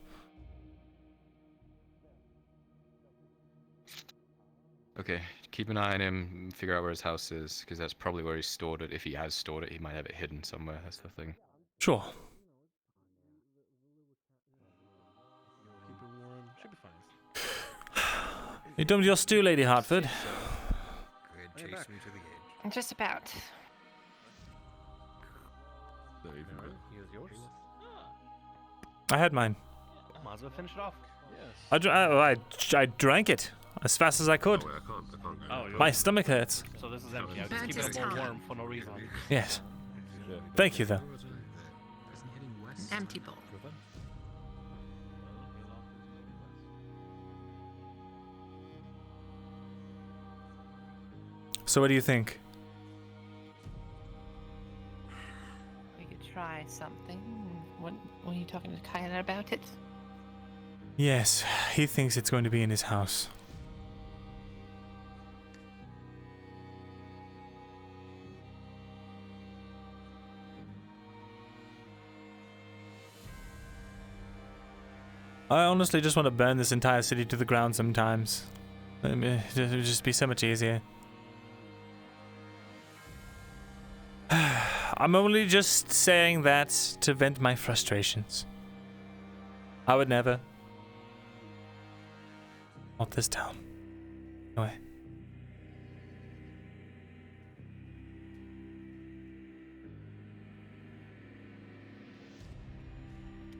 Okay, keep an eye on him, figure out where his house is, because that's probably where he stored it. If he has stored it, he might have it hidden somewhere, that's the thing. Sure. Keep it warm. Should be fine. You done with your stew, Lady Hartford? Chase me to the edge. Just about. There you go. Here's yours. I had mine. Might as well finish it off. Yes. I drank it as fast as I could. Oh, wait, I can't. Oh, My stomach hurts. So this is empty. I Burnt just keep his it more tongue. warm for no reason. Yes. Thank you, though. Empty bowl. So what do you think? We could try something. What were you talking to Kyler about it? Yes, he thinks it's going to be in his house. I honestly just want to burn this entire city to the ground sometimes. It would just be so much easier. I'm only just saying that to vent my frustrations. I would never. Not this town. No way.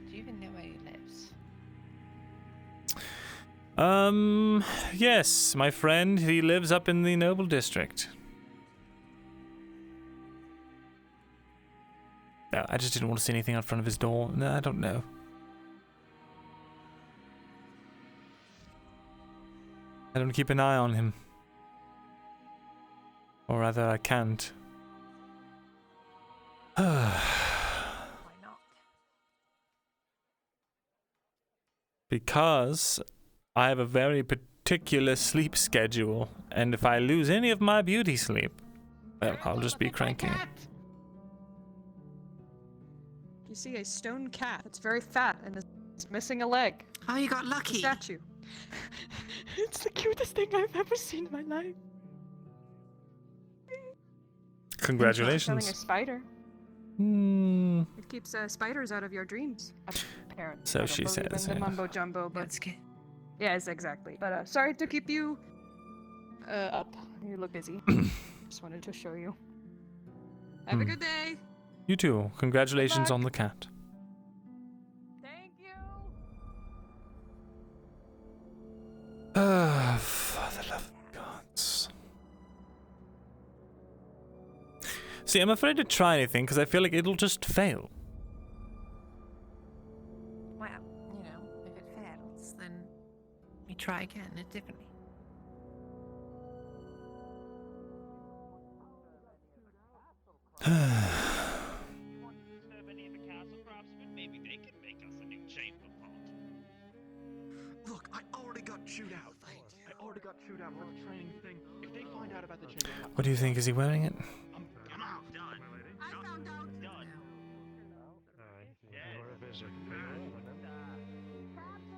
Do you even know where he lives? Yes, my friend, he lives up in the Noble District. No, I just didn't want to see anything out front of his door. No, I don't know. I don't keep an eye on him. Or rather, I can't. Because I have a very particular sleep schedule, and if I lose any of my beauty sleep, well, I'll just be cranky. You see a stone cat that's very fat and it's missing a leg. Oh, you got lucky. It's a statue. It's the cutest thing I've ever seen in my life. Congratulations. Killing a spider. Hmm. It keeps spiders out of your dreams. Apparently. So I don't she believe says, in the yeah. mumbo jumbo, but yes, exactly. But sorry to keep you up. You look busy. Just wanted to show you. Have a good day. You too. Congratulations on the cat. Thank you. For the love of gods. See, I'm afraid to try anything because I feel like it'll just fail. Well, you know, if it fails, then you try again differently. Look, I already got chewed out. I already got chewed out for the training thing. If they find out about the chamber, What do you think? Is he wearing it?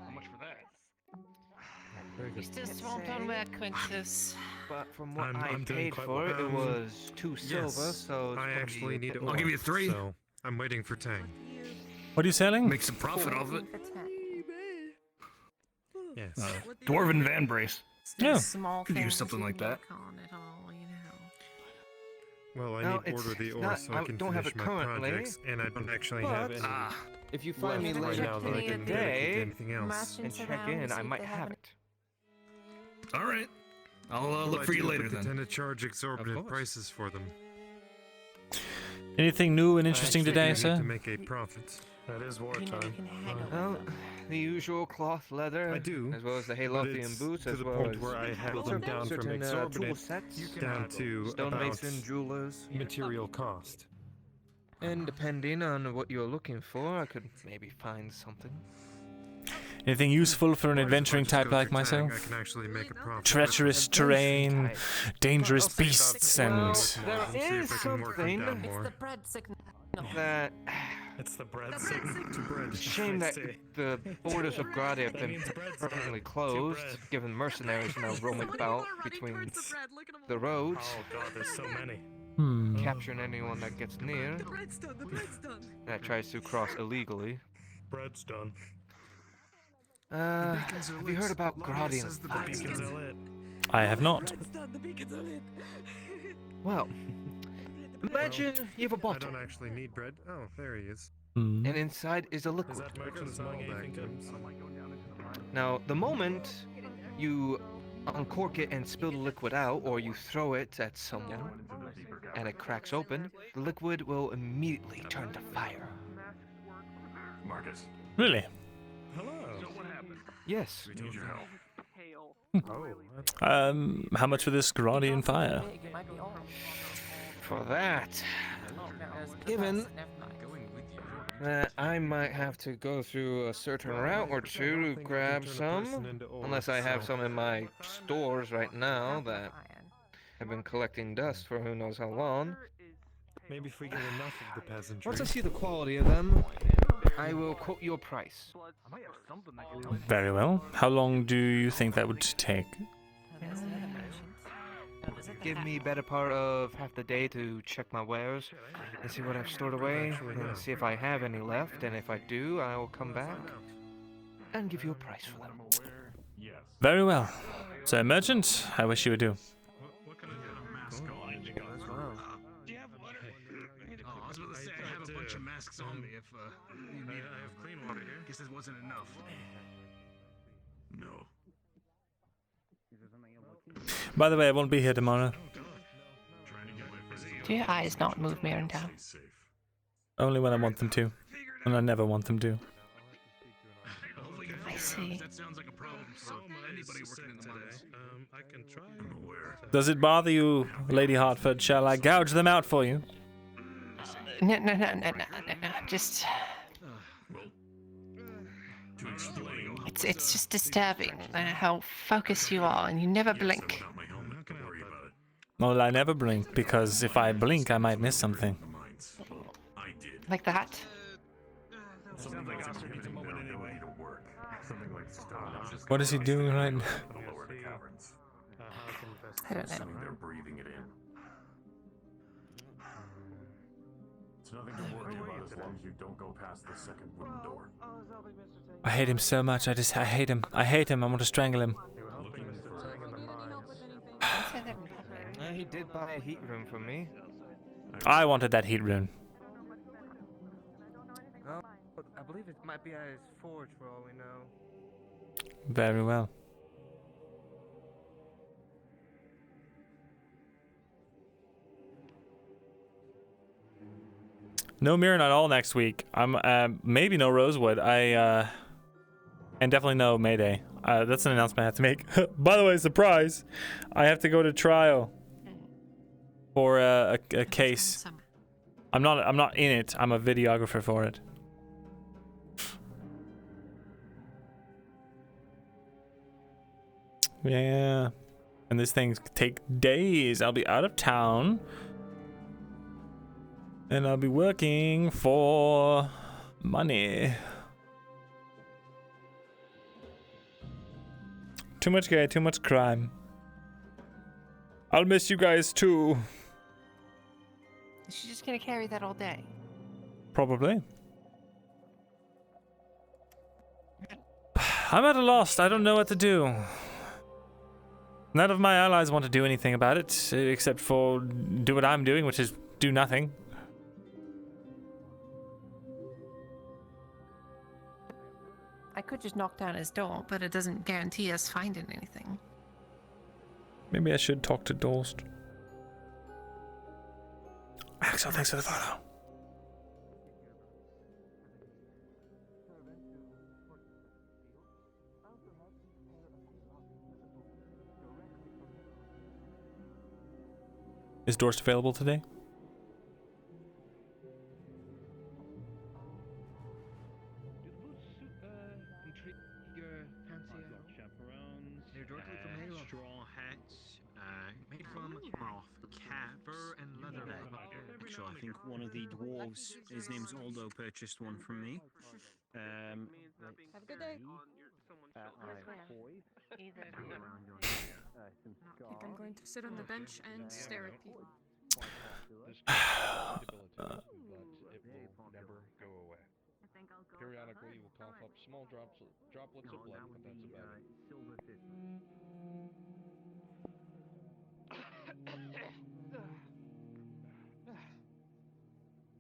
how much for that? You still swamped on where, Quintus? But from what I'm doing paid quite for well. it was 2 silver, Yes, so it's I gonna actually be a need bit it. more, I'll give you 3. So I'm waiting for Tang. What are you selling? Make some profit off it. Yes. Dwarven Van Brace. Yeah. Small Could use things something you like can that. work on it all, you know. Well, I No, need order the ore not- so I I can don't have finish it my currently, projects, and I don't actually have but any. if you find me left right later now that I can dedicate to today anything else. and check in, I might have it. All right. I'll Well, look I for you do, later but they then. tend to charge exorbitant prices for them. Anything new and interesting Actually, today, I need sir? to make a profit. That is wartime. Well, the usual cloth leather. I do, As well as the but Halothian it's boots, to as the well point as where I have them down from certain, tool exorbitant sets, down to stonemason, about jewelers. material cost. And depending on what you're looking for, I could maybe find something. Anything useful for an adventuring type like I myself? can actually make a profit. Treacherous terrain, dangerous beasts, and... Well, there is something that... It's the bread signal to bread. It's a shame that the borders of Gradi have That been means bread's permanently done. closed, To bread. given mercenaries now roaming about between the roads. Oh god, there's so many. Capturing anyone that gets near. The bread's done. The bread's done. That tries to cross illegally. Bread's done. Have you heard about Gradian folk? I have not. The beacons are lit. Well, imagine you have a I bottle, don't actually need bread. Oh, there he is. Hmm. and inside is a Is liquid. that merchant's mall vacuums? Now, the moment you uncork it and spill the liquid out, or you throw it at someone, and it cracks open, the liquid will immediately turn to fire. Marcus. Really? Hello. So what happened? Yes. We need your help. How much for this Gradian fire? For that, given that I might have to go through a certain route or two to grab some, unless I have some in my stores right now that have been collecting dust for who knows how long. Maybe if we get enough of the peasantry. Once I see the quality of them, I will quote your price. Very well. How long do you think that would take? Give me better part of half the day to check my wares and see what I've stored away, and see if I have any left, and if I do, I will come back. and give you a price for them. Very well. So, merchant, I wish you would do. I was about to say I have a bunch of masks on me if you need. I have clean water here. Guess this wasn't enough. No. By the way, I won't be here tomorrow. Do your eyes not move, Myrindal? Only when I want them to. And I never want them to. I see. That sounds like a problem for anybody working in the mines. I can try. I'm aware. Does it bother you, Lady Hartford? Shall I gouge them out for you? No. Just. It's just disturbing how focused you are, and you never blink. Well, I never blink, because if I blink, I might miss something. Like that? What is he doing right now? I don't know. They're breathing it in. It's nothing to worry about as long as you don't go past the second wooden door. I hate him so much. I hate him. I hate him. I want to strangle him. He did buy a heat room for me. I wanted that heat rune. Oh, I believe it might be at his forge for all we know. Very well. No mirror at all next week. I'm maybe no Rosewood. And definitely no Mayday. That's an announcement I have to make. By the way, surprise! I have to go to trial for a case. I'm not in it. I'm a videographer for it. Yeah, and these things take days. I'll be out of town. And I'll be working for money. Too much gay, too much crime. I'll miss you guys too. Is she just gonna carry that all day? Probably. I'm at a loss. I don't know what to do. None of my allies want to do anything about it, except for do what I'm doing, which is do nothing. I could just knock down his door, but it doesn't guarantee us finding anything. Maybe I should talk to Dorst. Axel, thanks for the follow. Is Dorst available today? Straw hats, made from cloth, cat fur, and leather. Actually, I think one of the dwarves, his name's Aldo, purchased one from me. Have a good day. I think I'm going to sit on the bench and stare at people. Periodically, you will cough up small droplets of blood, but that's about it.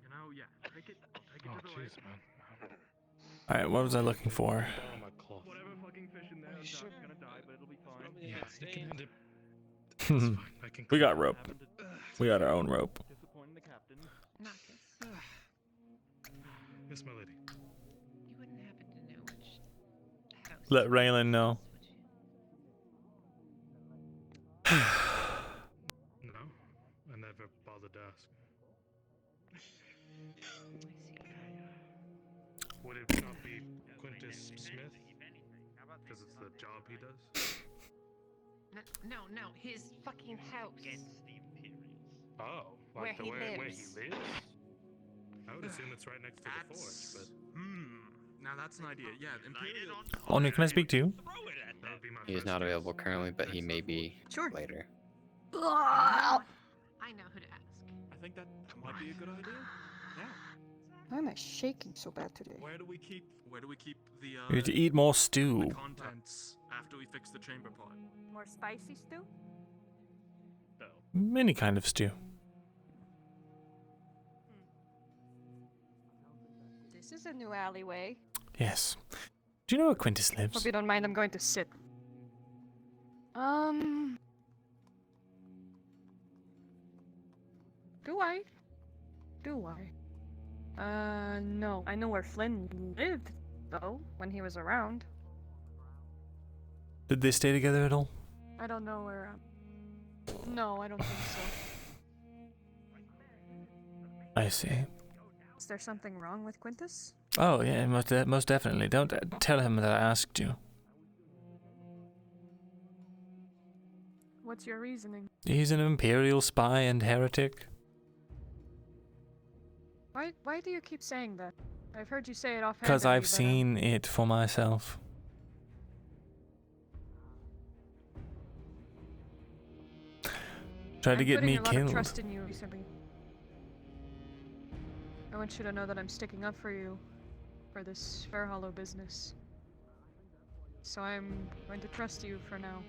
You know, yeah, take it to the lake. Alright, what was I looking for? Whatever fucking fish in there, I'm not gonna die, but it'll be fine. Yeah, you can end it. We got rope. We got our own rope. Disappointing the captain. Yes, my lady. You wouldn't happen to know which house. Let Raylan know. No, I never bothered to ask. Would it not be Quintus Smith? Because it's the job he does? No, his fucking house. Oh, Where like the he where he lives. lives? I would assume it's right next to the forge, but... Now that's an idea. Yeah, Imperial. Onu, can I speak to you? He is not available currently, but he may be later. I know who to ask. I think that might be a good idea. Yeah. Why am I shaking so bad today? Where do we keep the You need to eat more stew. the contents after we fix the chamber pot? More spicy stew? Any kind of stew. This is a new alleyway. Yes. Do you know where Quintus lives? Hope you don't mind, I'm going to sit. Do I? No. I know where Flynn lived, though, when he was around. Did they stay together at all? I don't know where, No, I don't think so. I see. Is there something wrong with Quintus? Oh, yeah, most definitely. Don't tell him that I asked you. What's your reasoning? He's an Imperial spy and heretic. Why do you keep saying that? I've heard you say it offhand. Because I've seen it for myself. Tried to get me I'm putting a lot of killed. trust in you recently. I want you to know that I'm sticking up for you for this Fair Hollow business. So I'm going to trust you for now.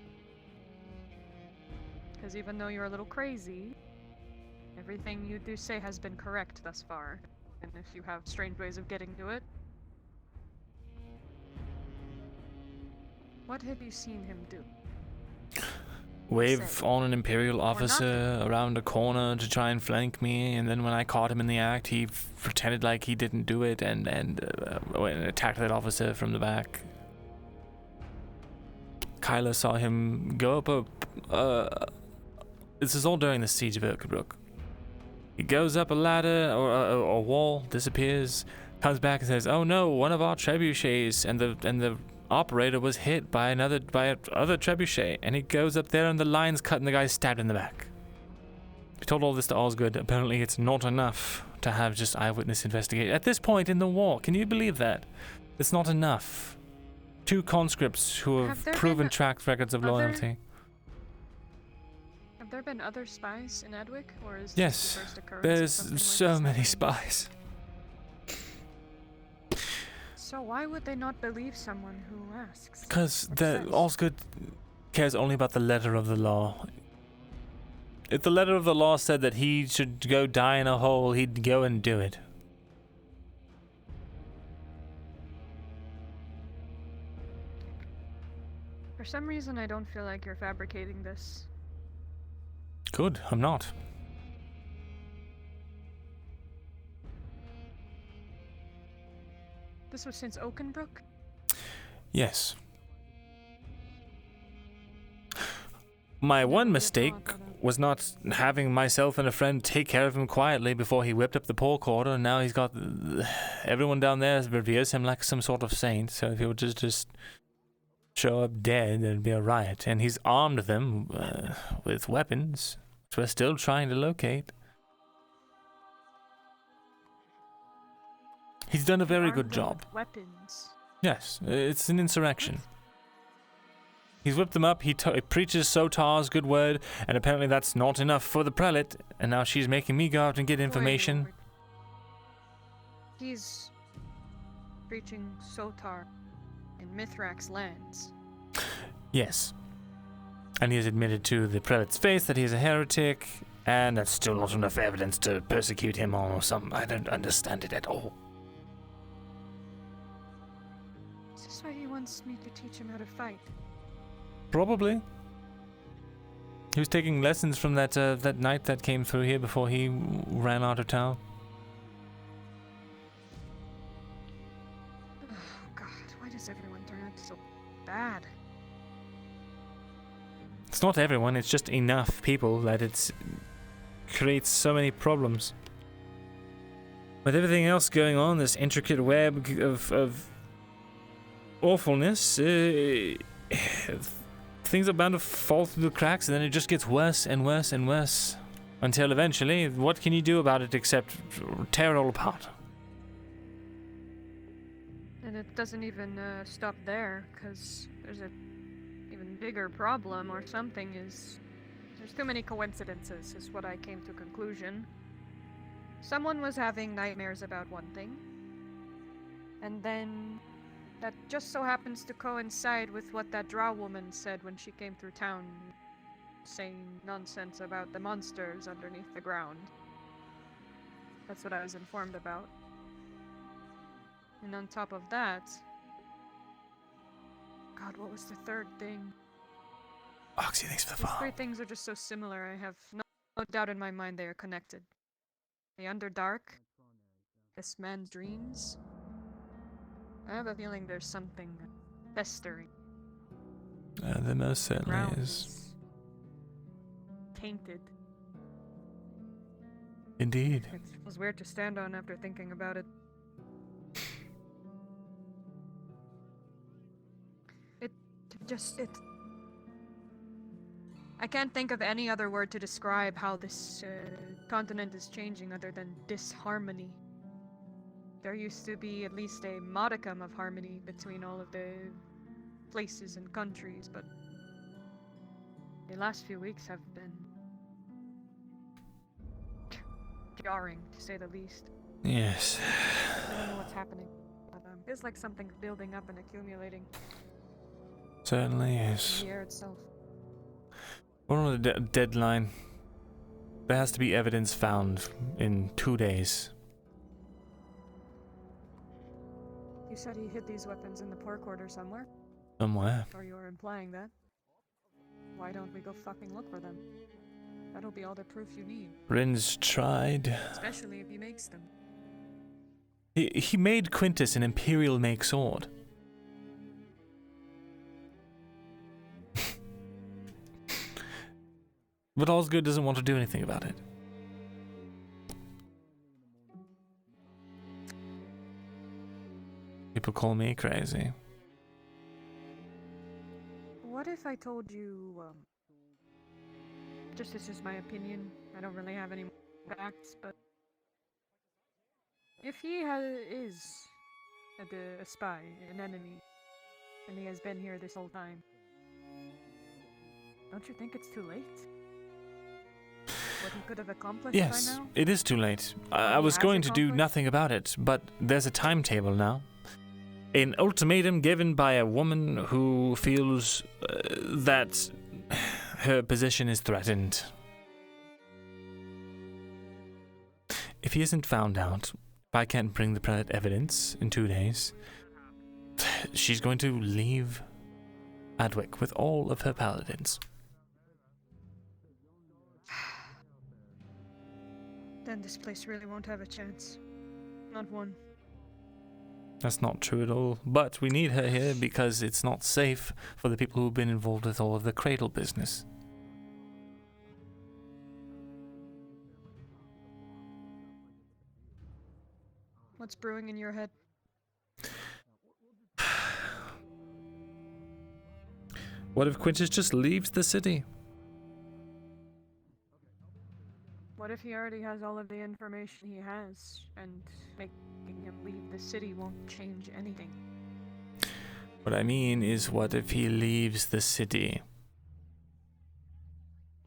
Because even though you're a little crazy, everything you do say has been correct thus far. And if you have strange ways of getting to it... What have you seen him do? Wave on an Imperial officer around a corner to try and flank me, and then when I caught him in the act, he pretended like he didn't do it and went and attacked that officer from the back. Kyla saw him go up this is all during the siege of Irkabrook. He goes up a ladder or a wall, disappears, comes back and says, "Oh no, one of our trebuchets," and the operator was hit by other trebuchet, and he goes up there and the line's cut and the guy's stabbed in the back. We told all this to Osgood. Apparently it's not enough to have just eyewitness investigate. At this point in the war, can you believe that? It's not enough. 2 conscripts who have proven track records of loyalty. Have there been other spies in Edwick, or is this Yes, the first occurrence? there's so many spies. So why would they not believe someone who asks? Because Osgood cares only about the letter of the law. If the letter of the law said that he should go die in a hole, he'd go and do it. For some reason, I don't feel like you're fabricating this. Good, I'm not. This was since Oakenbrook? Yes. My one mistake was not having myself and a friend take care of him quietly before he whipped up the pork order, and now he's got everyone down there reveres him like some sort of saint. So if he would just show up dead, there'd be a riot. And he's armed them with weapons, which we're still trying to locate. He's done a very good job. Weapons. Yes, it's an insurrection. He's whipped them up, he preaches Sotar's good word, and apparently that's not enough for the prelate, and now she's making me go out and get information. He's preaching Sotar in Mithrak's lands. Yes. And he has admitted to the prelate's face that he's a heretic, and that's still not enough evidence to persecute him or some. I don't understand it at all. Is this why he wants me to teach him how to fight? Probably. He was taking lessons from that knight that came through here before he ran out of town. Oh God, why does everyone turn out so bad? It's not everyone, it's just enough people that it creates so many problems. With everything else going on, this intricate web of awfulness, things are bound to fall through the cracks, and then it just gets worse and worse and worse. Until eventually, what can you do about it except tear it all apart? And it doesn't even stop there, because there's a even bigger problem or something. There's too many coincidences, is what I came to conclusion. someone was having nightmares about one thing, and then that just so happens to coincide with what that drow woman said when she came through town, saying nonsense about the monsters underneath the ground. That's what I was informed about. And on top of that... God, what was the third thing? Oxy, thanks for the These follow. three things are just so similar, I have no doubt in my mind they are connected. The Underdark, this man's dreams. I have a feeling there's something festering. There most certainly Ground is. Tainted. Indeed. It feels weird to stand on after thinking about it. It I can't think of any other word to describe how this continent is changing other than disharmony. There used to be at least a modicum of harmony between all of the places and countries, but the last few weeks have been jarring, to say the least. Yes. I don't know what's happening, but feels like something's building up and accumulating. Certainly is. In the air itself. We're on a deadline. There has to be evidence found in 2 days. You said he hid these weapons in the poor quarter somewhere? Somewhere. Or you're implying that? Why don't we go fucking look for them? That'll be all the proof you need. Bryn's tried. Especially if he makes them. He made Quintus an Imperial make sword. But Osgood doesn't want to do anything about it. People call me crazy. What if I told you, just this is my opinion, I don't really have any facts, but if he is a spy, an enemy, and he has been here this whole time, don't you think it's too late? What he could have accomplished Yes, by now? it is too late. I was has going to do accomplished? nothing about it, but there's a timetable now. An ultimatum given by a woman who feels that her position is threatened. If he isn't found out, if I can't bring the evidence in 2 days, she's going to leave Adwick with all of her paladins. Then this place really won't have a chance. Not one. That's not true at all. But we need her here because it's not safe for the people who've been involved with all of the cradle business. What's brewing in your head? What if Quintus just leaves the city? What if he already has all of the information he has, and making him leave the city won't change anything? What I mean is, what if he leaves the city?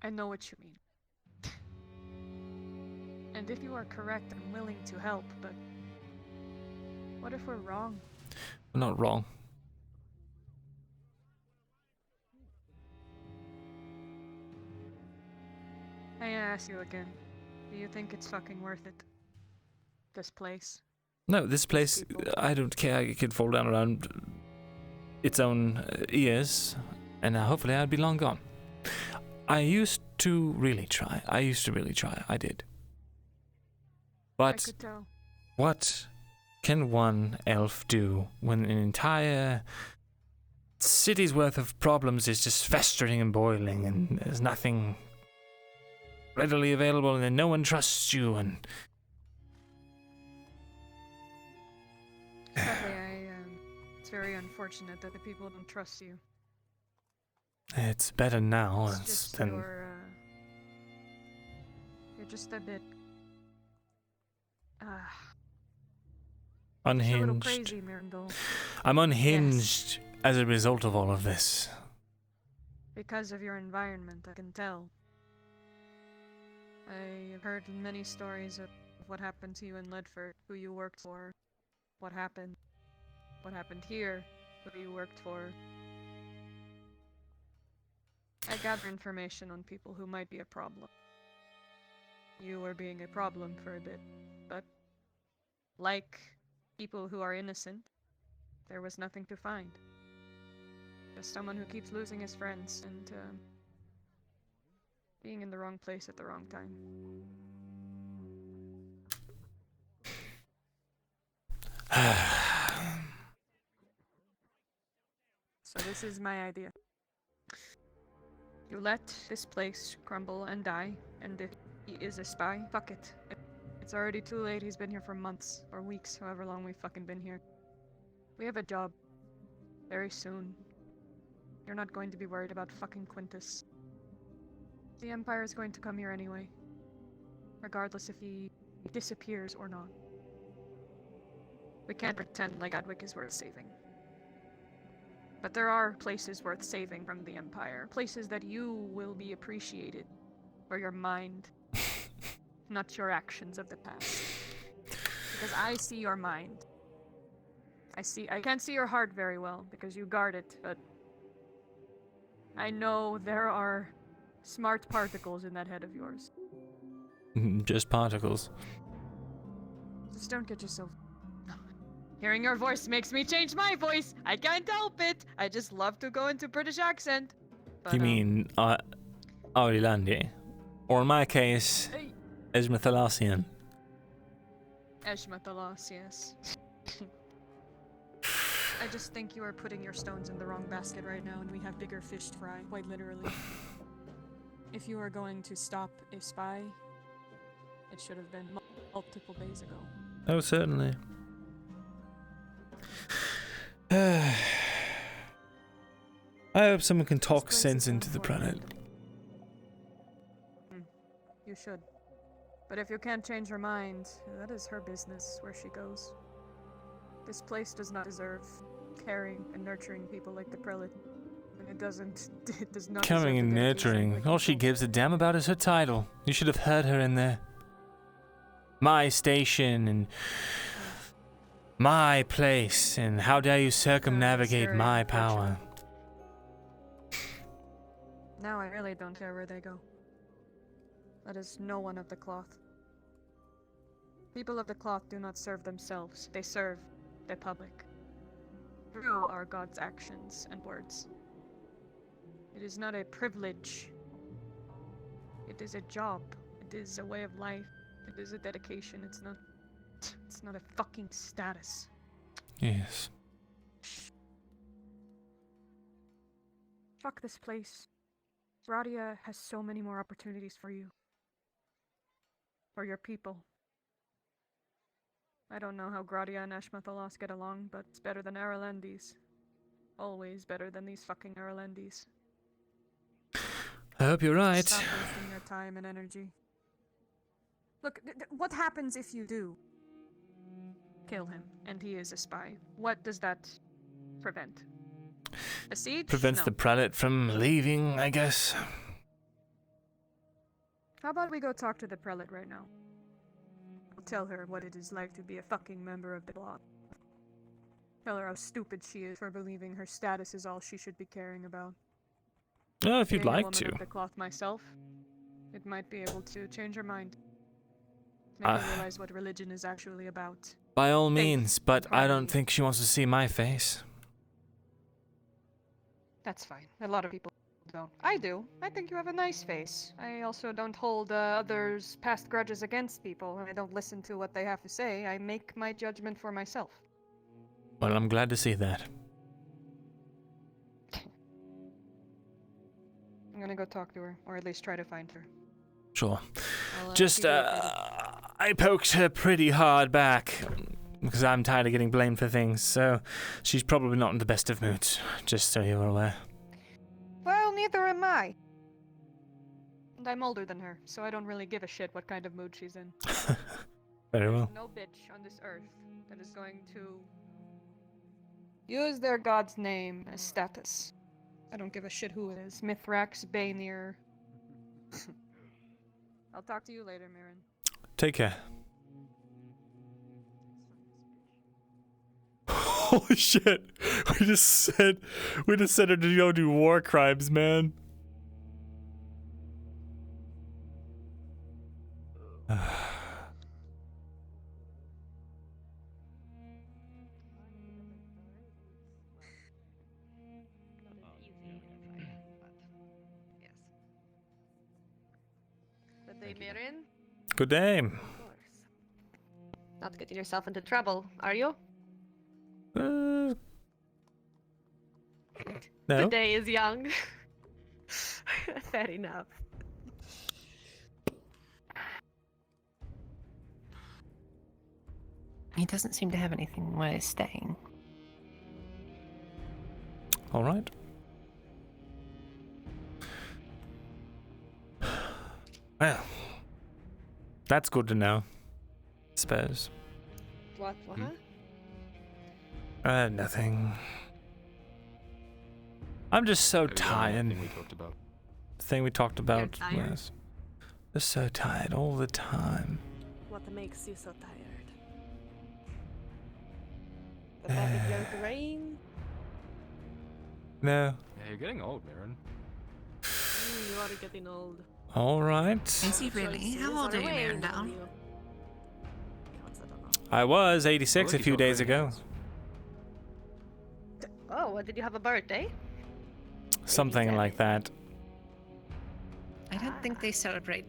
I know what you mean. And if you are correct, I'm willing to help, but what if we're wrong? We're not wrong. I ask you again. Do you think it's fucking worth it? This place? No, this place, I don't care. It can fall down around its own ears, and hopefully I'd be long gone. I used to really try. I did. But I could tell. what can one elf do when an entire city's worth of problems is just festering and boiling, and there's nothing readily available, and then no one trusts you, and Sadly, it's very unfortunate that the people don't trust you. it's better now It's just than you're just a bit unhinged. a little crazy, Myrindal. I'm unhinged as a result of all of this. Because of your environment, I can tell. I have heard many stories of what happened to you in Ledford, who you worked for, what happened here, who you worked for. I gather information on people who might be a problem. You were being a problem for a bit, but like people who are innocent, there was nothing to find. Just someone who keeps losing his friends and being in the wrong place at the wrong time. So this is my idea. You let this place crumble and die, and if he is a spy, fuck it. It's already too late. He's been here for months or weeks, however long we've fucking been here. We have a job. Very soon. You're not going to be worried about fucking Quintus. The Empire is going to come here anyway. Regardless if he disappears or not. We can't pretend like Adwick is worth saving. But there are places worth saving from the Empire. Places that you will be appreciated for your mind, not your actions of the past. Because I see your mind. I can't see your heart very well because you guard it, but I know there are smart particles in that head of yours. Just particles. Just don't get yourself... Hearing your voice makes me change my voice. I can't help it. I just love to go into British accent. But, You mean Aurelandi? Or in my case, Eshma Thalasian. Eshma Thalas, yes. I just think you are putting your stones in the wrong basket right now, and we have bigger fish to fry, quite literally. If you are going to stop a spy, it should have been multiple days ago. Oh, certainly. I hope someone can talk sense into the planet. You should. But if you can't change her mind, that is her business, where she goes. This place does not deserve caring and nurturing people like the prelate. And it does not Caring and nurturing. All she gives a damn about is her title. You should have heard her in there. My station and my place, and how dare you circumnavigate my power. Now I really don't care where they go. That is no one of the cloth. People of the cloth do not serve themselves. They serve the public. Through our God's actions and words. It is not a privilege. It is a job. It is a way of life. It is a dedication. It's not a fucking status. Yes. Fuck this place. Radia has so many more opportunities for you. For your people. I don't know how Gradia and Eshma Thalas get along, but it's better than Aralendis. Always better than these fucking Aralendis. I hope you're right. Stop wasting your time and energy. Look, what happens if you do kill him and he is a spy? What does that prevent? A siege? Prevents No. the prelate from leaving, I guess. How about we go talk to the prelate right now? I'll tell her what it is like to be a fucking member of the cloth. Tell her how stupid she is for believing her status is all she should be caring about. Oh, if you'd Being a like woman to. of the cloth myself, it might be able to change her mind. Make her realize what religion is actually about. By all means, but I don't think she wants to see my face. That's fine. A lot of people don't. I do. I think you have a nice face. I also don't hold others' past grudges against people. I don't listen to what they have to say. I make my judgment for myself. Well, I'm glad to see that. I'm gonna go talk to her, or at least try to find her. Sure. I'll, Just, keep you updated. I poked her pretty hard back, because I'm tired of getting blamed for things, so she's probably not in the best of moods, just so you're aware. Well, neither am I. And I'm older than her, so I don't really give a shit what kind of mood she's in. Very well. No bitch on this earth that is going to use their god's name as status. I don't give a shit who it is. Mithrax, Baenir. I'll talk to you later, Mirren. Take care. Holy shit! We just said her to go do war crimes, man. Good day, Mirin. Good day. Not getting yourself into trouble, are you? No. The day is young. Fair enough. He doesn't seem to have anything where he's staying. All right. Well, that's good to know. I suppose. What? Nothing. I'm just so tired. Thing we talked about. The thing we talked about. tired? Yes. Just so tired all the time. What makes you so tired? The fact that you're graying? No. Yeah, you're getting old, Mirren. You are getting old. All right. Is he really? How old are you, Myrindal? I was 86 a few days ago. Oh, what, did you have a birthday? Something like that. I don't think they celebrate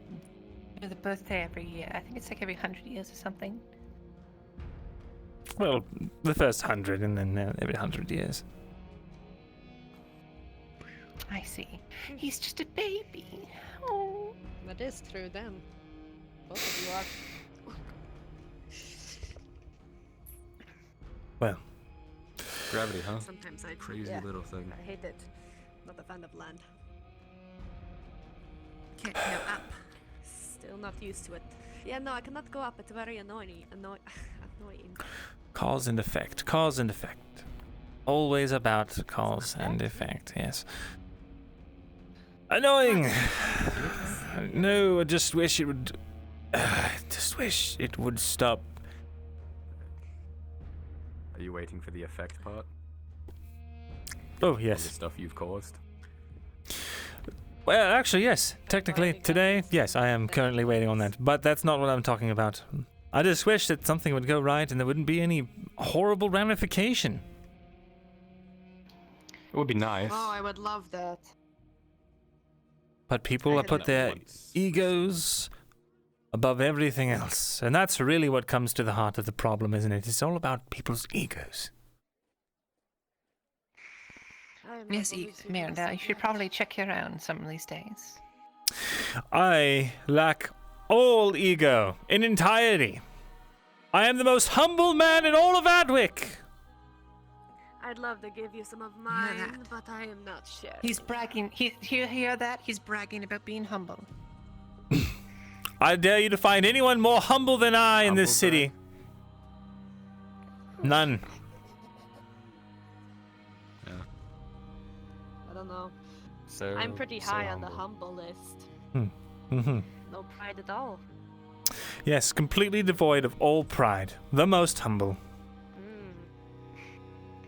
the birthday every year. I think it's like every 100 years or something. Well, the first 100 and then every 100 years. I see. He's just a baby. Oh. That is true then. Both of you are. Well. Gravity, huh? Sometimes I Crazy little thing. I hate it. Not a fan of land. Can't go up. Still not used to it. Yeah, no, I cannot go up. It's very annoying. Annoying. Cause and effect. Cause and effect. Always about cause and effect. Yes. Annoying. No, I just wish it would. Just wish it would stop. Are you waiting for the effect part? Oh All yes. the stuff you've caused. Well, actually, yes. Technically, today, yes, I am currently waiting on that. But that's not what I'm talking about. I just wish that something would go right and there wouldn't be any horrible ramification. It would be nice. Oh, I would love that. But people have put their egos above everything else. And that's really what comes to the heart of the problem, isn't it? It's all about people's egos. Yes, Myrindal, you should probably check your own some of these days. I lack all ego in entirety. I am the most humble man in all of Adwick. I'd love to give you some of mine, but I am not sure. He's bragging. You hear that? He's bragging about being humble. I dare you to find anyone more humble than I in this city. None. I don't know. So I'm pretty high on the humble list. Mm-hmm. No pride at all. Yes, completely devoid of all pride. The most humble.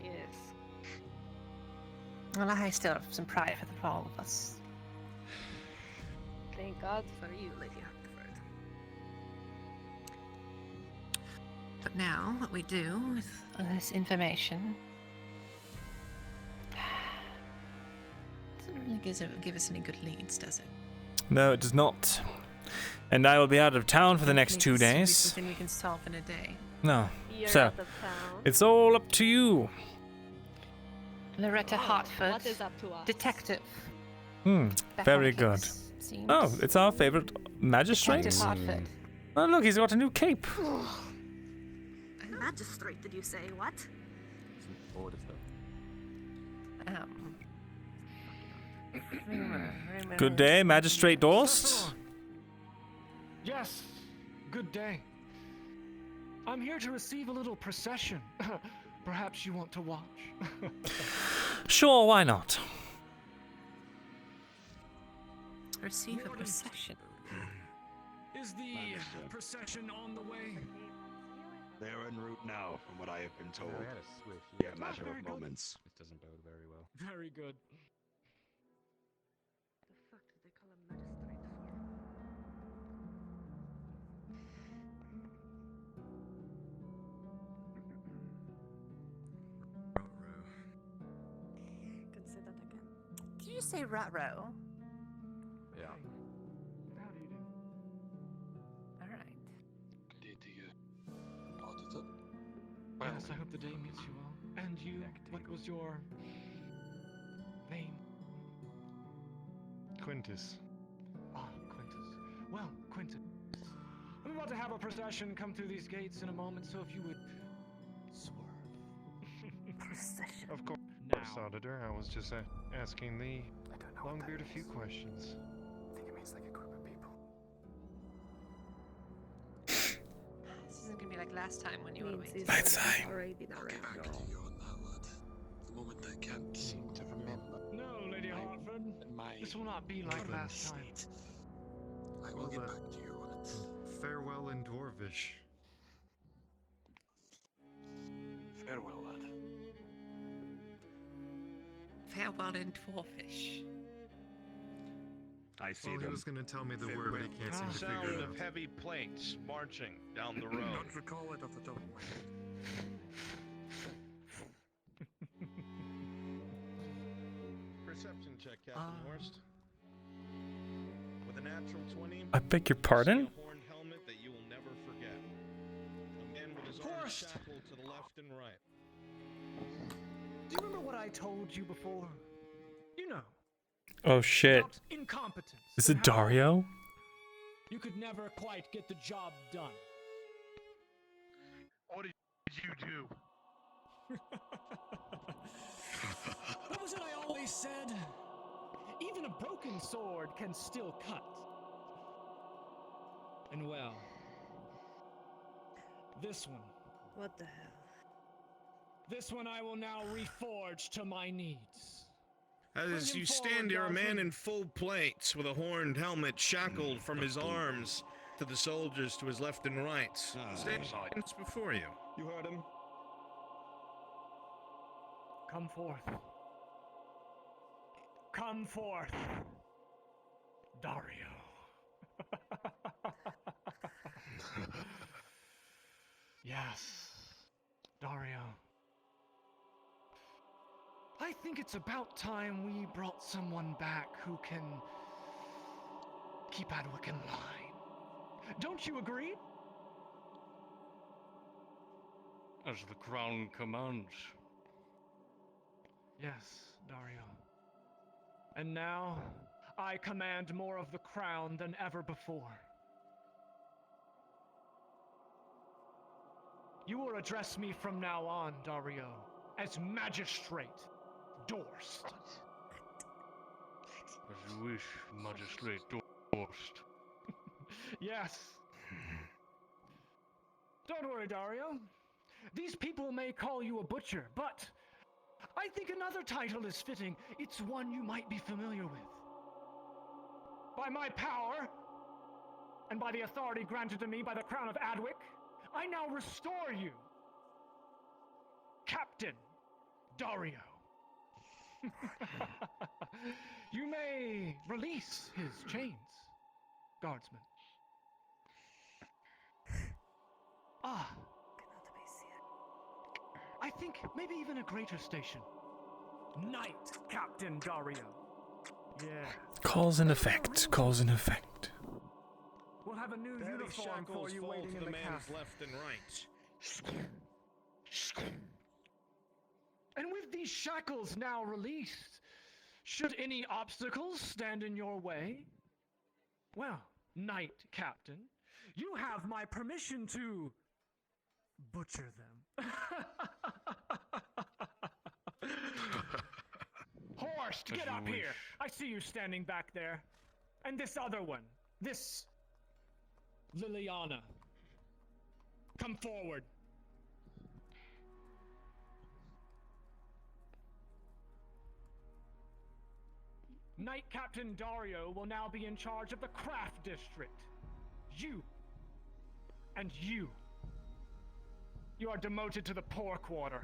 Yes. Well, I still have some pride for all of us. Thank God for you, Lady Huckford. But now, what we do with this information doesn't really give us any good leads, does it? No, it does not. And I will be out of town for the next 2 days. Something we can solve in a day. No. You're So, out of town. it's all up to you. Loretta Hartford, What is up to us? detective. Very Back on good. case, seems. Oh, it's our favorite magistrate. Detective Hartford. Oh, look, he's got a new cape. A magistrate, did you say? What? Good day, Magistrate Dorst. Yes, good day. I'm here to receive a little procession. Perhaps you want to watch. Sure, why not? Receive a procession. Is the procession on the way? They're en route now, from what I have been told. We had a swish. Yeah, a matter Very of good. moments. This doesn't bode very well. Very good. The fuck did they call a magistrate for? Consider that again. Did you say Ratro? Yeah. How do you do? Alright. Well, yes, I hope the day meets you well. And you, what was your name? Quintus. Ah, Quintus. Well, Quintus, I'm about to have a procession come through these gates in a moment, so if you would swerve. Procession. Of course, Auditor. I was just asking the Longbeard a few questions. I think it means like a group of people. This isn't gonna be like last time when you were waiting. Night time. Already been around. The moment I can't seem to remember. No, Lady Hartford, this will not be like last time. I will get back to you on it. Farewell in Dwarvish. Farewell, lad. Farewell in Dwarfish. I see Well, he them. was going to tell me the word, but he can't seem to Sound figure it of out. heavy plates marching down the road. Don't recall it off the top of my head. Perception check, Captain Horst. With a natural 20. I beg your you pardon? see a horned helmet that you will never forget. A man with his arms shackled to the left and right. Do you remember what I told you before? You know, Oh shit. about incompetence. Is it and how Dario? You could never quite get the job done. What did you do? What was it I always said? Even a broken sword can still cut. And well, this one. What the hell? This one I will now reforge to my needs. As you stand here, a man in full plates with a horned helmet shackled from his arms to the soldiers to his left and right stands before you. You heard him. Come forth. Come forth, Dario. Yes, Dario. I think it's about time we brought someone back who can keep Adwick in line. Don't you agree? As the crown commands. Yes, Dario. And now, I command more of the crown than ever before. You will address me from now on, Dario, as Magistrate Dorst. As you wish, Magistrate Dorst. Yes. Don't worry, Dario. These people may call you a butcher, but I think another title is fitting. It's one you might be familiar with. By my power, and by the authority granted to me by the Crown of Adwick, I now restore you, Captain Dario. You may release his chains, guardsman. Ah. I think maybe even a greater station. Knight Captain Dario. Yeah. Calls in effect. Calls in effect. We'll have a new Heavy uniform for shackles you fall waiting to in the the man's castle. left and right. And with these shackles now released, should any obstacles stand in your way? Well, Knight Captain, you have my permission to butcher them. Horst, As get you up here. wish. I see you standing back there. And this other one, this Liliana. Come forward. Knight Captain Dario will now be in charge of the Craft District. You and you you are demoted to the poor quarter.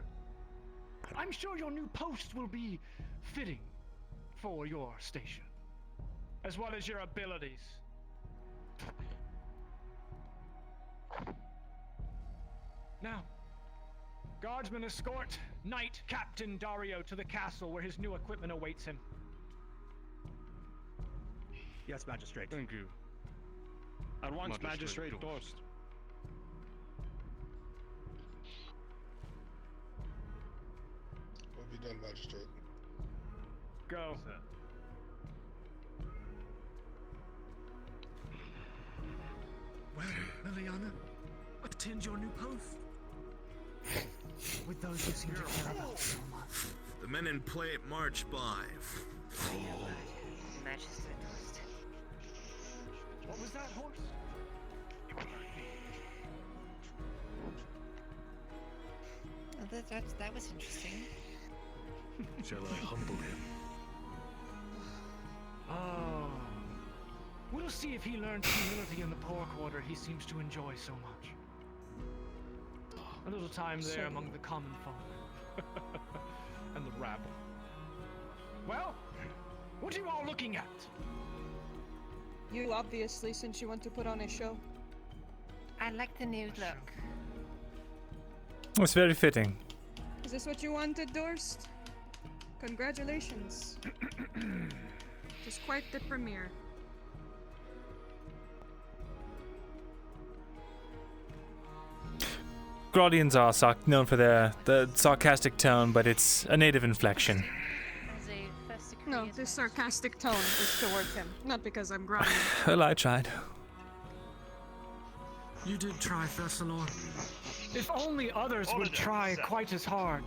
I'm sure your new post will be fitting for your station, as well as your abilities. Now, guardsmen escort Knight Captain Dario to the castle where his new equipment awaits him. Yes, Magistrate. Thank you. At once, Magistrate Dorst. What have you done, Magistrate? Go. Well, Liliana, attend your new post. With those you seem to care about so much. The men in play march by. Magistrate Dorst. What was that, horse? Oh, that was interesting. Shall I humble him? Oh. We'll see if he learns humility in the poor quarter he seems to enjoy so much. A little time there among the common folk. And the rabble. Well, what are you all looking at? You, obviously, since you want to put on a show. I like the new look. It's very fitting. Is this what you wanted, Dorst? Congratulations. It is quite the premiere. Graudians are known for the sarcastic tone, but it's a native inflection. No, this sarcastic tone is towards him, not because I'm growling. Well, I tried. You did try, Thesalor. If only others would try quite as hard.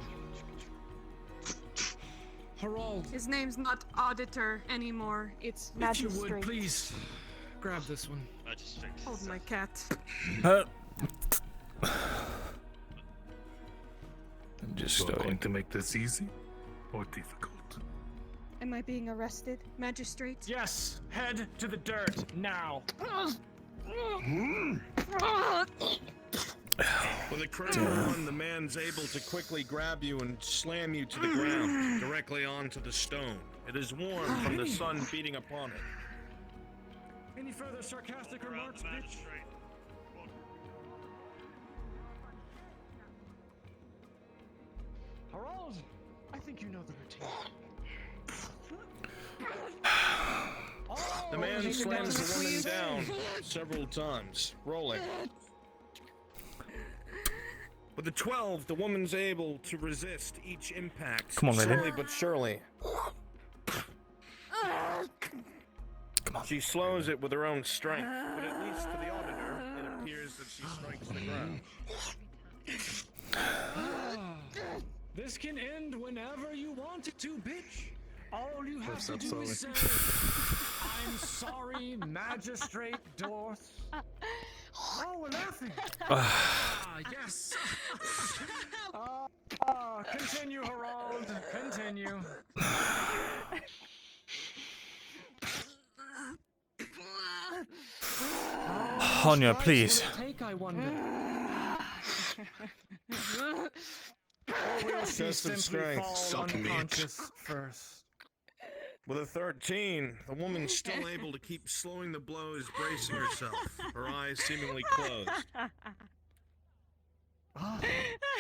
Harold. His name's not Auditor anymore. It's If Magistrate. you would, please grab this one. Hold my cat. I'm just So I'm going to make this easy or difficult? Am I being arrested, Magistrate? Yes, head to the dirt now. With a critical one, the man's able to quickly grab you and slam you to the ground, directly onto the stone. It is warm from the sun beating upon it. Any further sarcastic remarks, bitch? Harold, I think you know the routine. The man slams the woman down several times, rolling. With the 12, the woman's able to resist each impact. Come on, lady. Slowly but surely. Come on. She slows it with her own strength, but at least to the auditor, it appears that she strikes the ground. This can end whenever you want it to, bitch. All you have to What's do up, is say, I'm sorry, Magistrate Dorth. Oh, we're laughing. Yes. Continue, Harold. Continue. Anya, please. Take, I wonder. Or will she Test of simply strength. fall Suck me. unconscious first? With a 13, the woman's still able to keep slowing the blows, bracing herself, her eyes seemingly closed.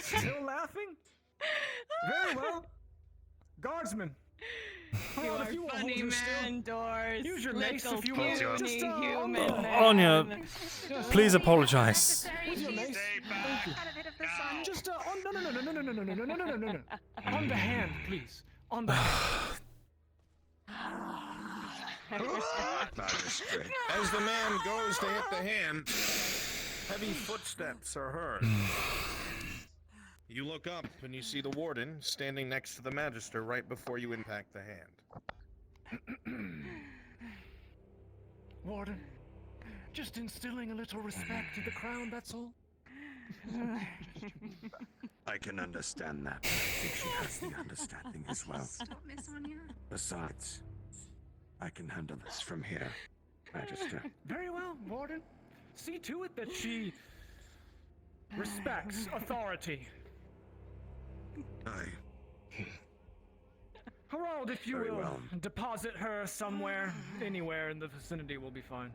Still laughing? Very well. Guardsmen. You Harold, are if you will funny hold her still. man, Doors. Use your mace Little if you will. puny Just, human man. Anya, please apologize. With your mace. Thank you. Just on no. On the hand, please. On the hand. As the man goes to hit the hand, heavy footsteps are heard. You look up and you see the warden standing next to the magister right before you impact the hand. Warden, just instilling a little respect to the crown, that's all. I can understand that. I think she has the understanding as well. Stop, Miss Anya. Besides, I can handle this from here, Magister. Very well, Warden. See to it that she respects authority. Aye. Harold, if you Very will, well. deposit her somewhere, anywhere in the vicinity will be fine.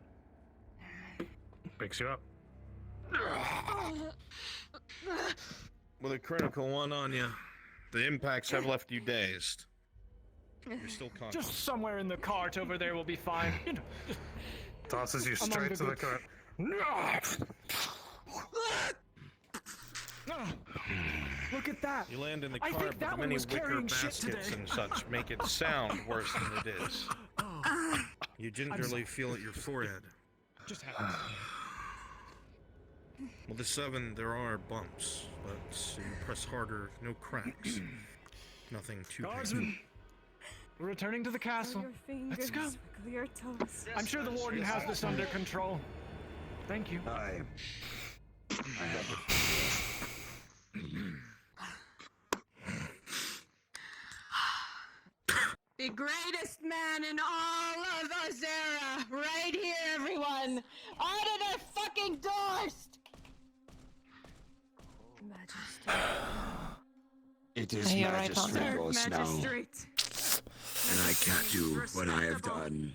Picks you up. With a critical one on you, the impacts have left you dazed. You're still conscious. Just somewhere in the cart over there will be fine. You know, Tosses you among straight the to the group. cart. Look at that. You land in the I cart, think but that the one many was wicker carrying shit baskets today. and such make it sound worse than it is. You gingerly feel at your forehead. Just happens. Well, the 7, there are bumps, but you press harder, no cracks. Nothing too painful. Guardsmen, we're returning to the castle. Let's go. Clear toes. I'm sure the warden has this under control. Thank you. Aye. I have The greatest man in all of Auzera, right here, everyone! Out of their fucking doors! It is Are you right, Magistrate's now, Magistrate. and I can't do what I have done.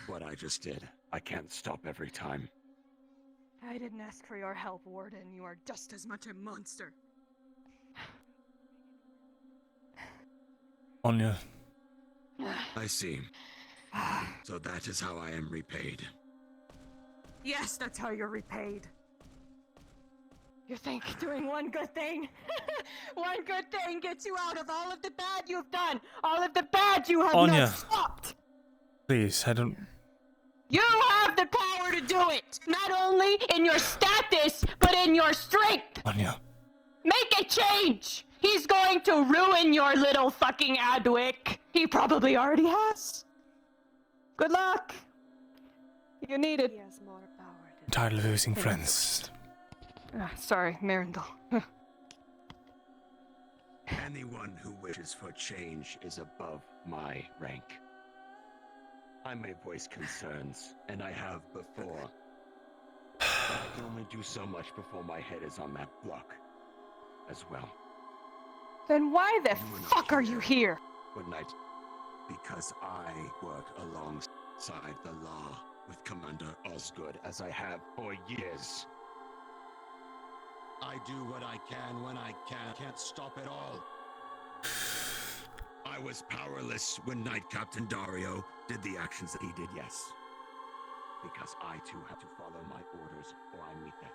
What I just did. I can't stop every time. I didn't ask for your help, Warden. You are just as much a monster. Anya. I see. So that is how I am repaid. Yes, that's how you're repaid. You think doing one good thing, one good thing gets you out of all of the bad you've done, all of the bad you have Anya. not stopped. Please, I don't. You have the power to do it, not only in your status, but in your strength. Anya. Make a change. He's going to ruin your little fucking Adwick. He probably already has. Good luck. You need it. I'm tired of losing friends. Sorry, Myrindal. Anyone who wishes for change is above my rank. I may voice concerns, and I have before. But I can only do so much before my head is on that block as well. Then why the fuck are you here? Good night. Because I work alongside the law with Commander Osgood as I have for years. I do what I can when I can. Can't stop it all. I was powerless when Knight Captain Dario did the actions that he did, yes. Because I too have to follow my orders or I meet that.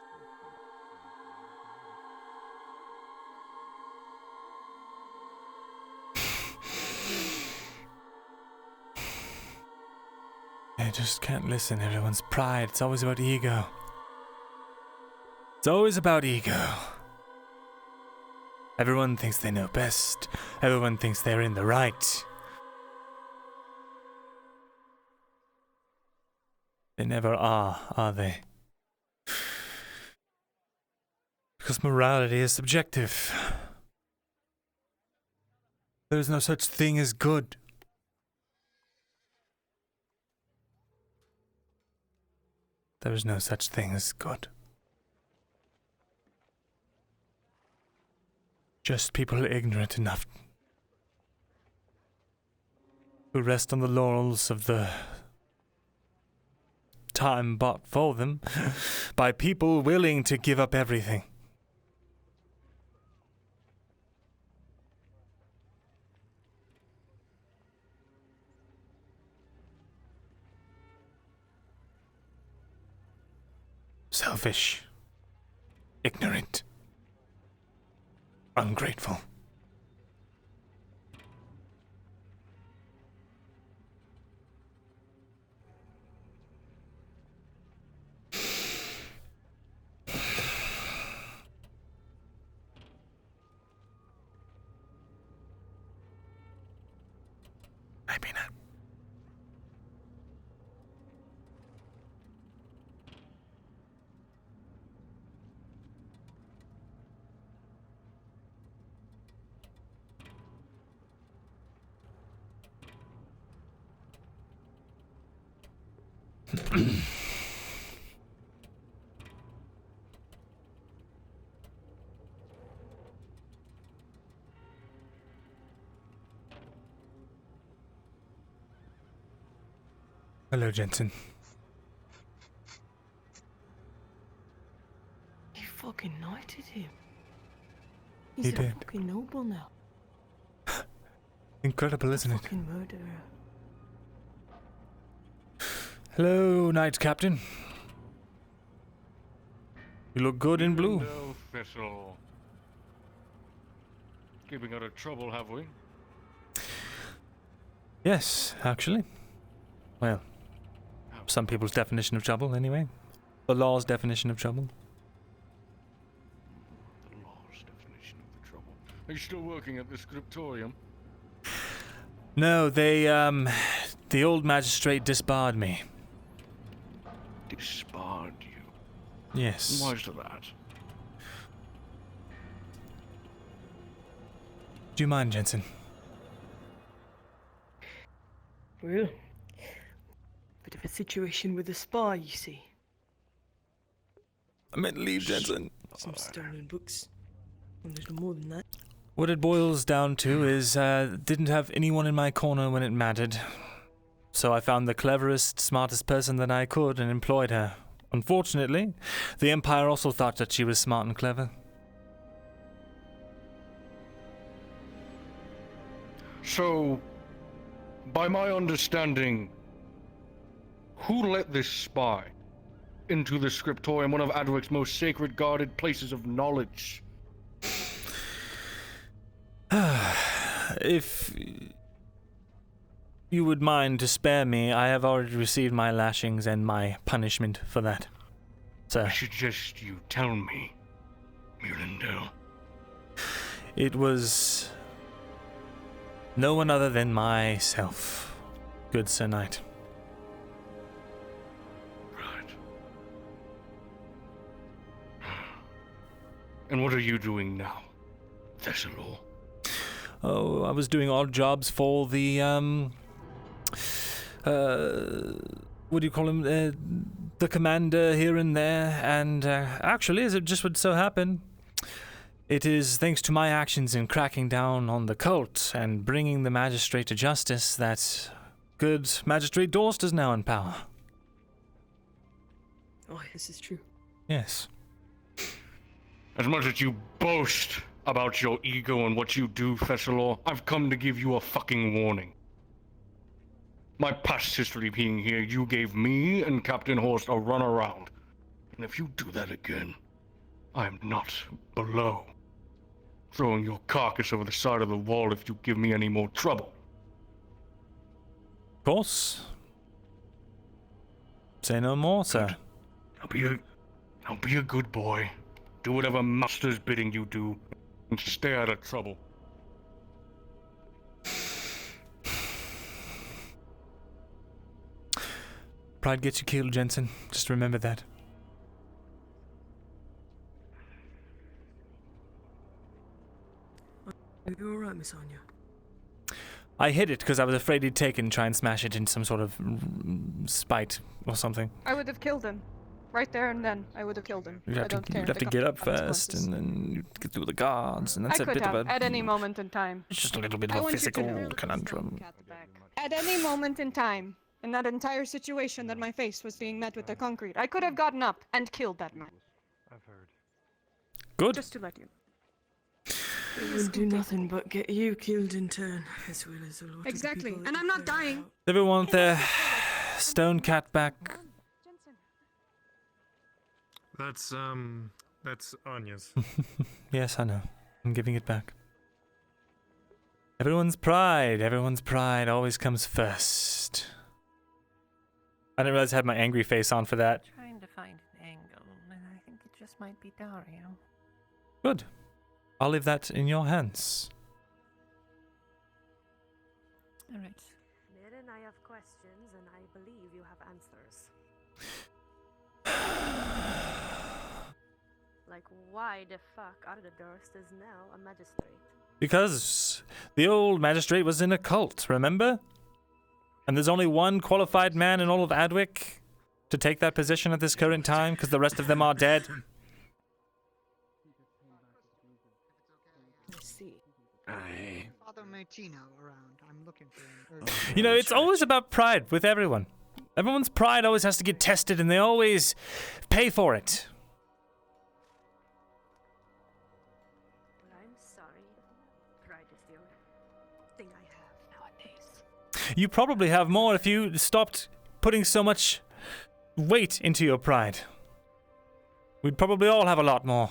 I just can't listen. Everyone's pride. It's always about ego. It's always about ego. Everyone thinks they know best. Everyone thinks they're in the right. They never are they? Because morality is subjective. There is no such thing as good. There is no such thing as good. Just people ignorant enough who rest on the laurels of the time bought for them by people willing to give up everything. Selfish, ignorant, ungrateful. Maybe not. Hello, Jensen. You fucking knighted him. He He's a did. fucking noble now. Incredible, isn't it? Fucking murderer. Hello, Knight Captain. You look good in blue. Myrindal Thesalor. Keeping out of trouble, have we? Yes, actually. Well, some people's definition of trouble, anyway. The law's definition of trouble. The law's definition of the trouble. Are you still working at the scriptorium? No, the old magistrate disbarred me. Disbarred you? Yes. Why is that? Do you mind, Jensen? Well, bit of a situation with a spy, you see. I meant leave, Jensen. Some stolen books. A little more than that. What it boils down to is, didn't have anyone in my corner when it mattered. So I found the cleverest, smartest person that I could and employed her. Unfortunately, the Empire also thought that she was smart and clever. So, by my understanding, who let this spy into the scriptorium, one of Adwic's most sacred guarded places of knowledge? If you would mind to spare me, I have already received my lashings and my punishment for that, sir. I suggest you tell me, Myrindal. It was no one other than myself, good Sir Knight. Right. And what are you doing now, Thesalor? Oh, I was doing odd jobs for the, what do you call him? The commander here and there, and actually, as it just would so happen, it is thanks to my actions in cracking down on the cult and bringing the magistrate to justice that good Magistrate Dorst is now in power. Oh, this is true. Yes. As much as you boast about your ego and what you do, Thesalor, I've come to give you a fucking warning. My past history being here, you gave me and Captain Horst a runaround. And if you do that again, I'm not below throwing your carcass over the side of the wall if you give me any more trouble. Of course. Say no more, sir. Now be a good boy. Do whatever master's bidding you do, and stay out of trouble. Pride gets you killed, Jensen. Just remember that. Are you alright, Miss Anya? I hid it because I was afraid he'd take it and try and smash it in some sort of spite or something. I would have killed him. Right there and then, I would have killed him. You'd have to get up first, and then you'd get through the guards, and that's I a could bit have, of a... at any moment in time. It's just a little bit I of a want you to physical know. conundrum. At any moment in time, in that entire situation that my face was being met with the concrete, I could have gotten up and killed that man. I've heard. Good. Just to let you know. It would do nothing but get you killed in turn, as well as a lot Exactly, of people and I'm not dying. Everyone want their stone cat back? That's Anya's. Yes, I know. I'm giving it back. Everyone's pride always comes first. I didn't realize I had my angry face on for that. Trying to find an angle, and I think it just might be Dario. Good. I'll leave that in your hands. All right. Mirin, I have questions, and I believe you have answers. Like, why the fuck Ardadurst is now a magistrate? Because the old magistrate was in a cult, remember? And there's only one qualified man in all of Adwick to take that position at this current time, because the rest of them are dead. Father Martino around. I'm looking for him. You know, it's always about pride with everyone. Everyone's pride always has to get tested, and they always pay for it. Well, I'm sorry. Pride is the only thing I have nowadays. You probably have more if you stopped putting so much weight into your pride. We'd probably all have a lot more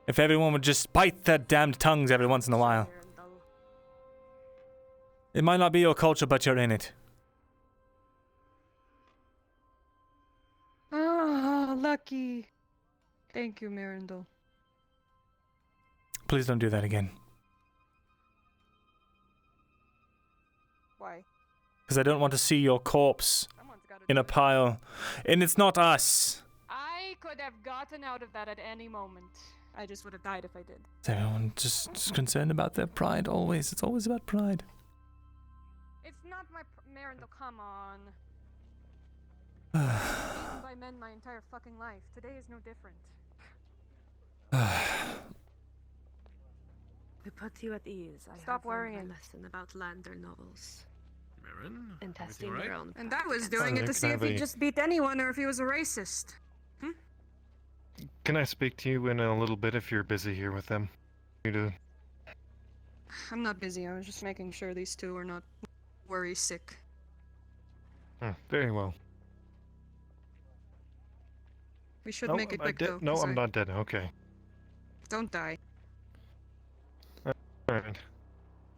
if everyone would just bite their damned tongues every once in a while. It might not be your culture, but you're in it. Ah, lucky. Thank you, Myrindal. Please don't do that again. Why? Because I don't want to see your corpse in a pile. And it's not us. I could have gotten out of that at any moment. I just would have died if I did. Is everyone just concerned about their pride always? It's always about pride. It's not my Myrindal, come on. I've been beaten by men my entire fucking life. Today is no different. We put you at ease. Stop worrying. A lesson about Lander novels. Mirren? And testing Everything your right? own. And I was practice. doing it to see if Can I he'd just beat anyone or if he was a racist. Can I speak to you in a little bit if you're busy here with them? You do. I'm not busy. I was just making sure these two are not worry sick. Very well. We should Oh, make it am I quick dead? though. No, 'cause I'm not dead. Okay. Don't die. Alright.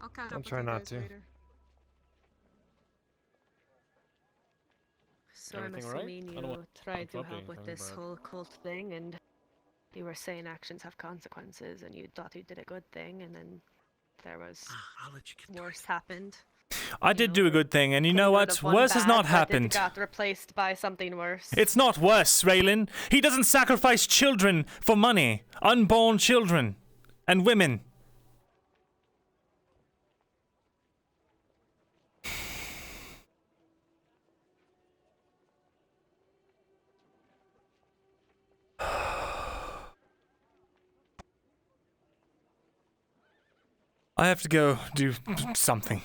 I'll catch I'll up try with you not guys to. later. So I'm Everything all right? assuming I don't you want tried to interrupt help with anything, this but- whole cult thing, and you were saying actions have consequences, and you thought you did a good thing, and then there was I'll let you get worse happened. I did do a good thing, and you know Getting rid what? of one Worse has bad, not but happened. It got replaced by something worse. It's not worse, Raylan. He doesn't sacrifice children for money. Unborn children. And women. I have to go do something.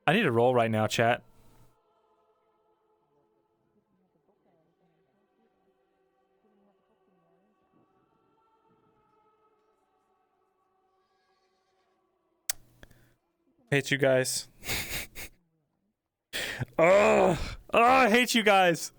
I need a roll right now, chat. Hate you guys. Oh, I hate you guys.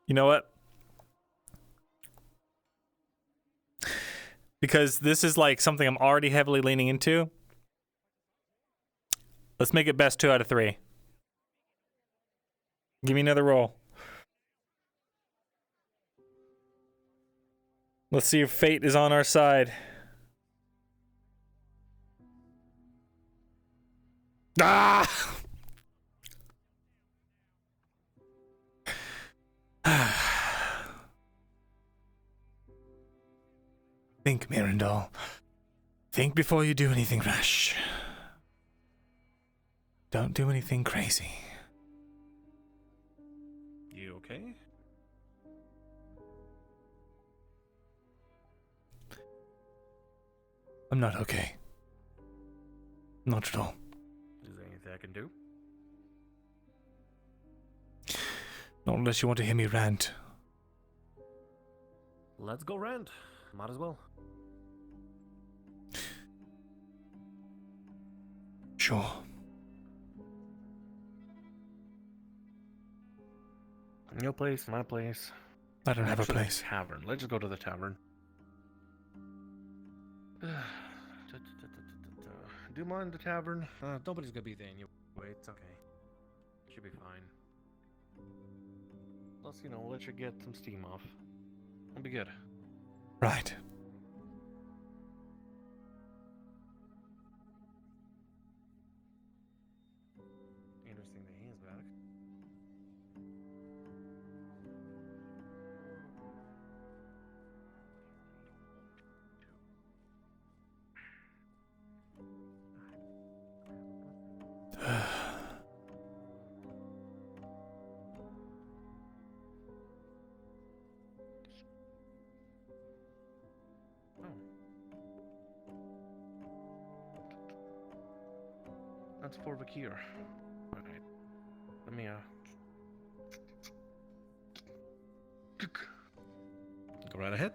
You know what? Because this is like something I'm already heavily leaning into. Let's make it best 2 out of 3. Give me another roll. Let's see if fate is on our side. Ah! Think, Myrindal. Think before you do anything rash. Don't do anything crazy. You okay? I'm not okay. Not at all. I can do. Not unless you want to hear me rant. Let's go rant. Might as well. Sure. Your place, my place. I don't have a Actually, place. Tavern. Let's just go to the tavern. Do you mind the tavern? Nobody's gonna be there anyway. It's okay. Should be fine. Let's, let you get some steam off. It'll be good. Right. Interesting that he is back. That's for Vakir. Alright. Let me, Go right ahead.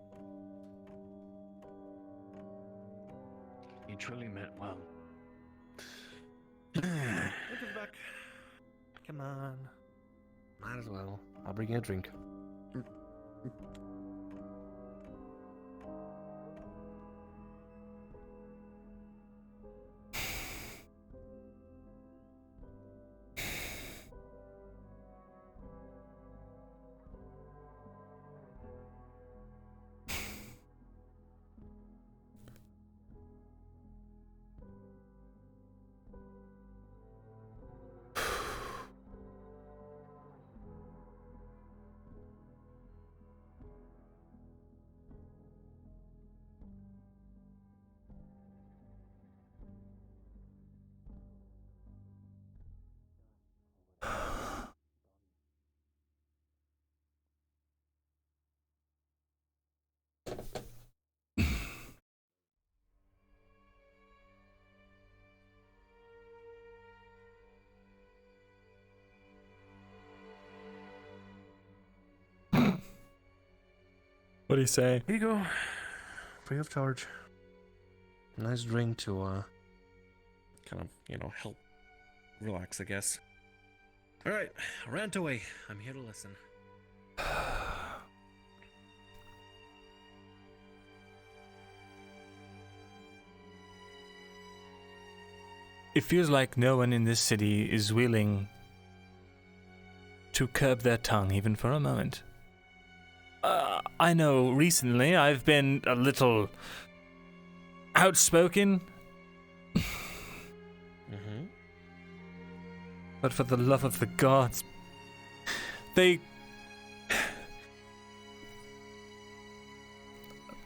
You truly meant well. Look at back. Come on. Might as well. I'll bring you a drink. What do you say? Here you go. Free of charge. Nice drink to, Kind of, help relax, I guess. Alright, rant away. I'm here to listen. It feels like no one in this city is willing to curb their tongue even for a moment. I know recently I've been a little outspoken. But for the love of the gods, I'm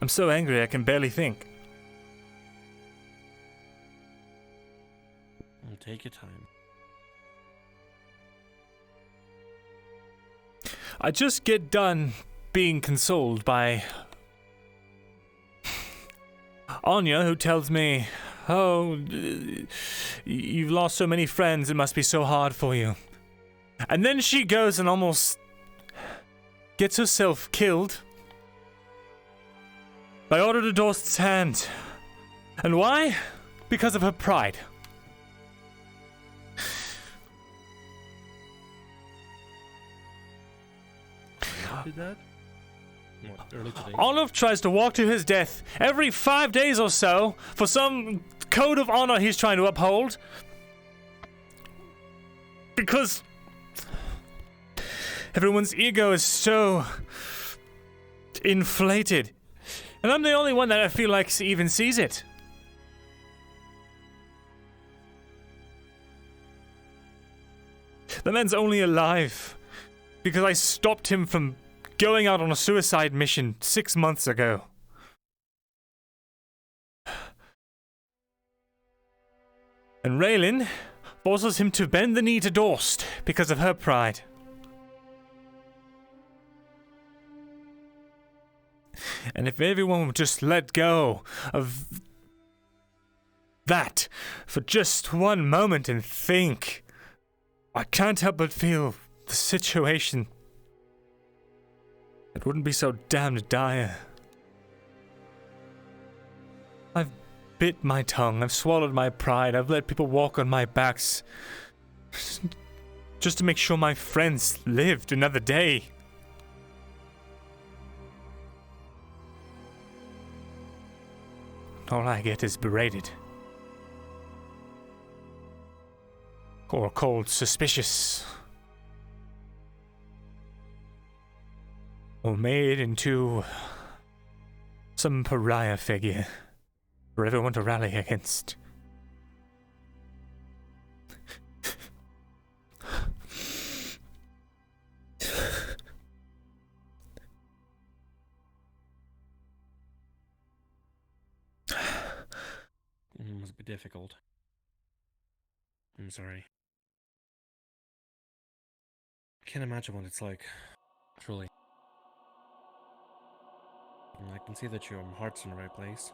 so angry I can barely think. Take your time. I just get done being consoled by Anya, who tells me, "Oh, you've lost so many friends, it must be so hard for you." And then she goes and almost gets herself killed by Order to Dorst's hand. And why? Because of her pride. Did that? What, early today? Olaf tries to walk to his death every 5 days or so for some code of honor he's trying to uphold. Because everyone's ego is so inflated. And I'm the only one that I feel like even sees it. The man's only alive because I stopped him from going out on a suicide mission 6 months ago. And Raylan forces him to bend the knee to Dorst because of her pride. And if everyone would just let go of that for just one moment and think, I can't help but feel the situation. It wouldn't be so damned dire. I've bit my tongue, I've swallowed my pride, I've let people walk on my backs just to make sure my friends lived another day. All I get is berated. Or called suspicious. Or made into some pariah figure for everyone to rally against. It must be difficult. I'm sorry. I can't imagine what it's like, truly. I can see that your heart's in the right place.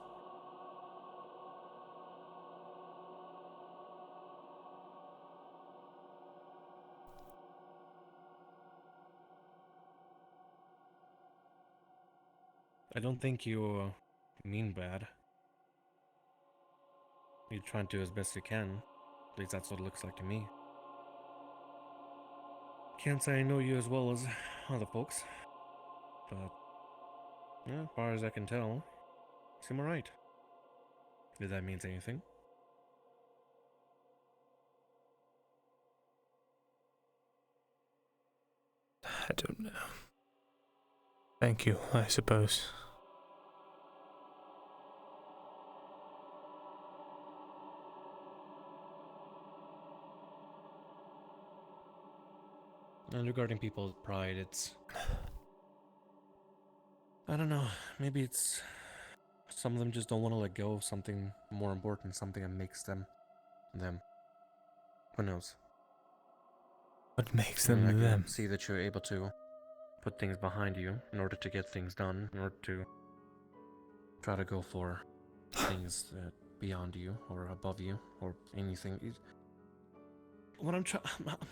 I don't think you mean bad. You try to do as best you can. At least that's what it looks like to me. Can't say I know you as well as other folks, but yeah, as far as I can tell, you seem alright. If that means anything. I don't know. Thank you, I suppose. And regarding people's pride, it's... I don't know, maybe it's... Some of them just don't want to let go of something more important, something that makes them. Who knows? What makes I mean, them I can them? see that you're able to put things behind you in order to get things done, in order to try to go for things beyond you, or above you, or anything. What I'm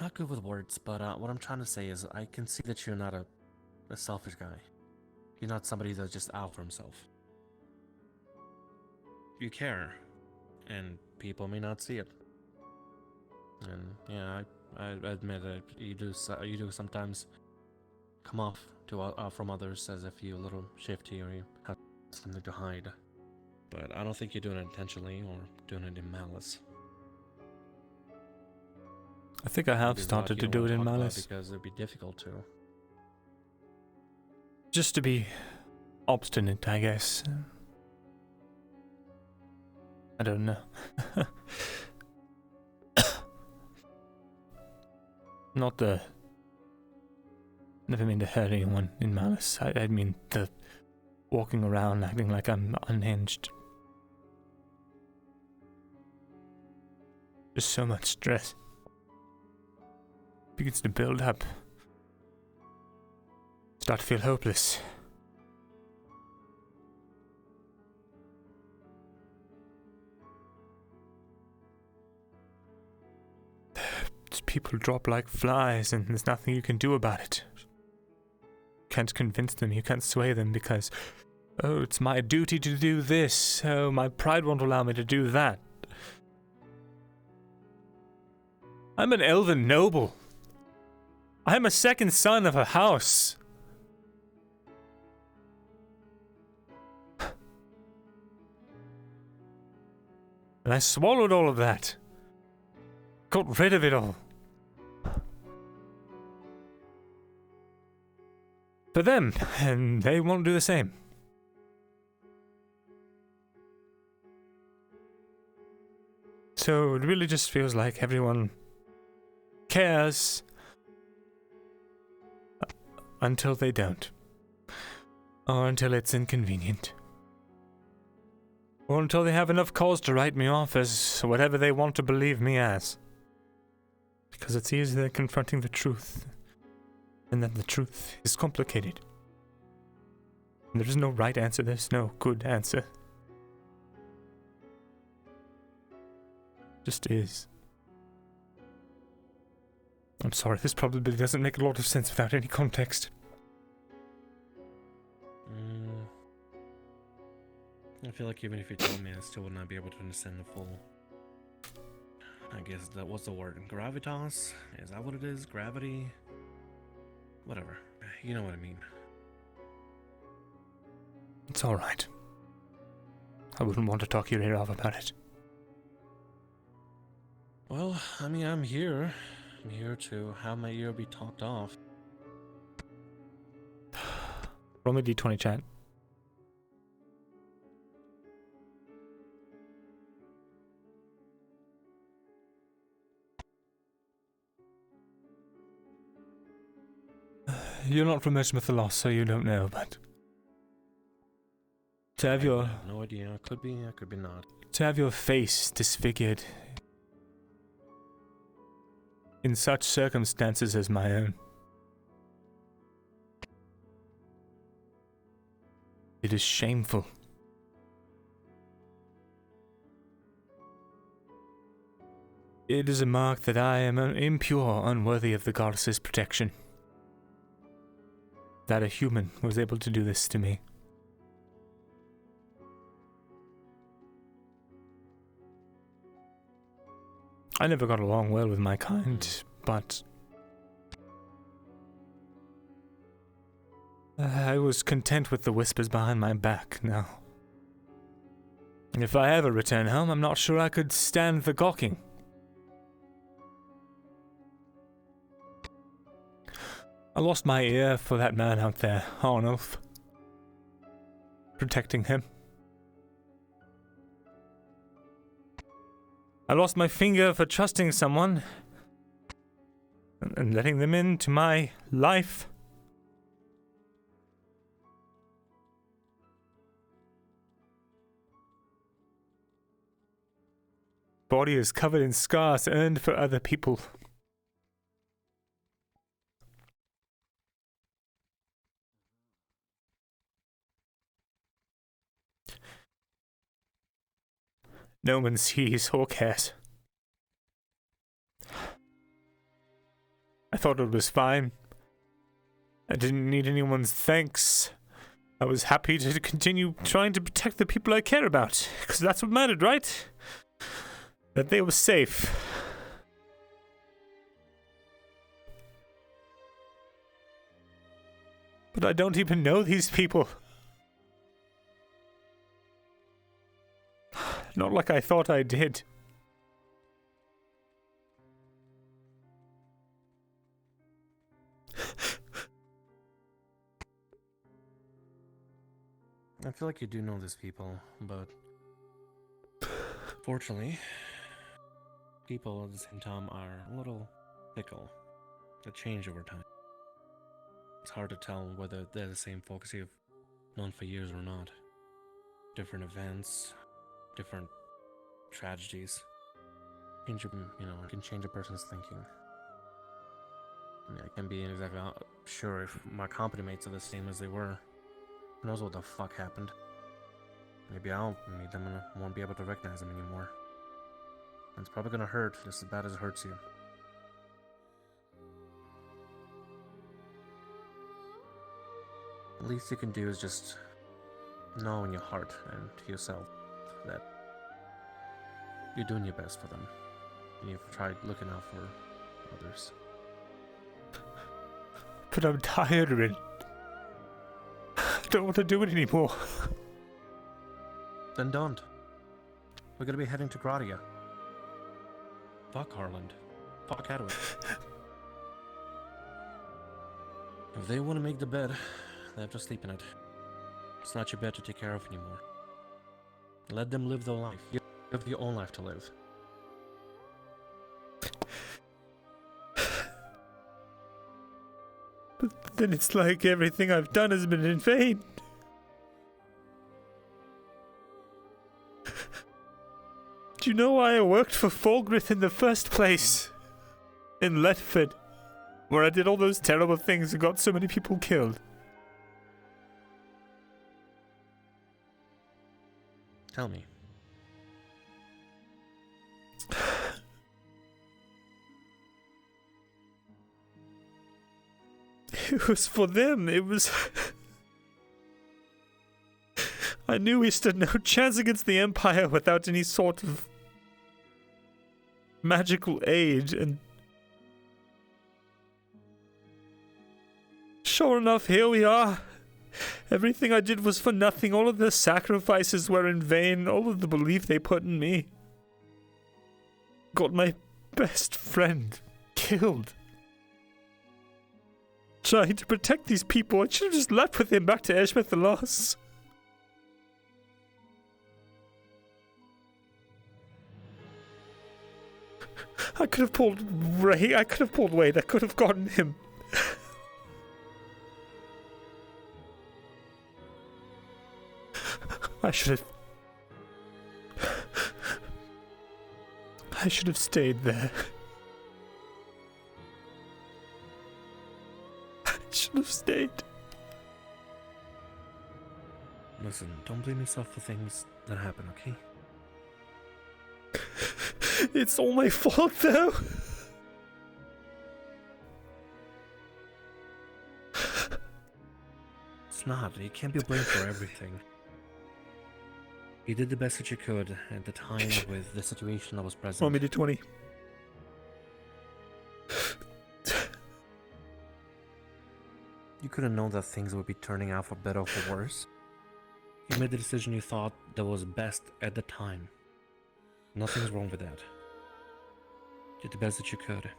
not good with words, but what I'm trying to say is I can see that you're not a selfish guy. You're not somebody that's just out for himself. You care, and people may not see it. And yeah, I admit that you do sometimes come off to from others as if you're a little shifty or you have something to hide. But I don't think you're doing it intentionally or doing it in malice. I think I have started to do it in malice. Because it'd be difficult to. Just to be obstinate, I guess. I don't know. Never mean to hurt anyone in malice. I mean the walking around acting like I'm unhinged. Just so much stress. Begins to build up. Start to feel hopeless. People drop like flies and there's nothing you can do about it. You can't convince them, you can't sway them because, oh, it's my duty to do this, oh, my pride won't allow me to do that. I'm an elven noble. I'm a second son of a house. And I swallowed all of that. Got rid of it all. For them, and they won't do the same. So it really just feels like everyone cares until they don't. Or until it's inconvenient. Or until they have enough cause to write me off as whatever they want to believe me as. Because it's easier confronting the truth. And then the truth is complicated. And there's no right answer, there's no good answer. Just is. I'm sorry, this probably doesn't make a lot of sense without any context. I feel like even if you told me, I still would not be able to understand the full. I guess that was the word. Gravitas? Is that what it is? Gravity? Whatever. You know what I mean. It's alright. I wouldn't want to talk your ear off about it. Well, I mean, I'm here. I'm here to have my ear be talked off. Roll me d20, chat. You're not from Eshma Thalas, so you don't know, but to have I have no idea. It could be, it could be not. To have your face disfigured in such circumstances as my own. It is shameful. It is a mark that I am impure, unworthy of the goddess's protection. That a human was able to do this to me. I never got along well with my kind, but I was content with the whispers behind my back now. And if I ever return home, I'm not sure I could stand the gawking. I lost my ear for that man out there, Arnulf. Protecting him. I lost my finger for trusting someone and letting them into my life. Body is covered in scars earned for other people. No one sees or cares. I thought it was fine. I didn't need anyone's thanks. I was happy to continue trying to protect the people I care about, because that's what mattered, right? That they were safe. But I don't even know these people. Not like I thought I did. I feel like you do know these people, but fortunately, people at the same time are a little fickle. They change over time. It's hard to tell whether they're the same folks you've known for years or not. Different events, different tragedies. Change, it can change a person's thinking. I mean, I can't be exactly sure if my company mates are the same as they were. Who knows what the fuck happened? Maybe I'll meet them and I won't be able to recognize them anymore. And it's probably gonna hurt just as bad as it hurts you. The least you can do is just know in your heart and to yourself that you're doing your best for them. And you've tried looking out for others. But I'm tired of it. I don't want to do it anymore. Then don't. We're gonna be heading to Gradia. Fuck Harland. Fuck Hadwin. If they want to make the bed, they have to sleep in it. It's not your bed to take care of anymore. Let them live their life. You have your own life to live. But then it's like everything I've done has been in vain. Do you know why I worked for Fulgrith in the first place? In Letford, where I did all those terrible things and got so many people killed. Tell me. It was for them. It was... I knew we stood no chance against the Empire without any sort of magical aid, and sure enough, here we are. Everything I did was for nothing. All of the sacrifices were in vain. All of the belief they put in me. Got my best friend killed. Trying to protect these people. I should have just left with him back to Eshma Thalas. I could have pulled Ray. I could have pulled Wade. I could have gotten him. I should have stayed there. I should have stayed. Listen, don't blame yourself for things that happen, okay? It's all my fault, though. It's not. You can't be blamed for everything. You did the best that you could at the time with the situation that was present. Want me to 20? You couldn't know that things would be turning out for better or for worse. You made the decision you thought that was best at the time. Nothing's wrong with that. You did the best that you could.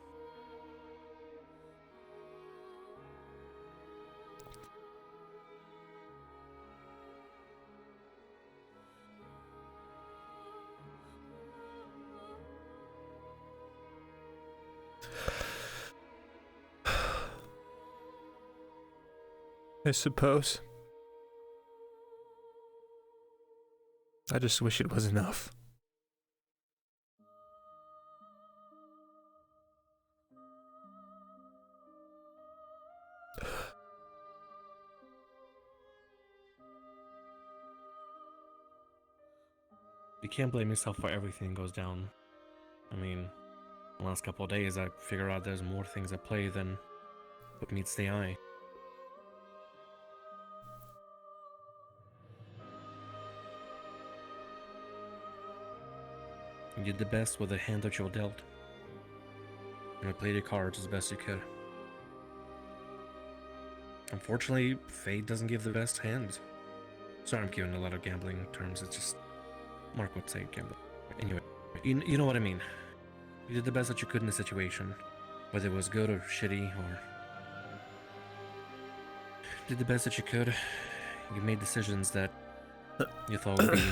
I suppose. I just wish it was enough. You can't blame yourself for everything that goes down. I mean, the last couple of days I figure out there's more things at play than what meets the eye. You did the best with the hand that you were dealt. And you played your cards as best you could. Unfortunately, fate doesn't give the best hands. Sorry, I'm giving a lot of gambling terms. It's just Mark would say gambling. Anyway, you know what I mean. You did the best that you could in the situation, whether it was good or shitty, or did the best that you could. You made decisions that you thought would be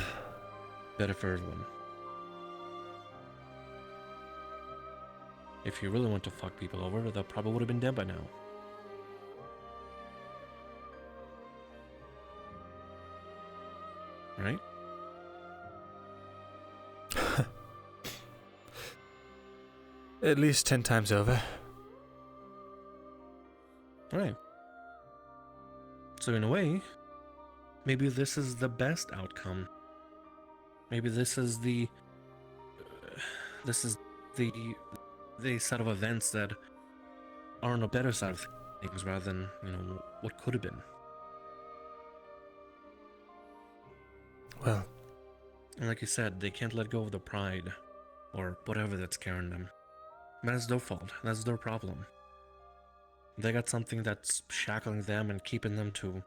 better for everyone. If you really want to fuck people over, that probably would have been dead by now. Right? At least 10 times over. Right. So in a way, maybe this is the best outcome. Maybe this is the set of events that are on the better side of things rather than, what could have been. Well, and like you said, they can't let go of the pride or whatever that's carrying them. That's their fault. That's their problem. They got something that's shackling them and keeping them to,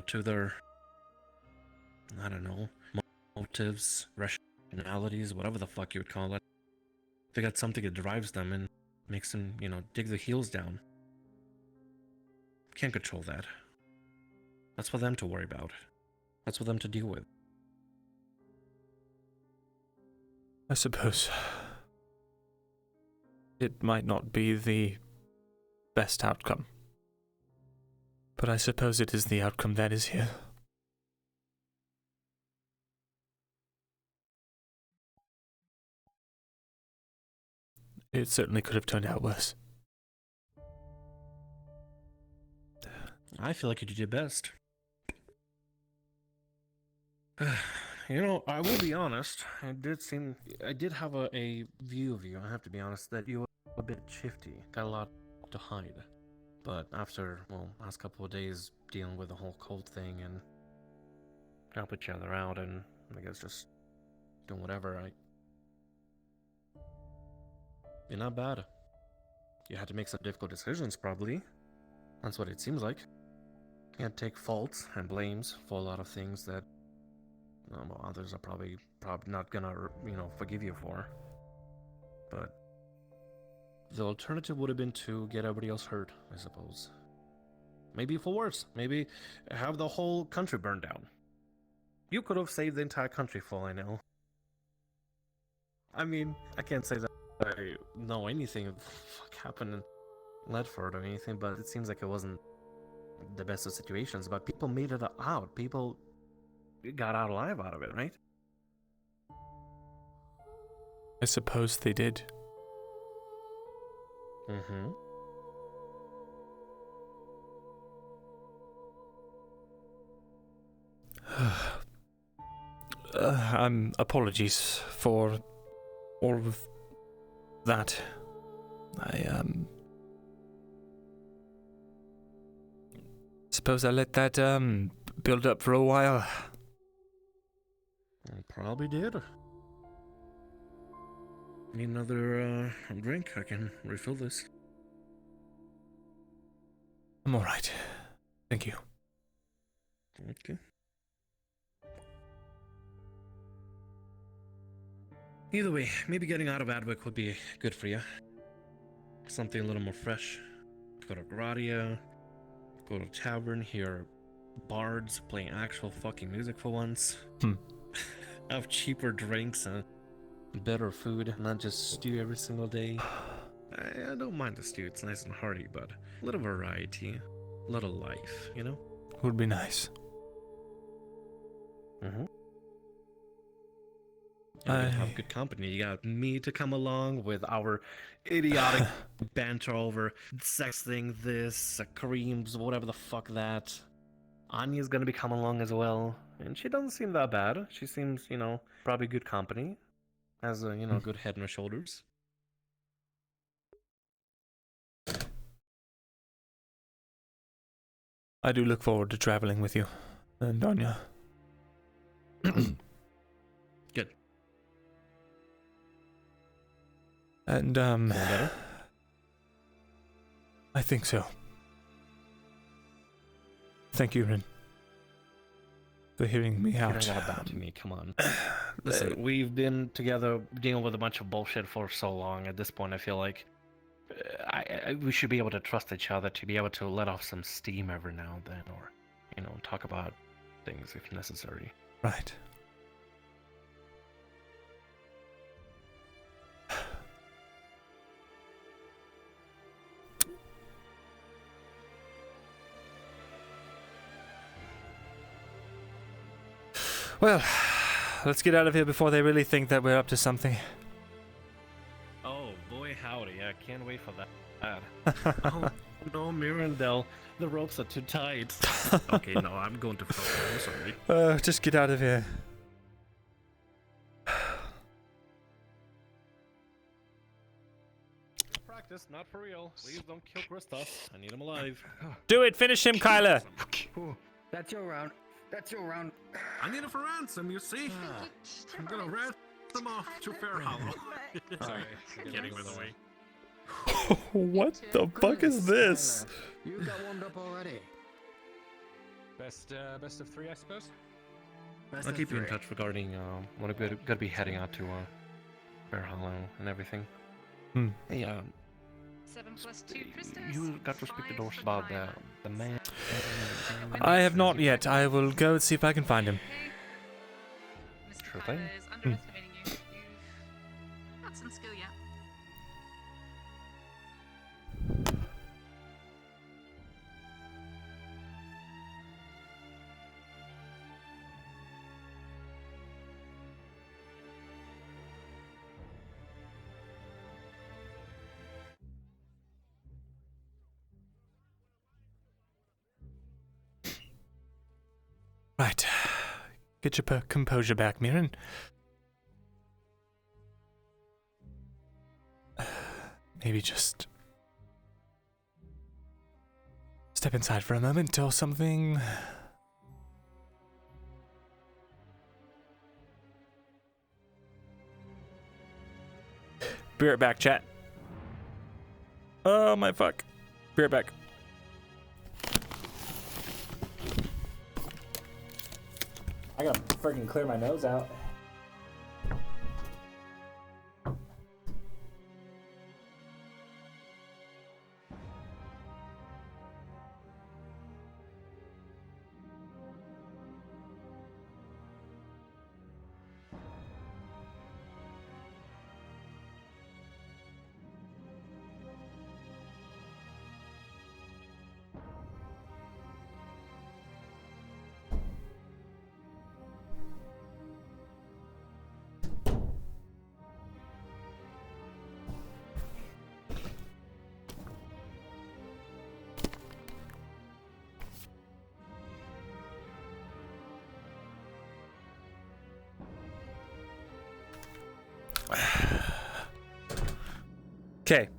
to their, I don't know, motives, rationalities, whatever the fuck you would call it. They got something that drives them and makes them, dig their heels down. Can't control that. That's for them to worry about. That's for them to deal with. I suppose it might not be the best outcome, but I suppose it is the outcome that is here. It certainly could have turned out worse. I feel like you did your best. I will be honest. I did have a view of you. I have to be honest that you were a bit shifty. Got a lot to hide. But after, well, last couple of days dealing with the whole cold thing and help each other out and I guess just doing whatever, you're not bad. You had to make some difficult decisions, probably. That's what it seems like. You had to take faults and blames for a lot of things that well, others are probably not gonna, forgive you for. But the alternative would have been to get everybody else hurt, I suppose. Maybe for worse. Maybe have the whole country burned down. You could have saved the entire country for all I know. I mean, I can't say that I know anything of what happened in Ledford or anything, but it seems like it wasn't the best of situations. But people made it out. People got out alive out of it, right? I suppose they did. Mm-hmm. Apologies for all of that. I suppose I let that build up for a while. I probably did. Need another drink? I can refill this. I'm alright. Thank you. Okay. Either way, maybe getting out of Adwick would be good for you. Something a little more fresh. Go to Gradia, go to tavern, hear bards playing actual fucking music for once. Have cheaper drinks and better food, not just stew every single day. I don't mind the stew, it's nice and hearty, but a little variety, a little life, you know? Would be nice. Mm-hmm. You're gonna have good company. You got me to come along with our idiotic banter over sex thing, this, creams, whatever the fuck that. Anya's gonna be coming along as well. And she doesn't seem that bad. She seems, probably good company. Has a, good head on her shoulders. I do look forward to traveling with you and Anya. Good. And, I think so. Thank you, Rin, for hearing me out. You don't gotta bow to me, come on. Listen, we've been together dealing with a bunch of bullshit for so long. At this point, I feel like we should be able to trust each other to be able to let off some steam every now and then, or, talk about things if necessary. Right. Well, let's get out of here before they really think that we're up to something. Oh, boy howdy, I can't wait for that. Oh, no, Myrindal, the ropes are too tight. Okay, no, I'm going to fuck. I'm sorry. Just get out of here. Practice, not for real. Please don't kill Kristoff. I need him alive. Do it! Finish him, Kyler! That's your round. That's your round. I need it for ransom, you see? I'm gonna ransom off to Fair Hollow. Sorry, getting with the way. What the fuck is this? You got warmed up already. Best of three, I suppose. I'll keep you in touch regarding when I'm gonna be heading out to Fair Hollow and everything. Hey, 7 + 2, Tristus. you got to speak to Dorse about the man. I have not yet. I will go and see if I can find him. Sure thing. Is underestimating you. You've got some skill yet. Right. Get your composure back, Mirren. Maybe just step inside for a moment or something. Be right back, chat. Oh my fuck. Be right back. I gotta freaking clear my nose out. Okay.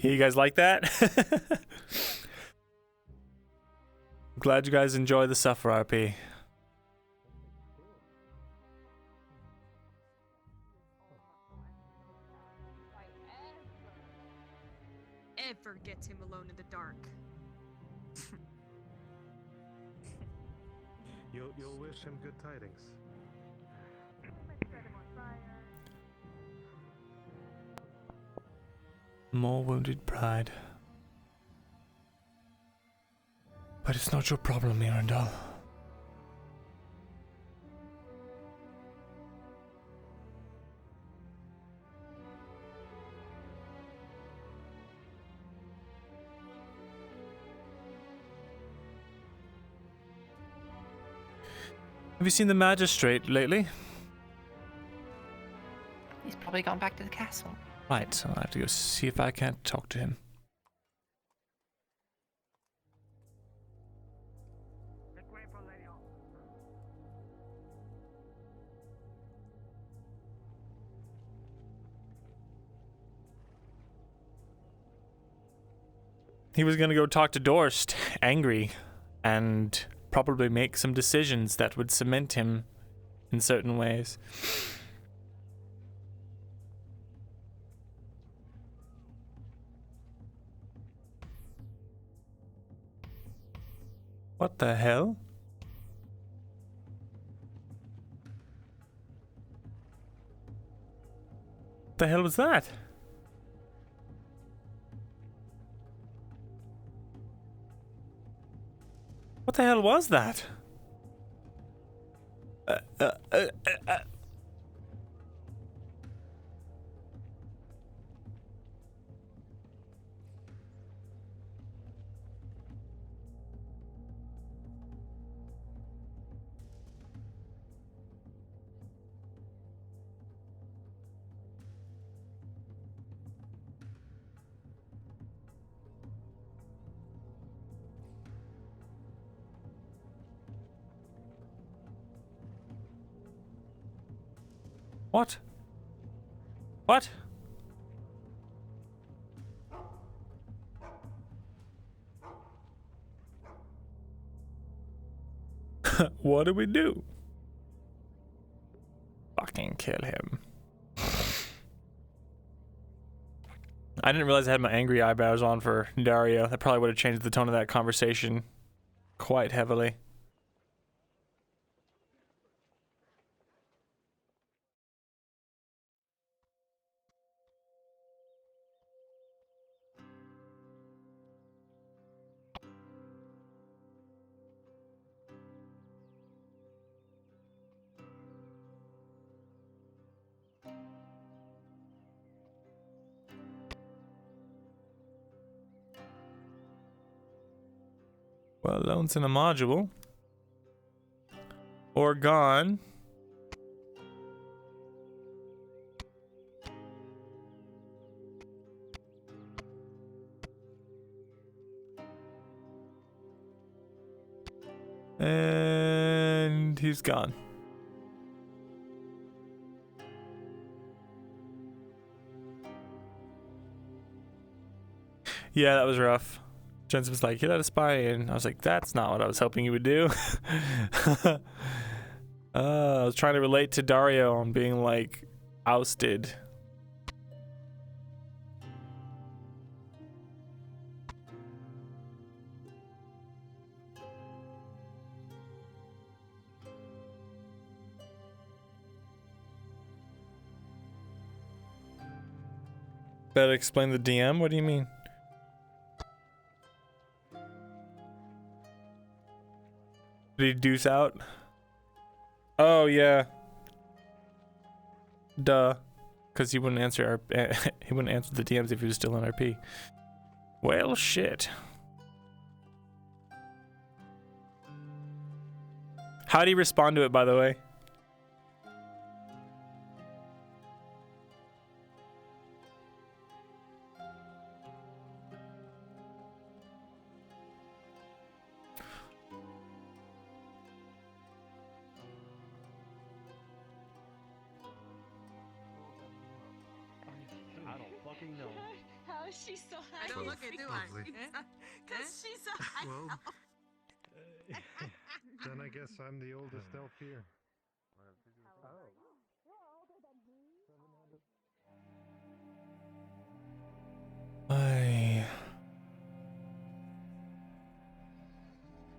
You guys like that? Glad you guys enjoy the Suffer RP. Ever gets him alone in the dark. You'll wish him good tidings. More wounded pride. But it's not your problem, Myrindal. Have you seen the magistrate lately? He's probably gone back to the castle. Right, so I'll have to go see if I can't talk to him. He was gonna go talk to Dorst, angry, and probably make some decisions that would cement him in certain ways. What the hell? What the hell was that? What the hell was that? What? What? What do we do? Fucking kill him. I didn't realize I had my angry eyebrows on for Dario. That probably would have changed the tone of that conversation quite heavily. Well, loan's in a module. Or gone. And he's gone. Yeah, that was rough. Jensen was like, you let us spy in. I was like, that's not what I was hoping you would do. I was trying to relate to Dario on being like ousted. Better explain the DM? What do you mean? Did he deuce out? Oh yeah. Duh. Because he wouldn't answer he wouldn't answer the DMs if he was still in RP. Well, shit. How do you respond to it, by the way? I don't fucking know. How is she so high? I don't look it, do I? Because she's so high. Well, then I guess I'm the oldest elf here. I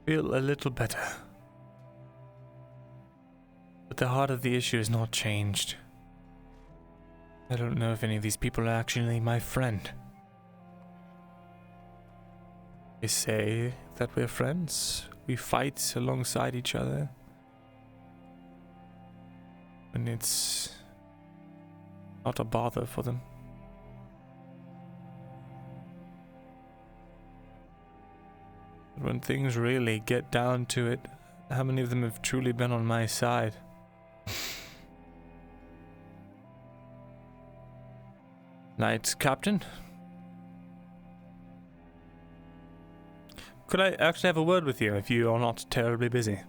feel a little better. But the heart of the issue has not changed. I don't know if any of these people are actually my friend. They say that we're friends. We fight alongside each other. And it's not a bother for them. But when things really get down to it, how many of them have truly been on my side? Knight Captain? Could I actually have a word with you if you are not terribly busy?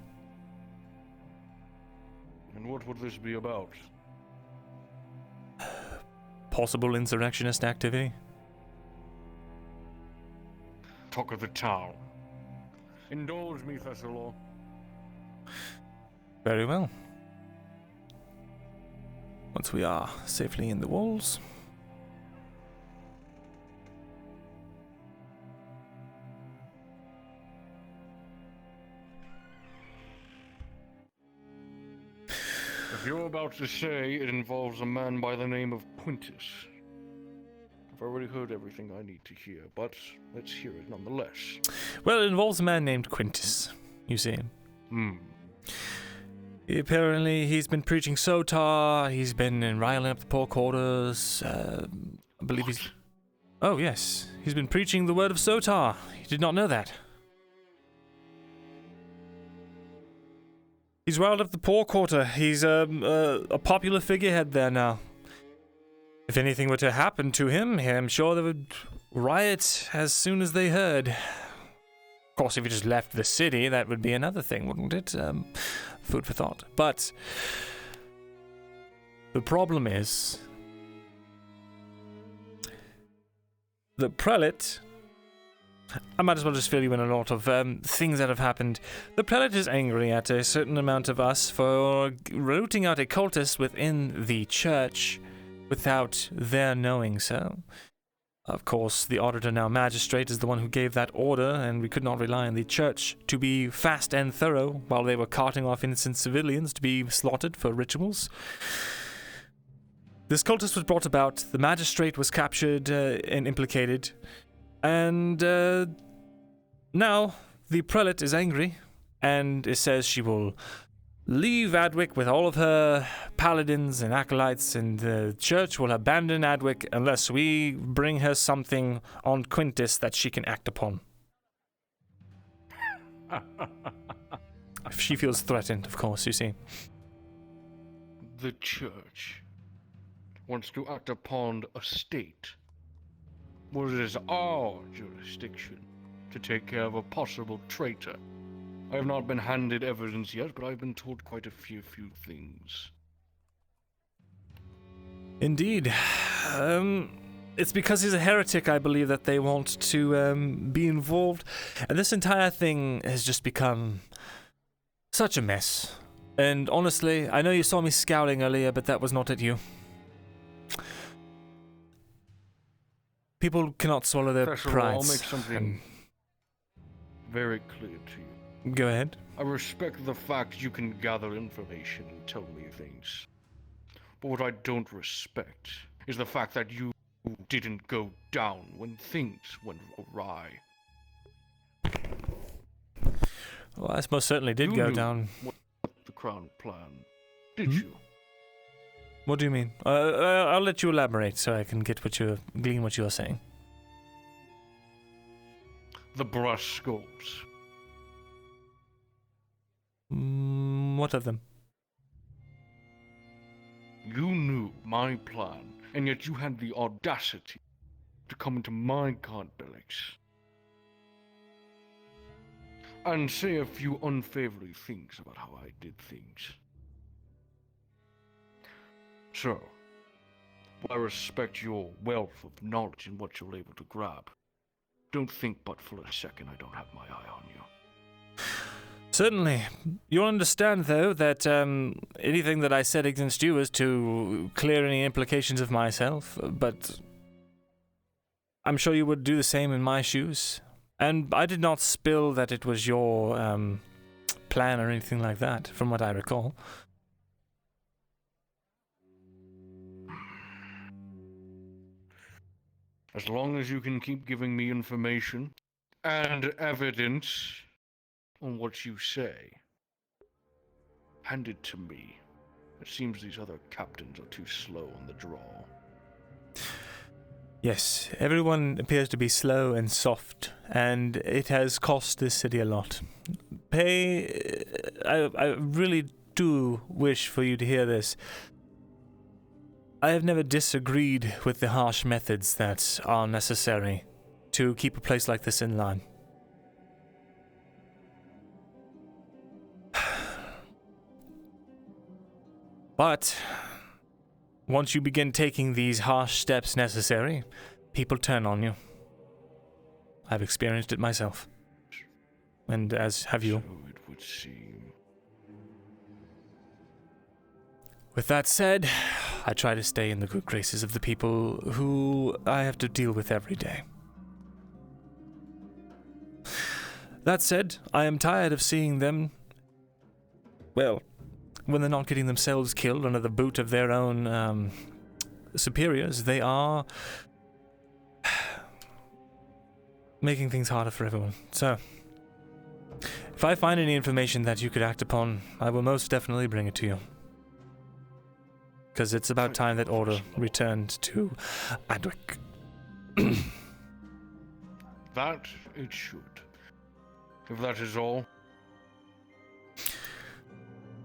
And what would this be about? Possible insurrectionist activity? Talk of the town. Indulge me, Thesalor. Very well. Once we are safely in the walls. If you're about to say it involves a man by the name of Quintus, I've already heard everything I need to hear, but let's hear it nonetheless. Well, it involves a man named Quintus, you see. Apparently, he's been preaching Sotar, he's been riling up the poor quarters, I believe he's... Oh, yes, he's been preaching the word of Sotar. You did not know that. He's riled up the poor quarter. He's a popular figurehead there now. If anything were to happen to him, I'm sure they would riot as soon as they heard. Of course, if he just left the city, that would be another thing, wouldn't it? Food for thought. But the problem is, the prelate... I might as well just fill you in a lot of things that have happened. The prelate is angry at a certain amount of us for rooting out a cultist within the church without their knowing so. Of course, the auditor, now magistrate, is the one who gave that order, and we could not rely on the church to be fast and thorough while they were carting off innocent civilians to be slaughtered for rituals. This cultist was brought about, the magistrate was captured and implicated, and now the prelate is angry and it says she will leave Adwick with all of her paladins and acolytes, and the church will abandon Adwick unless we bring her something on Quintus that she can act upon. If she feels threatened, of course, you see. The church wants to act upon a state. Well, it is our jurisdiction to take care of a possible traitor. I have not been handed evidence yet, but I've been told quite a few things. Indeed. It's because he's a heretic, I believe, that they want to be involved. And this entire thing has just become such a mess. And honestly, I know you saw me scowling earlier, but that was not at you. People cannot swallow their Thesalor, pride. I'll make something very clear to you. Go ahead. I respect the fact you can gather information and tell me things. But what I don't respect is the fact that you didn't go down when things went awry. Well, I most certainly did You go knew down. What the Crown planned, did you? What do you mean? I'll let you elaborate so I can glean what you're saying. The brush sculpts. What of them? You knew my plan, and yet you had the audacity to come into my complex and say a few unfavorable things about how I did things. So, while I respect your wealth of knowledge and what you're able to grab, don't think but for a second I don't have my eye on you. Certainly. You'll understand, though, that anything that I said against you is to clear any implications of myself, but I'm sure you would do the same in my shoes. And I did not spill that it was your plan or anything like that, from what I recall. As long as you can keep giving me information and evidence on what you say, hand it to me. It seems these other captains are too slow on the draw. Yes, everyone appears to be slow and soft, and it has cost this city a lot. I really do wish for you to hear this. I have never disagreed with the harsh methods that are necessary to keep a place like this in line. But once you begin taking these harsh steps necessary, people turn on you. I've experienced it myself. And as have you. So it would seem. With that said, I try to stay in the good graces of the people who I have to deal with every day. That said, I am tired of seeing them, well, when they're not getting themselves killed under the boot of their own superiors, they are making things harder for everyone. So, if I find any information that you could act upon, I will most definitely bring it to you. Because it's about time that order returned to Adwick. That it should. If that is all.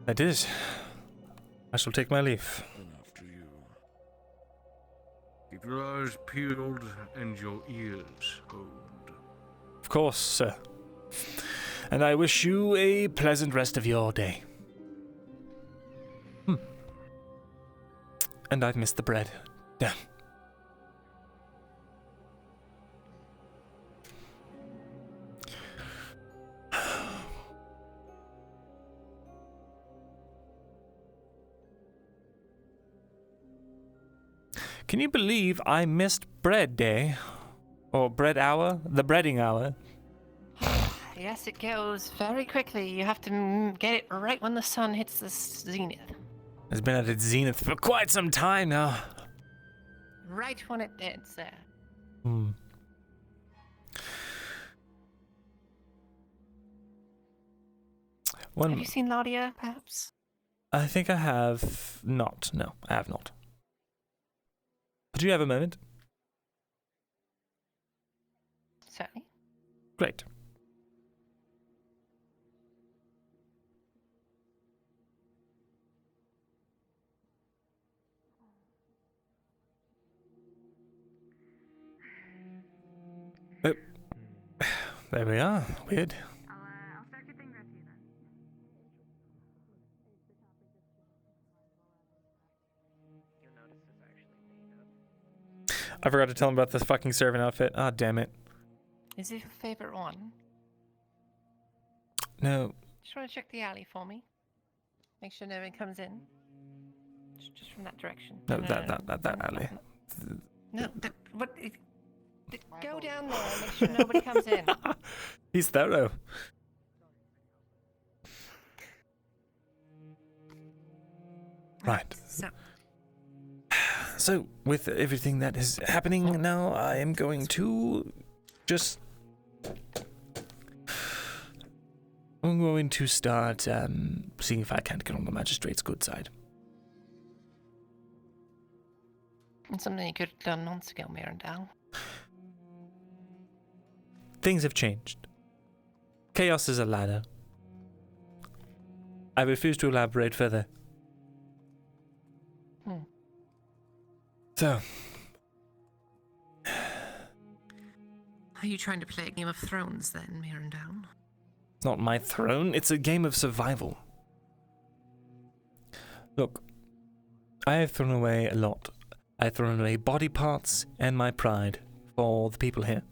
It is. I shall take my leave. Then after you. Keep your eyes peeled and your ears honed. Of course, sir. And I wish you a pleasant rest of your day. And I've missed the bread. Damn. Can you believe I missed bread day? Or bread hour? The breading hour. Yes, it goes very quickly. You have to get it right when the sun hits the zenith. It's been at its zenith for quite some time now. Right when it did, sir. Have you seen Laudia, perhaps? I think I have not. No, I have not. Do you have a moment? Certainly. Great. Oh. There we are. Weird. I'll start getting ready then. I forgot to tell him about this fucking servant outfit. Ah, damn it. Is it your favorite one? No. Just want to check the alley for me. Make sure no one comes in. Just from that direction. No, that alley. No, go down there and make sure nobody comes in. He's thorough. Right. So, with everything that is happening now, I am going to just... I'm going to start seeing if I can't get on the magistrate's good side. It's something you could have done months ago, Myrindal. Things have changed. Chaos is a ladder. I refuse to elaborate further. So... Are you trying to play a Game of Thrones then, Myrindal? It's not my throne, it's a game of survival. Look, I have thrown away a lot. I've thrown away body parts and my pride for the people here.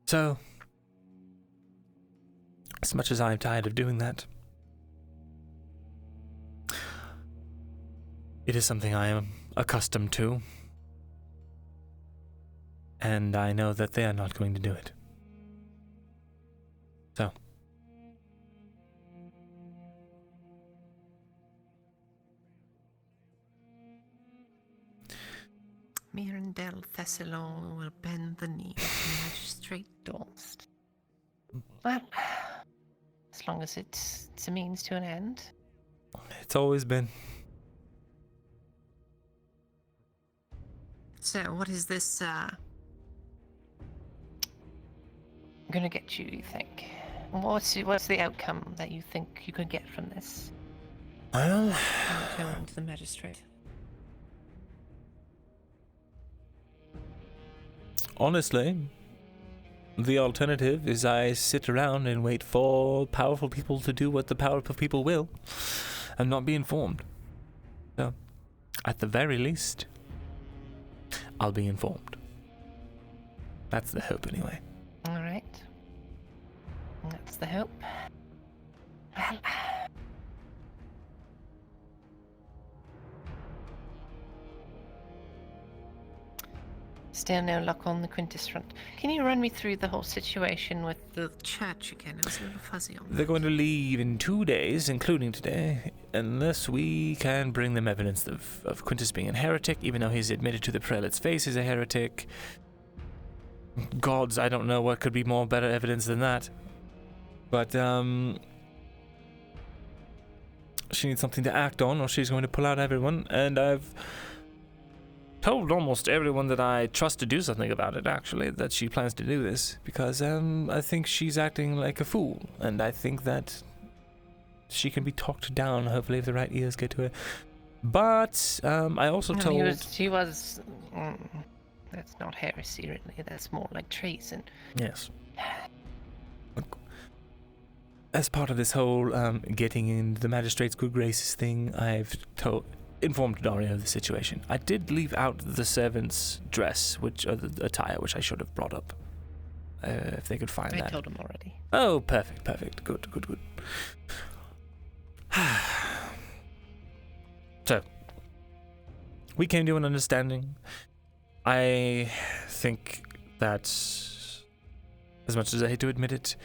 So, as much as I'm tired of doing that, it is something I am accustomed to. And I know that they are not going to do it. So. Myrindal Thesalor will bend the knee to Magistrate Dorst. Well, as long as it's a means to an end. It's always been. So, what is this, gonna get you, you think? What's the outcome that you think you could get from this? Well... Return to the magistrate. Honestly, the alternative is I sit around and wait for powerful people to do what the powerful people will, and not be informed. So, at the very least, I'll be informed. That's the hope, anyway. Alright. That's the hope. Well... Still no luck on the Quintus front. Can you run me through the whole situation with the church again? It was a little fuzzy on They're going to leave in 2 days, including today, unless we can bring them evidence of Quintus being a heretic, even though he's admitted to the prelate's face he's a heretic. Gods, I don't know what could be more better evidence than that. But, she needs something to act on, or she's going to pull out everyone, and I've told almost everyone that I trust to do something about it, actually, that she plans to do this, because I think she's acting like a fool, and I think that she can be talked down, hopefully, if the right ears get to her. But I also told... She was... that's not heresy, really. That's more like treason. Yes. As part of this whole getting in the magistrate's good graces thing, I've informed Dario of the situation. I did leave out the servant's dress, the attire, which I should have brought up. If they could find that. I told him already. Oh, perfect. Good. So, we came to an understanding. I think that, as much as I hate to admit it,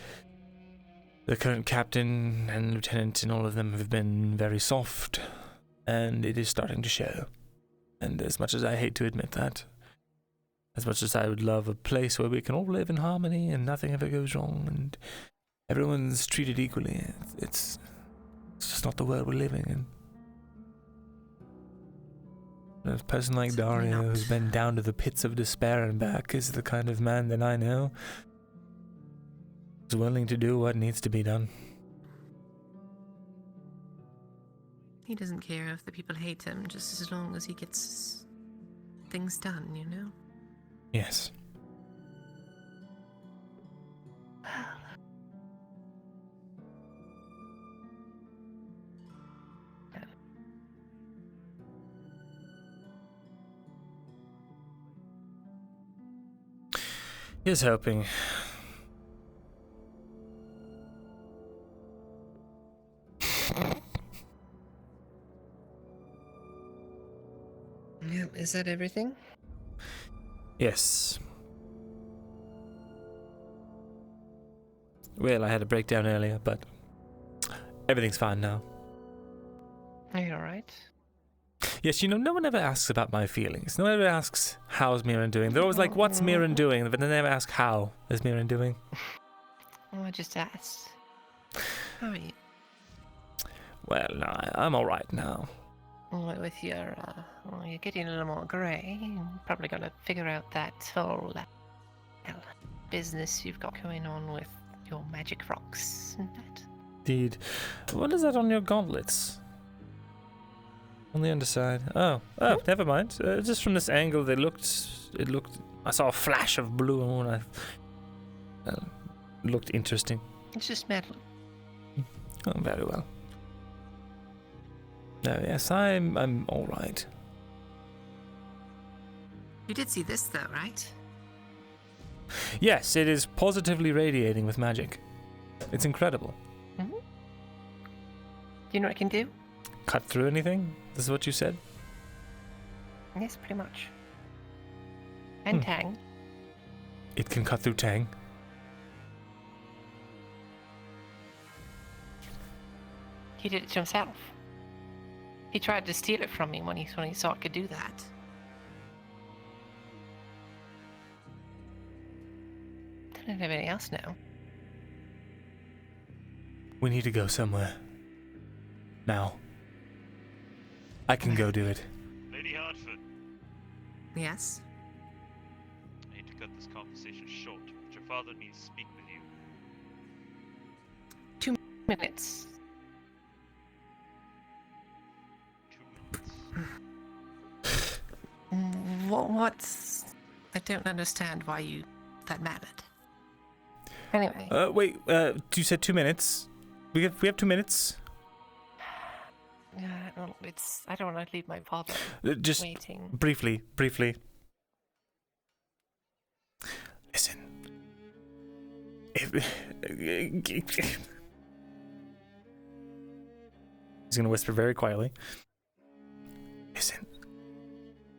the current captain and lieutenant and all of them have been very soft, and it is starting to show. And as much as I hate to admit that, as much as I would love a place where we can all live in harmony and nothing ever goes wrong and everyone's treated equally, it's just not the world we're living in. A person like Dario, who's been down to the pits of despair and back, is the kind of man that I know is willing to do what needs to be done. He doesn't care if the people hate him, just as long as he gets things done, you know? Yes. Here's hoping. Yep, is that everything? Yes. Well, I had a breakdown earlier, but everything's fine now. Are you alright? Yes, you know, no one ever asks about my feelings. No one ever asks, how's Mirren doing? They're always like, what's Mirren doing? But they never ask, how is Mirren doing? Oh, I just asked. How are you? Well, no, I'm alright now. Well, with your, well, you're getting a little more grey. You probably got to figure out that whole business you've got going on with your magic rocks and that. Indeed. What is that on your gauntlets? On the underside. Oh, never mind. Just from this angle, it looked. I saw a flash of blue, and it looked interesting. It's just metal. Oh, very well. No, yes, I'm all right. You did see this, though, right? Yes, it is positively radiating with magic. It's incredible. Mm-hmm. Do you know what it can do? Cut through anything? This is what you said? Yes, pretty much. And Tang. It can cut through Tang. He did it to himself. He tried to steal it from me when he saw it could do that. Don't have anything else now. We need to go somewhere. Now. I can go do it. Lady Hartford, Yes? I need to cut this conversation short, but your father needs to speak with you. 2 minutes. 2 minutes. What's... I don't understand why that mattered. Anyway. Wait, you said 2 minutes? We have 2 minutes? I don't want to leave my father Just waiting. briefly. Listen. He's gonna whisper very quietly. Listen.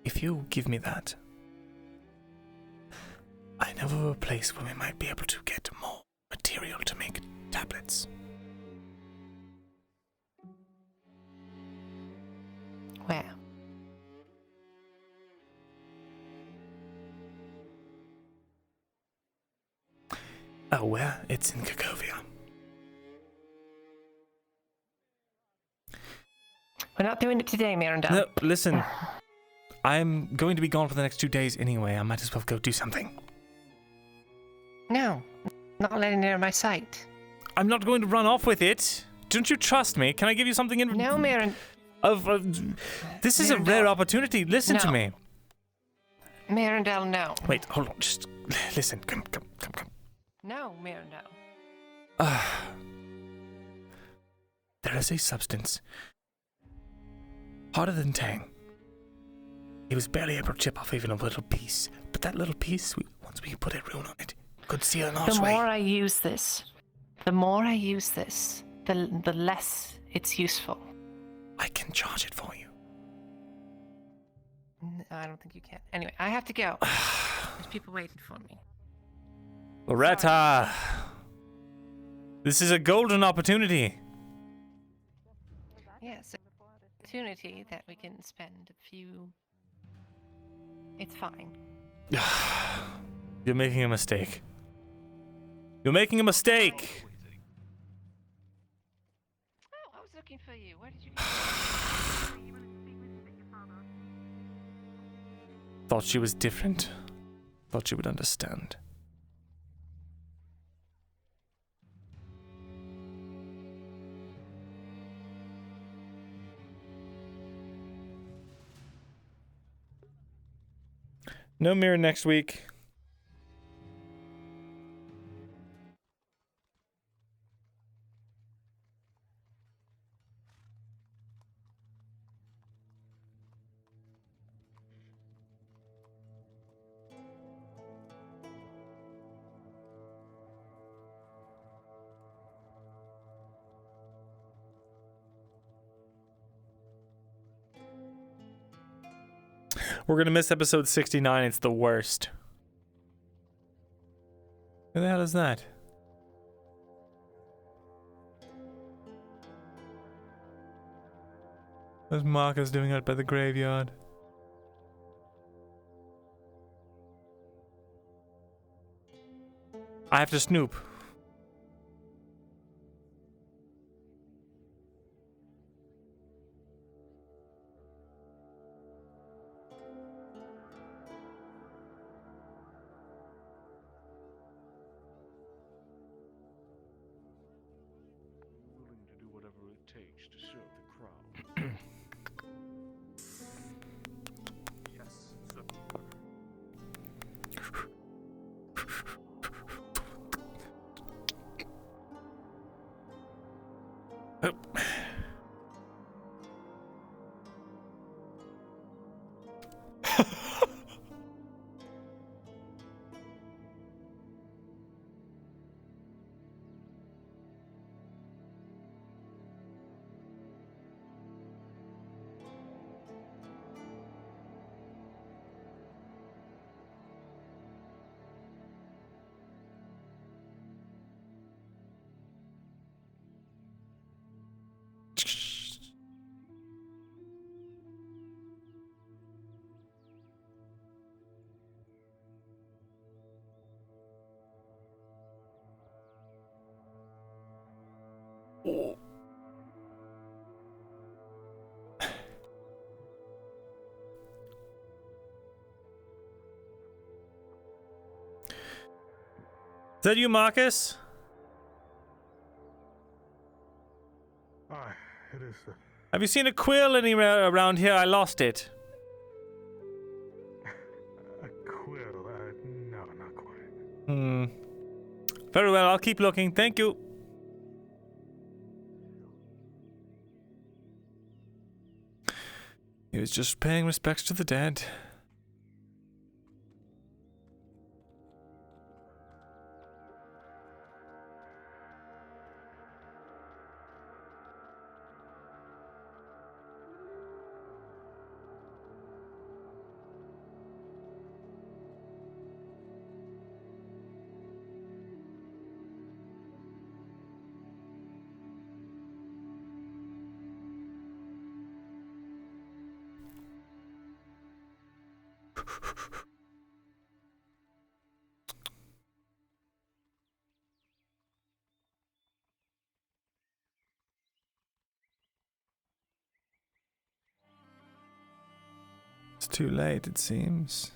If you give me that, I know of a place where we might be able to get more material to make tablets. Where? Oh, where? It's in Kakovia. We're not doing it today, Myrindal. No, listen. I'm going to be gone for the next 2 days anyway. I might as well go do something. No, not letting it in my sight. I'm not going to run off with it. Don't you trust me? Can I give you something in... No, Myrindal. This is a rare opportunity. Listen to me. Myrindal, no. Wait, hold on. Just listen. Come. No, Myrindal. There is a substance harder than Tang. He was barely able to chip off even a little piece. But that little piece, once we put a rune on it, could seal an archway. The more I use this, the less it's useful. I can charge it for you. I don't think you can. Anyway, I have to go. There's people waiting for me. Loretta! This is a golden opportunity. Yes, an opportunity that we can spend a few... It's fine. You're making a mistake. You're making a mistake! Oh, I was looking for you. Where did you Thought she was different. Thought she would understand. No mirror next week. We're gonna miss episode 69. It's the worst. Who the hell is that? What's Marcus doing out by the graveyard? I have to snoop. Willing to do whatever it takes to serve the crown. Yes, sir. Is that you, Marcus? Aye, it is. Have you seen a quill anywhere around here? I lost it. A quill? No, not quite. Very well, I'll keep looking. Thank you. He was just paying respects to the dead. It's too late, it seems.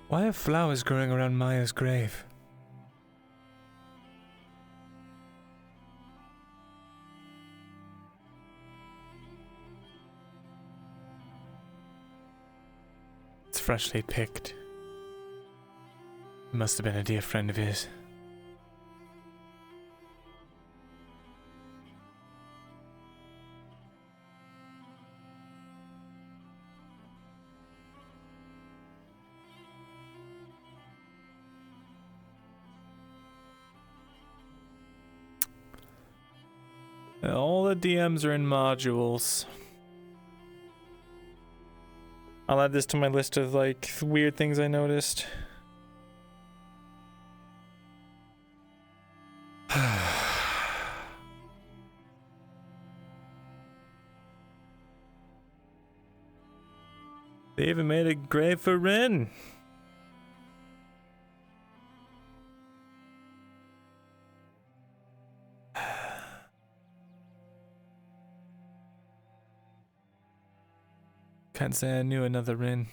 Why are flowers growing around Maya's grave? It's freshly picked. Must have been a dear friend of his. All the DMs are in modules. I'll add this to my list of like weird things I noticed. They even made a grave for Rin. Can't say I knew another Rin.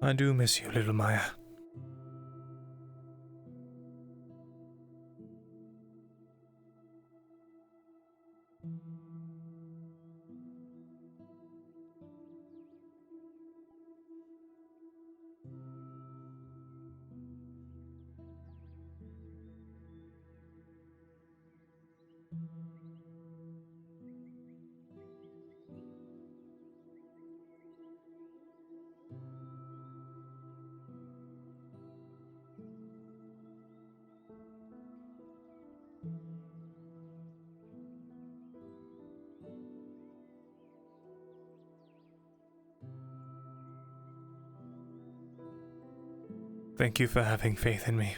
I do miss you, little Maya. Thank you for having faith in me.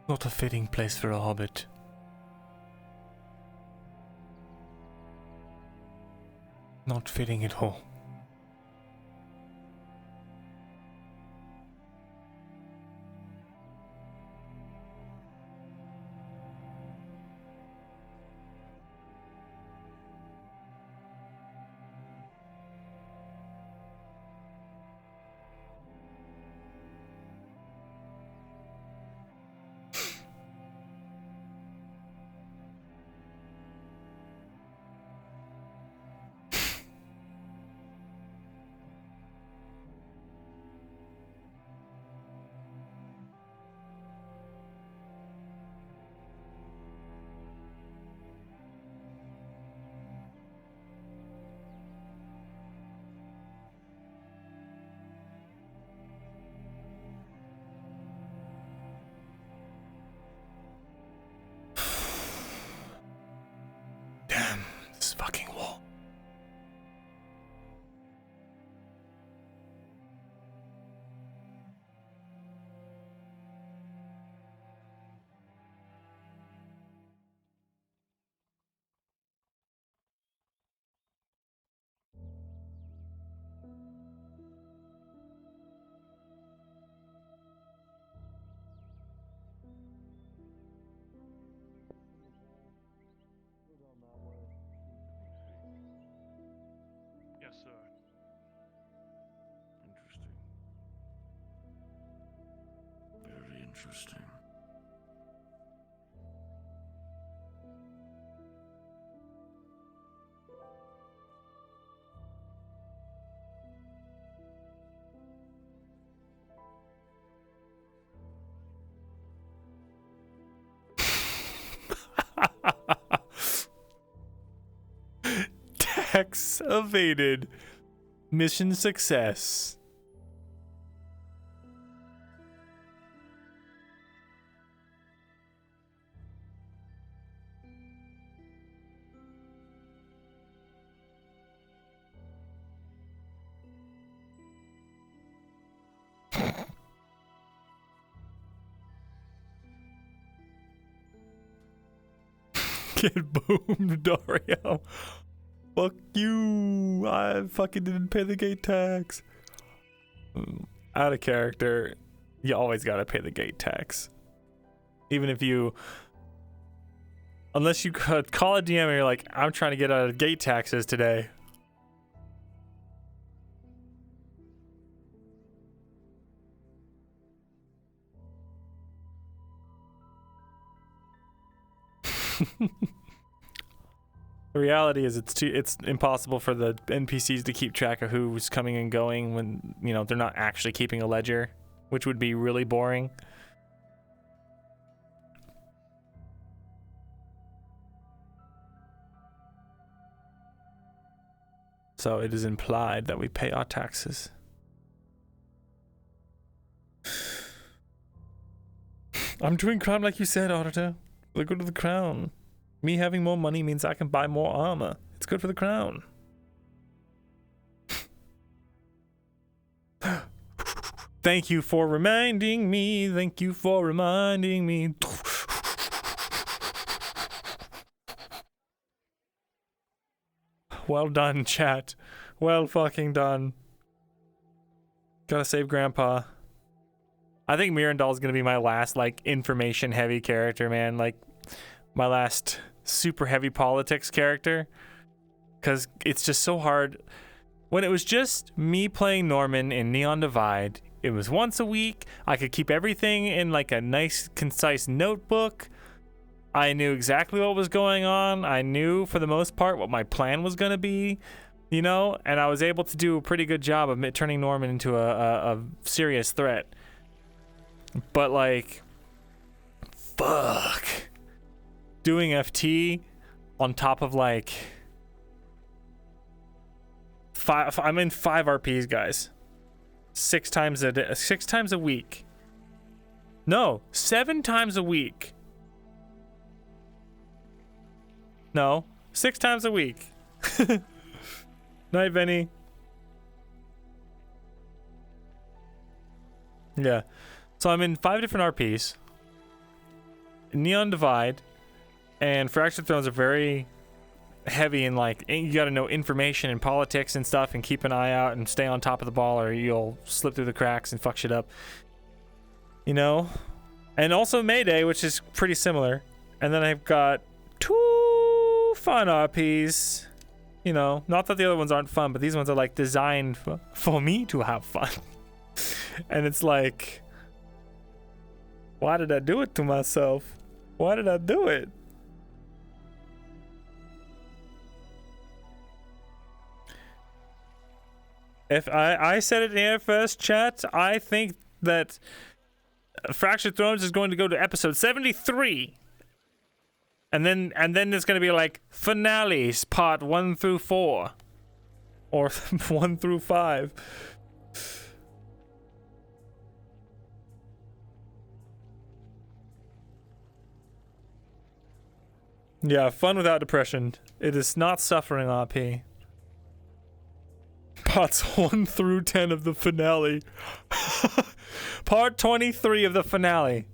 Not a fitting place for a hobbit. Not fitting at all. Damn, this fucking wall. Yes, sir. Interesting. Very interesting. Tax evaded. Mission success. Get boomed, Dario. Fuck you. I fucking didn't pay the gate tax. Out of character, you always gotta pay the gate tax. Even if you... Unless you could call a DM and you're like, I'm trying to get out of gate taxes today. The reality is it's impossible for the NPCs to keep track of who's coming and going when, you know, they're not actually keeping a ledger, which would be really boring. So it is implied that we pay our taxes. I'm doing crime like you said, Auditor. For the good of the crown. Me having more money means I can buy more armor. It's good for the crown. Thank you for reminding me. Thank you for reminding me. Well done, chat. Well fucking done. Gotta save Grandpa. I think Myrindal's gonna be my last, like, information-heavy character, man. Like, my last super heavy politics character. Because it's just so hard. When it was just me playing Norman in Neon Divide, it was once a week. I could keep everything in, like, a nice, concise notebook. I knew exactly what was going on. I knew, for the most part, what my plan was gonna be. You know? And I was able to do a pretty good job of turning Norman into a serious threat. But, like, fuck. Doing FT on top of, like, I'm in 5 RPs, guys. 6 times a day, 6 times a week. No, 7 times a week. No, 6 times a week. Night, Benny. Yeah. So I'm in 5 different RPs. Neon Divide and Fractured Thrones are very heavy in, like, you gotta know information and politics and stuff and keep an eye out and stay on top of the ball or you'll slip through the cracks and fuck shit up. You know? And also Mayday, which is pretty similar. And then I've got 2 fun RPs. You know, not that the other ones aren't fun, but these ones are, like, designed for me to have fun. And it's like, why did I do it to myself? Why did I do it? If I said it here first, chat, I think that Fractured Thrones is going to go to episode 73. And then there's going to be, like, finales part 1 through 4 or 1 through 5. Yeah, fun without depression. It is not suffering, RP. Parts 1 through 10 of the finale. Part 23 of the finale.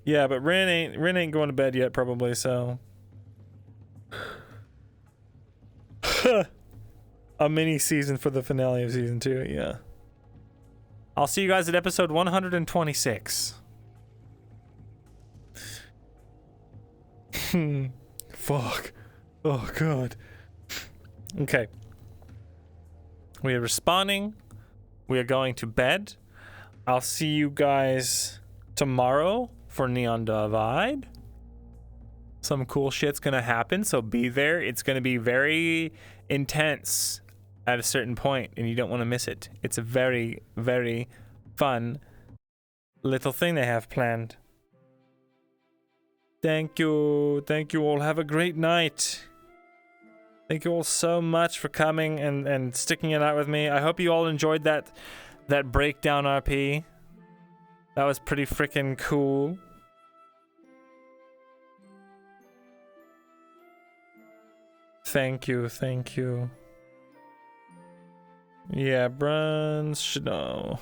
Yeah, but Rin ain't going to bed yet, probably, so. A mini season for the finale of season 2, yeah. I'll see you guys at episode 126. Fuck. Oh, God. Okay. We are responding. We are going to bed. I'll see you guys tomorrow for Neon Divide. Some cool shit's gonna happen, so be there. It's gonna be very intense at a certain point, and you don't want to miss it. It's a very, very fun little thing they have planned. Thank you. Thank you all. Have a great night. Thank you all so much for coming and sticking it out with me. I hope you all enjoyed that breakdown RP. That was pretty freaking cool. Thank you. Thank you. Yeah, Bruns should know.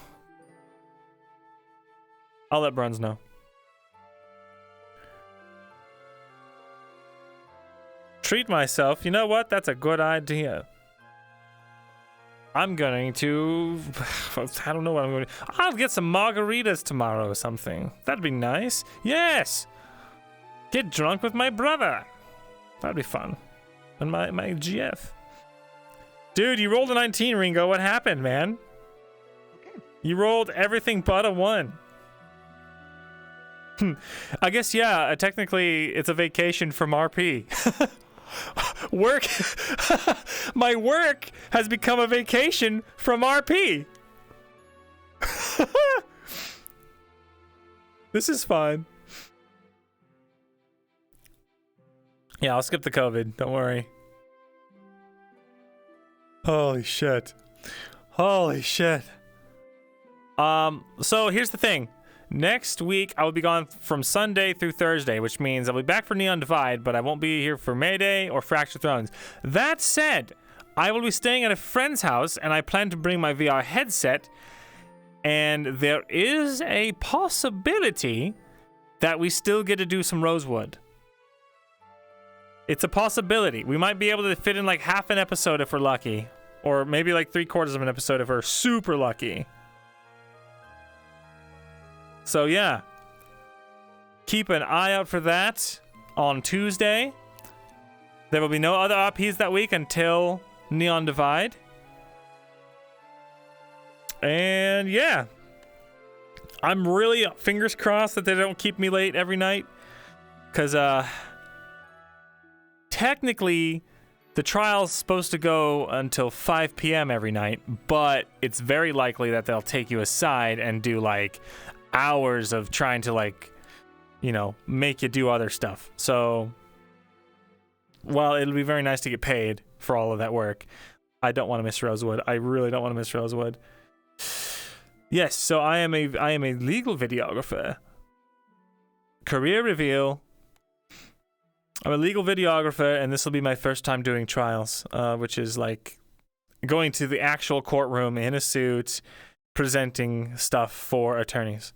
I'll let Bruns know. Treat myself. You know what? That's a good idea. I'm going to... I don't know what I'm going to... I'll get some margaritas tomorrow or something. That'd be nice. Yes! Get drunk with my brother. That'd be fun. And my GF. Dude, you rolled a 19, Ringo. What happened, man? You rolled everything but a 1. I guess, yeah, technically it's a vacation from RP. Work. My work has become a vacation from RP. This is fine. Yeah, I'll skip the COVID. Don't worry. Holy shit. Holy shit. So here's the thing. Next week, I will be gone from Sunday through Thursday, which means I'll be back for Neon Divide, but I won't be here for Mayday or Fractured Thrones. That said, I will be staying at a friend's house, and I plan to bring my VR headset, and there is a possibility that we still get to do some Rosewood. It's a possibility. We might be able to fit in like half an episode if we're lucky, or maybe like 3/4 of an episode if we're super lucky. So yeah, keep an eye out for that on Tuesday. There will be no other RPs that week until Neon Divide. And yeah, I'm really fingers crossed that they don't keep me late every night, because technically the trial's supposed to go until 5 p.m. every night, but it's very likely that they'll take you aside and do like hours of trying to, like, you know, make you do other stuff. So while it'll be very nice to get paid for all of that work, I don't want to miss Rosewood. I really don't want to miss Rosewood. Yes, so I am a legal videographer. Career reveal. I'm a legal videographer, and this will be my first time doing trials, which is like going to the actual courtroom in a suit, presenting stuff for attorneys.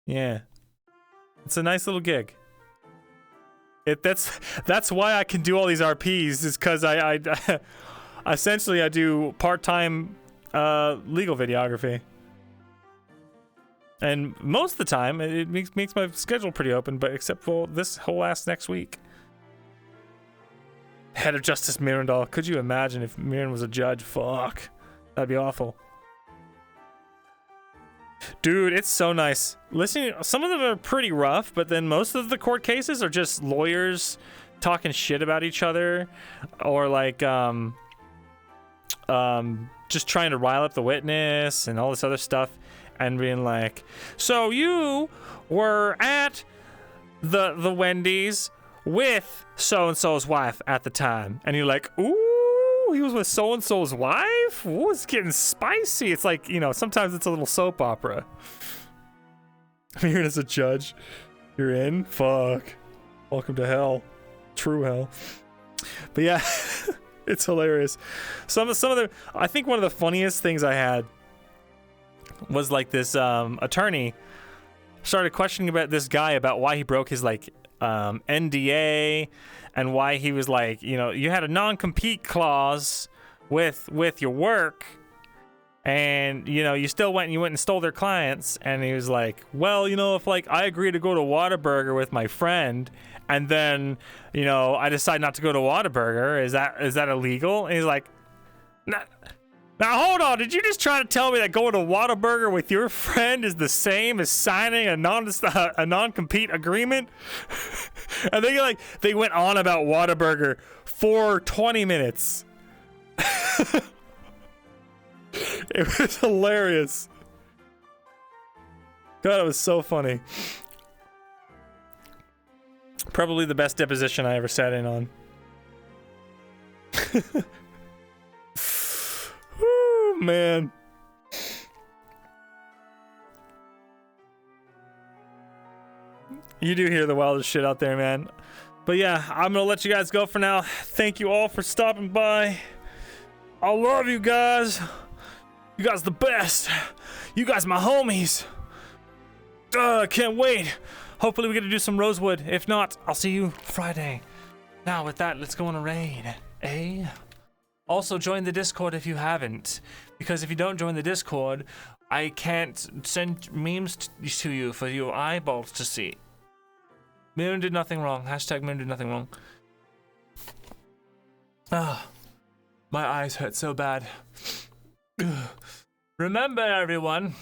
Yeah, it's a nice little gig. That's why I can do all these RPs, is because I essentially I do part-time legal videography, and most of the time it makes my schedule pretty open, but except for this whole last next week. Head of Justice Myrindal. Could you imagine if Myrin was a judge? Fuck, that'd be awful. Dude, it's so nice. Listening, some of them are pretty rough, but then most of the court cases are just lawyers talking shit about each other, or like just trying to rile up the witness and all this other stuff, and being like, so you were at the Wendy's with so-and-so's wife at the time, and you're like, ooh, he was with so-and-so's wife? Ooh, it's getting spicy. It's like, you know, sometimes it's a little soap opera. I'm here as a judge. You're in? Fuck. Welcome to hell. True hell. But yeah, it's hilarious. Some of the, I think one of the funniest things I had was like this attorney started questioning about this guy about why he broke his like NDA, and why he was like, you know, you had a non-compete clause with your work, and you know, you still went and stole their clients. And he was like, well, you know, if like I agree to go to Whataburger with my friend, and then, you know, I decide not to go to Whataburger, is that illegal? And he's like, now hold on, did you just try to tell me that going to Whataburger with your friend is the same as signing a non-compete agreement? And they went on about Whataburger for 20 minutes. It was hilarious. God, it was so funny. Probably the best deposition I ever sat in on. Woo, man. You do hear the wildest shit out there, man. But yeah, I'm gonna let you guys go for now. Thank you all for stopping by. I love you guys. You guys the best. You guys my homies. Can't wait. Hopefully we get to do some Rosewood. If not, I'll see you Friday. Now with that, let's go on a raid. Eh? Also join the Discord if you haven't, because if you don't join the Discord, I can't send memes to you for your eyeballs to see. Myrin did nothing wrong. Hashtag Myrin did nothing wrong. Ah, my eyes hurt so bad. Remember, everyone,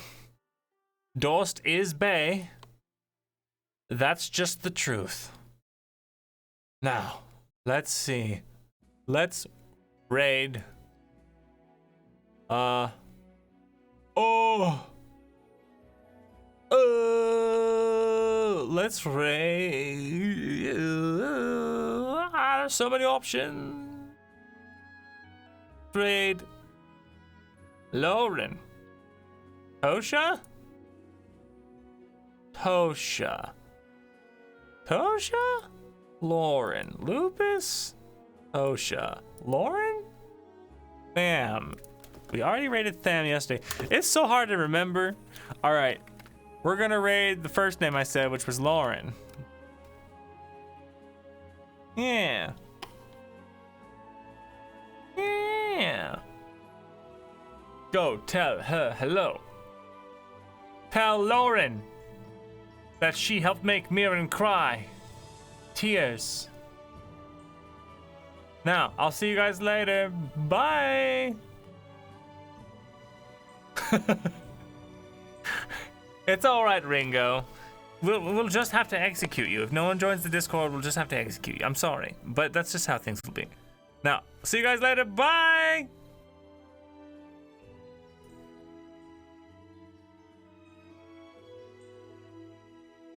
Dorst is Bay. That's just the truth. Now, let's see. Let's raid. Let's raid. There's so many options. Raid. Lauren. Tosha? Tosha. Lauren. Lupus? Tosha. Lauren? Bam. We already raided Tham yesterday. It's so hard to remember. Alright. We're gonna raid the first name I said, which was Lauren. Yeah. Yeah. Go tell her hello. Tell Lauren that she helped make Mirren cry. Tears. Now, I'll see you guys later. Bye. It's all right, Ringo. We'll just have to execute you. If no one joins the Discord, we'll just have to execute you. I'm sorry, but that's just how things will be. Now, see you guys later. Bye.